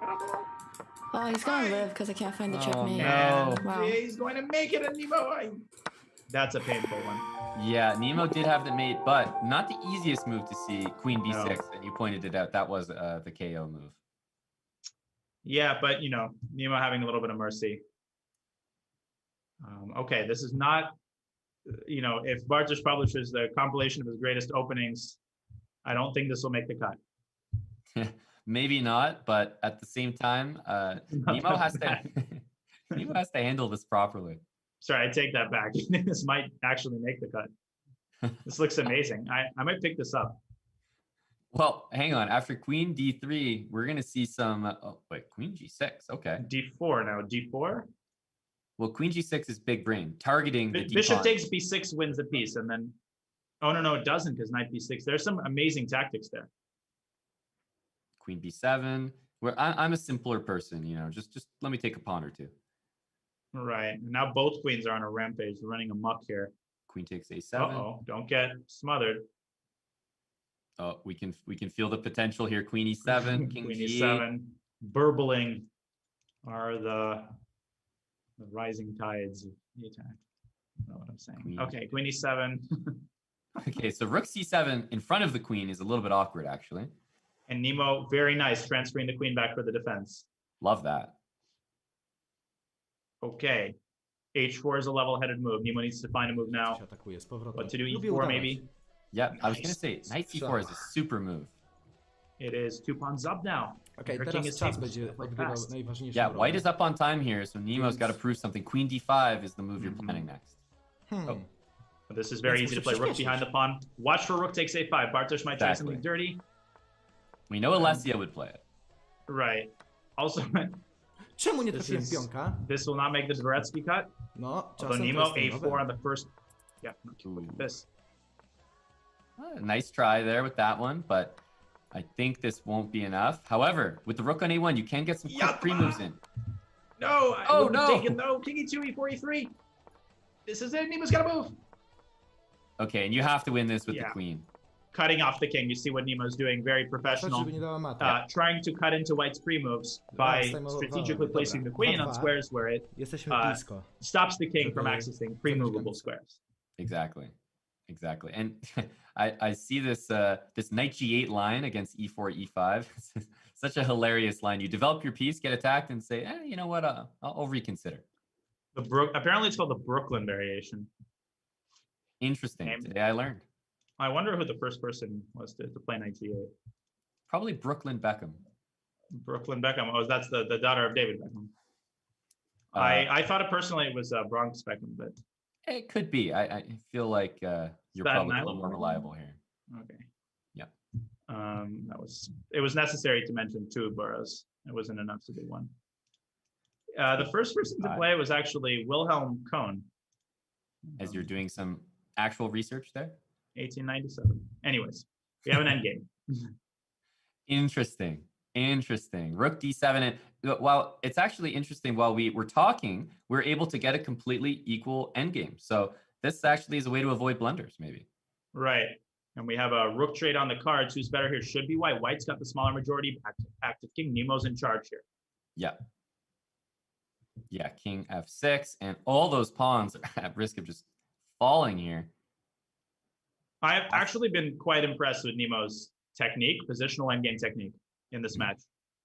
Oh, he's gonna live because I can't find the checkmate. No. Wow. Yeah, he's going to make it, and Nemo. That's a painful one. Yeah, Nemo did have the mate, but not the easiest move to see. Queen B6, and you pointed it out. That was the KO move. Yeah, but Nemo having a little bit of mercy. Okay, this is not. If Bartosz publishes the compilation of his greatest openings, I don't think this will make the cut. Maybe not, but at the same time, Nemo has to Nemo has to handle this properly. Sorry, I take that back. This might actually make the cut. This looks amazing. I might pick this up. Well, hang on. After Queen D3, we're gonna see some. Queen G6. Okay. D4 now. D4. Well, Queen G6 is big brain, targeting the Bishop d-pawn. takes B6 wins the piece, and then. Oh no, it doesn't because knight B6. There's some amazing tactics there. Queen B7. I'm a simpler person, just let me take a pawn or two. Right. Now both queens are on a rampage, running amok here. Queen takes a7. Uh-oh, don't get smothered. Oh, we can feel the potential here. Queen e7, king Queen g8. e7, burbling are the rising tides of the attack. I don't know what I'm saying. Queen. Okay, queen e7. Okay, so rook c7 in front of the queen is a little bit awkward, actually. And Nemo, very nice, transferring the queen back for the defense. Love that. Okay, h4 is a level-headed move. Nemo needs to find a move now. What to do, e4 maybe? Yeah, I was Nice. going to say, knight c4 is a super move. It is 2 pawns up now. Okej, Her king teraz is czas safe. będzie Play odgrywał fast. najważniejszą Yeah, rolę. white is up on time here, so Nemo's got to prove something. Queen d5 is the move you're planning next. But this is very easy to play. Rook behind the pawn. Watch for rook takes a5. Bartosz might try something dirty. We know Alessia would play it. Right. Also, Czemu nie trafiłem pionka? this will not make the Dvoretsky cut. No, Although czasem Nemo to jest a4 on the first. Yeah, look at this. Nice try there with that one, but I think this won't be enough. However, with the rook on a1, you can get some quick pre-moves in. No, I Oh, wouldn't have no. taken no. King e2, e4, e3. This is it. Nemo's got to move. Okay, and you have to win this with the Yeah. queen. Cutting off the king. You see what Nemo's doing. Very professional. Żeby nie dała mata. Trying to cut into white's pre-moves by strategically placing the queen on squares where it Jesteśmy blisko. stops the king from accessing pre-movable squares. Exactly. And I see this this knight g8 line against e4, e5. Such a hilarious line. You develop your piece, get attacked, and say, you know what? I'll reconsider. Apparently, it's called the Brooklyn variation. Interesting. Name. Today I learned. I wonder who the first person was to play knight g8. Probably Brooklyn Beckham. Brooklyn Beckham. Oh, that's the daughter of David Beckham. I thought it personally it was Bronx Beckham, but it could be. I feel like you're probably a little more reliable here. Okay. Yeah. It was necessary to mention two boroughs. It wasn't enough to do one. The first person to play was actually Wilhelm Kohn. As you're doing some actual research there? 1897. Anyways, we have an endgame. Interesting. Rook d7. And while it's actually interesting, while we were talking, we're able to get a completely equal endgame. So this actually is a way to avoid blunders, maybe. Right. And we have a rook trade on the cards. Who's better here? Should be white. White's got the smaller majority. Active king. Nemo's in charge here. Yeah, king f6. And all those pawns are at risk of just falling here. I've actually been quite impressed with Nemo's technique, positional endgame technique in this match.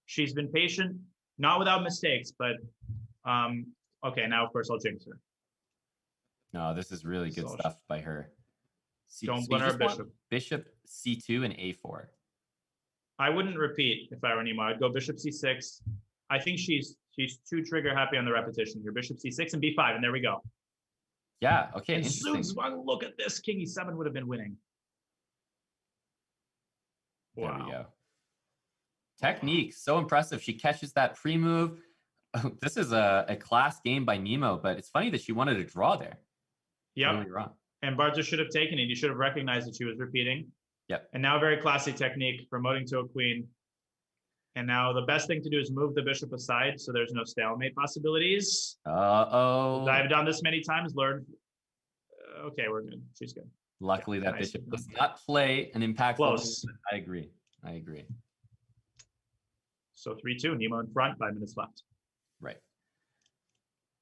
She's been patient, not without mistakes, but okay, now of course I'll jinx her. No, this is really good stuff by her. Don't blunder a bishop. Bishop c2 and a4. I wouldn't repeat if I were Nemo. I'd go bishop c6. I think she's too trigger happy on the repetition here. Bishop c6 and b5, and there we go. Yeah, okay, And interesting. look at this. King e7 would have been winning. There we go. Technique, so impressive. She catches that pre-move. This is a class game by Nemo, but it's funny that she wanted to draw there. Yep. Really wrong. And Bartosz should have taken it. You should have recognized that she was repeating. Yep. And now very classy technique, promoting to a queen. And now the best thing to do is move the bishop aside so there's no stalemate possibilities. Uh-oh. I've done this many times, learned. Okay, we're good. She's good. Luckily, that nice. bishop does not play an impactful Close. move. I agree. So 3-2, Nemo in front, 5 minutes left. Right.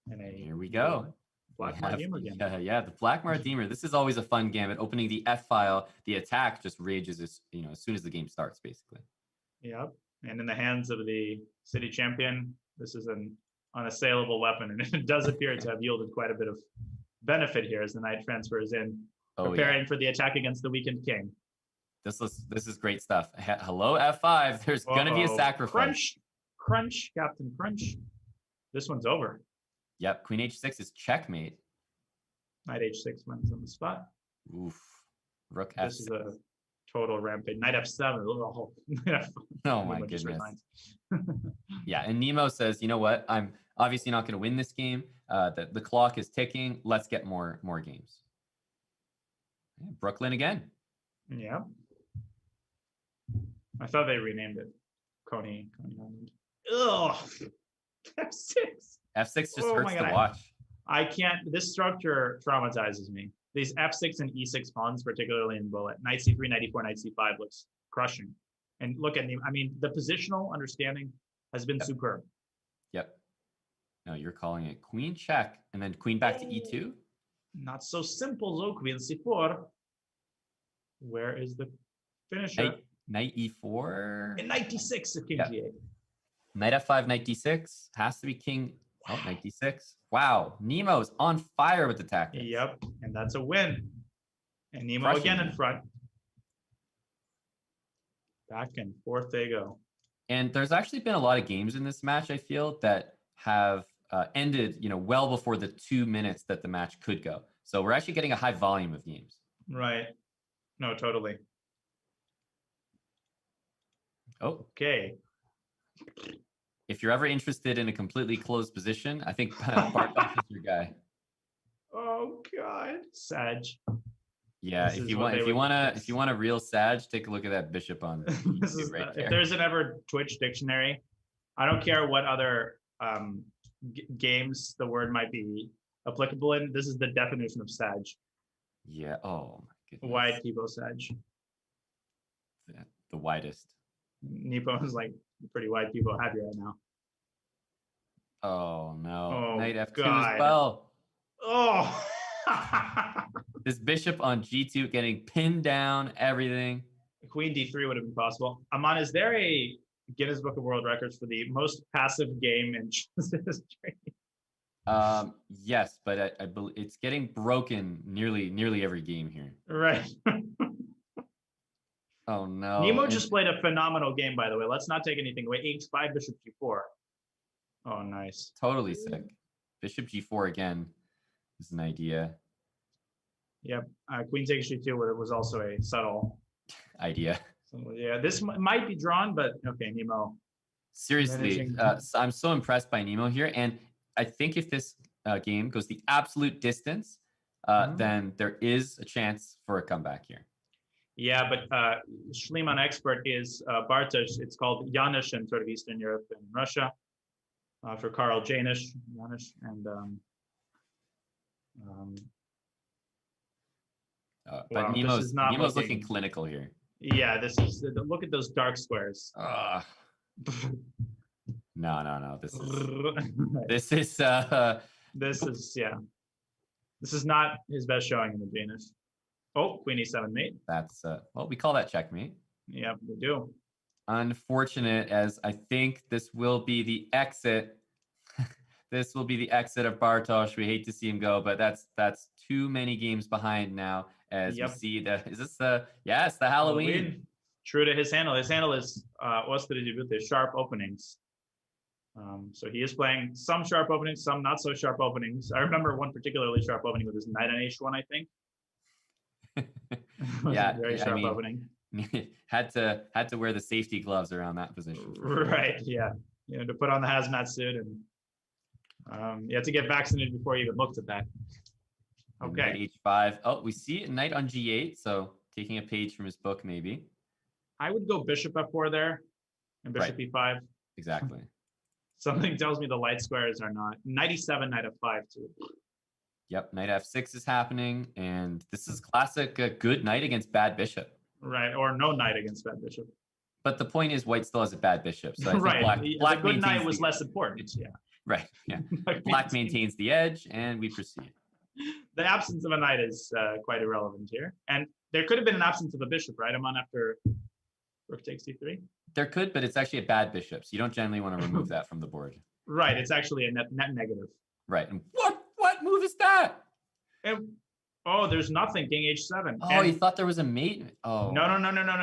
And here we go. Black Mardemer again. Yeah, the Black Mardemer. This is always a fun gambit. Opening the F file, the attack just rages as soon as the game starts, basically. Yep. And in the hands of the city champion, this is an unassailable weapon, and it does appear to have yielded quite a bit of benefit here as the knight transfers in, preparing for the attack against the weakened king. This is great stuff. Hello, F5. There's going to be a sacrifice. Crunch, Captain Crunch. This one's over. Yep, Queen H6 is checkmate. Knight H6 wins on the spot. Oof. Rook F6. This is a total rampage. Knight F7. Oh my goodness. Yeah, and Nemo says, you know what? I'm obviously not going to win this game. The clock is ticking. Let's get more games. Yeah, Brooklyn again. Yeah. I thought they renamed it Coney Island. Ugh. F6. F6 just Oh hurts my to God. watch. I can't. This structure traumatizes me. These F6 and E6 pawns, particularly in bullet. Knight C3, Knight E4, Knight C5 looks crushing. And look at me. I mean, the positional understanding has been superb. Yep. No, you're calling it queen check and then queen back to E2. Not so simple, though. Queen C4. Where is the finisher? Knight E4. And Knight D6 King G8. Knight F5, Knight D6. Has to be king. Oh, Knight D6. Wow. Nemo's on fire with the tactics. Yep. And that's a win. And Nemo Crushing again it. in front. Back and forth they go. And there's actually been a lot of games in this match, I feel, that have ended, well before the 2 minutes that the match could go. So we're actually getting a high volume of games. Right. No, totally. Oh, Okay. if you're ever interested in a completely closed position, I think Barkov is your guy. Oh God, Sag. Yeah, This if is you what want, they if you would want fix. a real Sag, take a look at that bishop on This is, right if there. there's an ever Twitch dictionary, I don't care what other games the word might be applicable in. This is the definition of Sag. Yeah. Oh my goodness. Wide keyboard Sag. The widest. Nepo is like pretty wide keyboard happy right now. Oh no. Oh, Knight F2 God. as well. Oh. This bishop on G2 getting pinned down, everything. Queen D3 would have been possible. Aman, is there a Guinness Book of World Records for the most passive game in chess history? Yes, but I believe it's getting broken nearly every game here. Right. Oh no. Nemo just played a phenomenal game, by the way. Let's not take anything away. H5, Bishop G4. Oh, nice. Totally sick. Bishop G4 again is an idea. Yep. Queen takes G2 was also a subtle idea. So, yeah, this might be drawn, but okay, Nemo. Seriously, I'm so impressed by Nemo here. And I think if this game goes the absolute distance, then there is a chance for a comeback here. Yeah, but Schliemann expert is Bartosz. It's called Janusz in sort of Eastern Europe and Russia. For Karl Janusz, and but wow, Nemo's looking clinical here. Yeah, this is look at those dark squares. No. This is not his best showing in the Janus. Oh, Queen E7 mate. That's well, we call that checkmate. Yep, we do. Unfortunate, as I think this will be the exit. This will be the exit of Bartosz. We hate to see him go, but that's too many games behind now. As we see is this the it's the Halloween. True to his handle. His handle is sharp openings. So he is playing some sharp openings, some not so sharp openings. I remember one particularly sharp opening with his knight on H1, I think. Yeah, very sharp opening. Had to wear the safety gloves around that position. Right. Yeah. To put on the hazmat suit and you have to get vaccinated before you even looked at that. Okay. Knight H5. Oh, we see a knight on G8. So taking a page from his book, maybe. I would go Bishop F4 there and Bishop E5. Exactly. Something tells me the light squares are not. Knight E7, Knight F5 too. Yep, Knight F6 is happening, and this is classic good knight against bad bishop. Right, or no knight against bad bishop. But the point is, white still has a bad bishop. So I think right, black the good knight was less important. Yeah. Right. Yeah. Black maintains the edge, and we proceed. The absence of a knight is quite irrelevant here, and there could have been an absence of a bishop, right? I'm on after rook takes D3. There could, but it's actually a bad bishop, so you don't generally want to remove that from the board. Right, it's actually a net negative. Right, and what move is that? Oh, there's nothing. King H7. Oh, you thought there was a mate? Oh. No.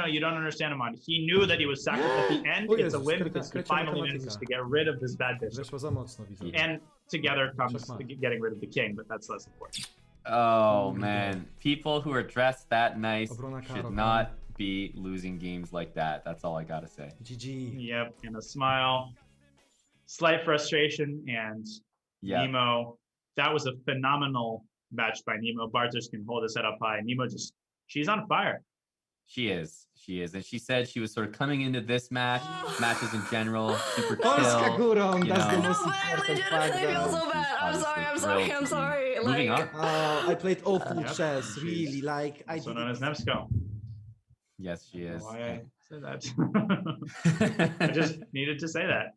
You don't understand, Amon. He knew that he was sacked at the end. It's a win because he finally manages to get rid of this bad bishop. And together comes getting rid of the king, but that's less important. Oh, man. People who are dressed that nice should not be losing games like that. That's all I got to say. GG. Yep, and a smile. Slight frustration, and Nemo. That was a phenomenal match by Nemo. Bartosz can hold his head up high. Nemo she's on fire. She is. And she said she was sort of coming into this match, matches in general, super Polska chill. górą, you that's the know. most No, but I important fact. legitimately feel that- so bad. I'm sorry. Obviously I'm thrilled to sorry. be moving Like, on. I played awful Yep. chess, She's really. Like I Also did known as Nemsko. Yes, she I don't know is. why I said that. I just needed to say that.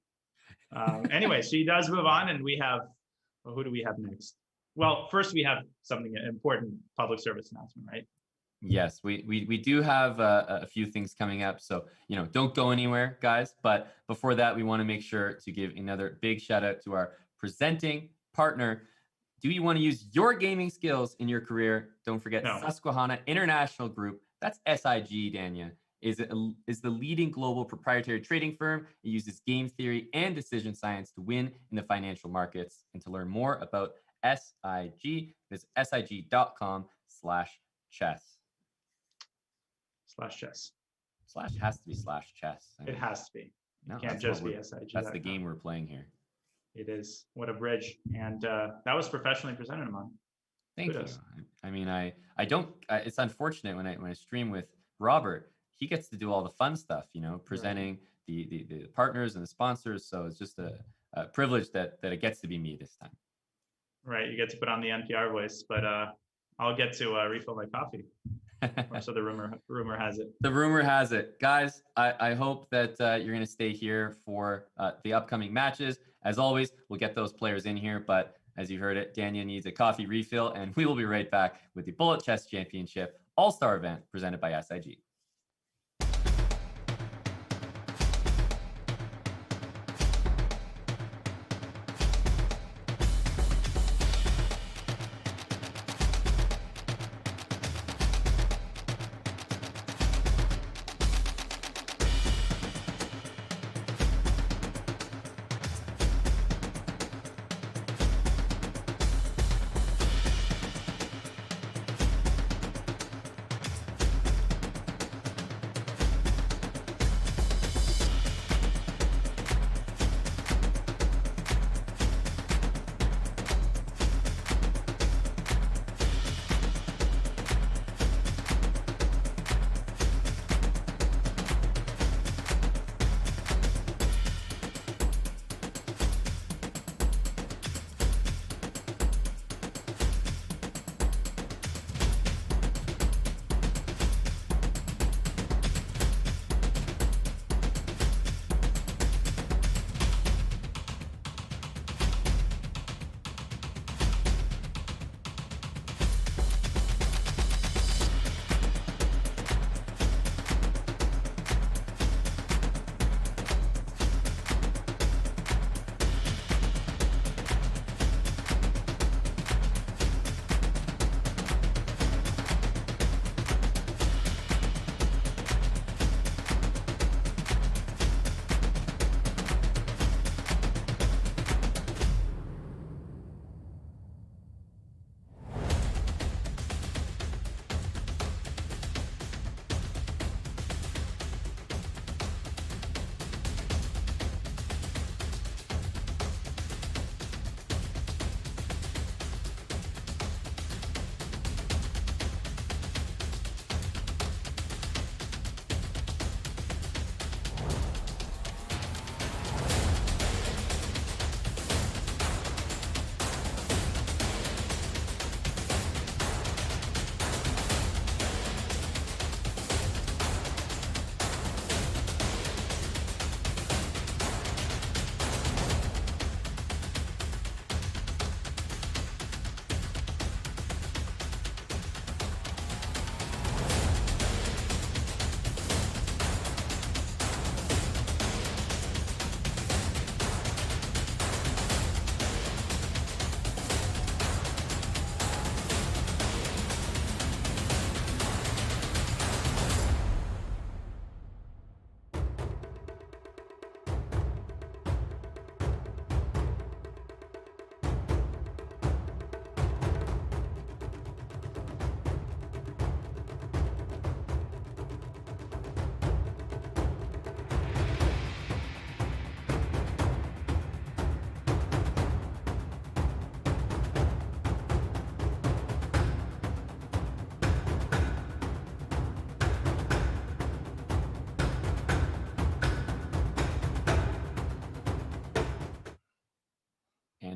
Anyway, she does move on, and we have, well, who do we have next? Well, first we have something important public service announcement, right? Yes, we do have a few things coming up, so don't go anywhere, guys. But before that, we want to make sure to give another big shout out to our presenting partner. Do you want to use your gaming skills in your career? Don't forget Susquehanna International Group. That's SIG, Tanya. Is the leading global proprietary trading firm. It uses game theory and decision science to win in the financial markets. And to learn more about SIG, visit sig.com/chess. /chess. Slash has to be /chess. It has to be. No, It can't that's just what be we're- SIG. That's the game we're playing here. It is. What a bridge. And that was professionally presented, Amon. Thank Kudos. you. I mean, I don't. It's unfortunate when I stream with Robert. He gets to do all the fun stuff, presenting the partners and the sponsors. So it's just a privilege that it gets to be me this time. Right. You get to put on the NPR voice, but I'll get to refill my coffee. Or so the rumor has it. The rumor has it. Guys, I hope that you're going to stay here for the upcoming matches. As always, we'll get those players in here. But as you heard it, Tanya needs a coffee refill. And we will be right back with the Bullet Chess Championship All-Star event presented by SIG.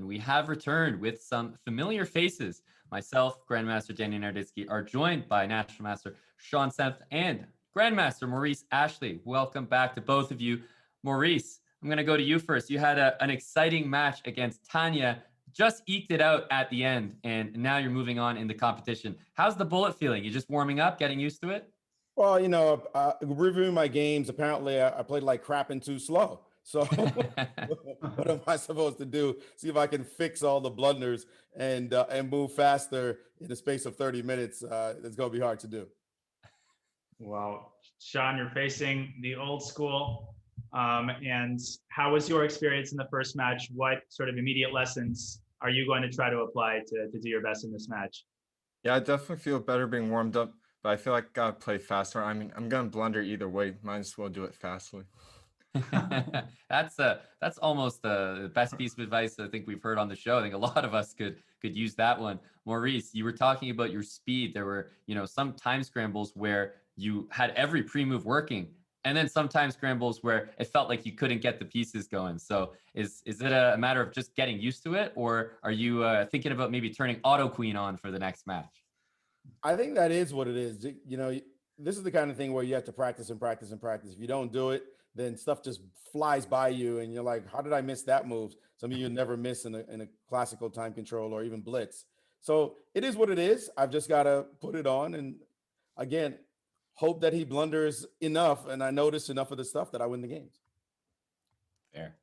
we have returned with some familiar faces. Myself, Grandmaster Danny Narditsky, are joined by National Master Sean Senft and Grandmaster Maurice Ashley. Welcome back to both of you. Maurice, I'm going to go to you first. You had an exciting match against Tanya, just eked it out at the end, and now you're moving on in the competition. How's the bullet feeling? You just warming up, getting used to it? Well, reviewing my games, apparently I played like crap and too slow. So what am I supposed to do? See if I can fix all the blunders and move faster in the space of 30 minutes. It's going to be hard to do. Well, Sean, you're facing the old school. And how was your experience in the first match? What sort of immediate lessons are you going to try to apply to do your best in this match? Yeah, I definitely feel better being warmed up, but I feel like I gotta play faster. I mean, I'm gonna blunder either way. Might as well do it fastly. That's almost the best piece of advice I think we've heard on the show. I think a lot of us could use that one. Maurice, you were talking about your speed. There were, some time scrambles where you had every pre-move working, and then some time scrambles where it felt like you couldn't get the pieces going. So is it a matter of just getting used to it, or are you thinking about maybe turning auto queen on for the next match? I think that is what it is. This is the kind of thing where you have to practice and practice and practice. If you don't do it, then stuff just flies by you and you're like, how did I miss that move? Some of you never miss in a classical time control or even blitz. So it is what it is. I've just got to put it on and, again, hope that he blunders enough and I notice enough of the stuff that I win the games. Fair.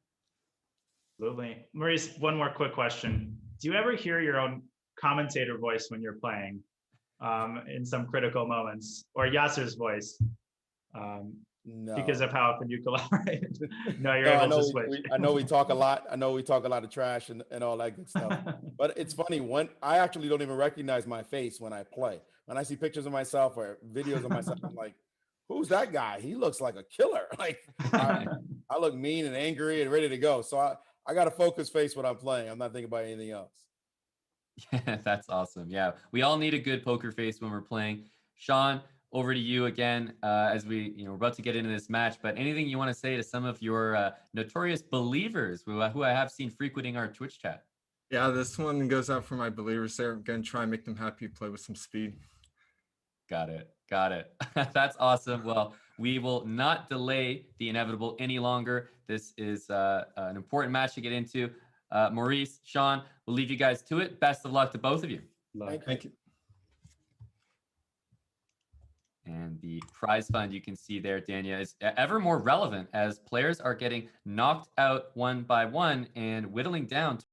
Absolutely. Maurice, one more quick question. Do you ever hear your own commentator voice when you're playing in some critical moments, or Yasser's voice? No. Because of how often you collaborate. No, you're able to switch. I know we talk a lot. I know we talk a lot of trash and all that good stuff. But it's funny, when I actually don't even recognize my face when I play. When I see pictures of myself or videos of myself, I'm like, who's that guy? He looks like a killer. Like I look mean and angry and ready to go. So I got a focused face when I'm playing. I'm not thinking about anything else. Yeah, that's awesome. Yeah, we all need a good poker face when we're playing. Sean, over to you again as we're about to get into this match. But anything you want to say to some of your notorious believers who I have seen frequenting our Twitch chat? Yeah, this one goes out for my believers there. I'm gonna try and make them happy, play with some speed. Got it. That's awesome. Well, we will not delay the inevitable any longer. This is an important match to get into. Maurice, Sean, we'll leave you guys to it. Best of luck to both of you. Thank you. And the prize fund you can see there, Tanya, is ever more relevant as players are getting knocked out one by one and whittling down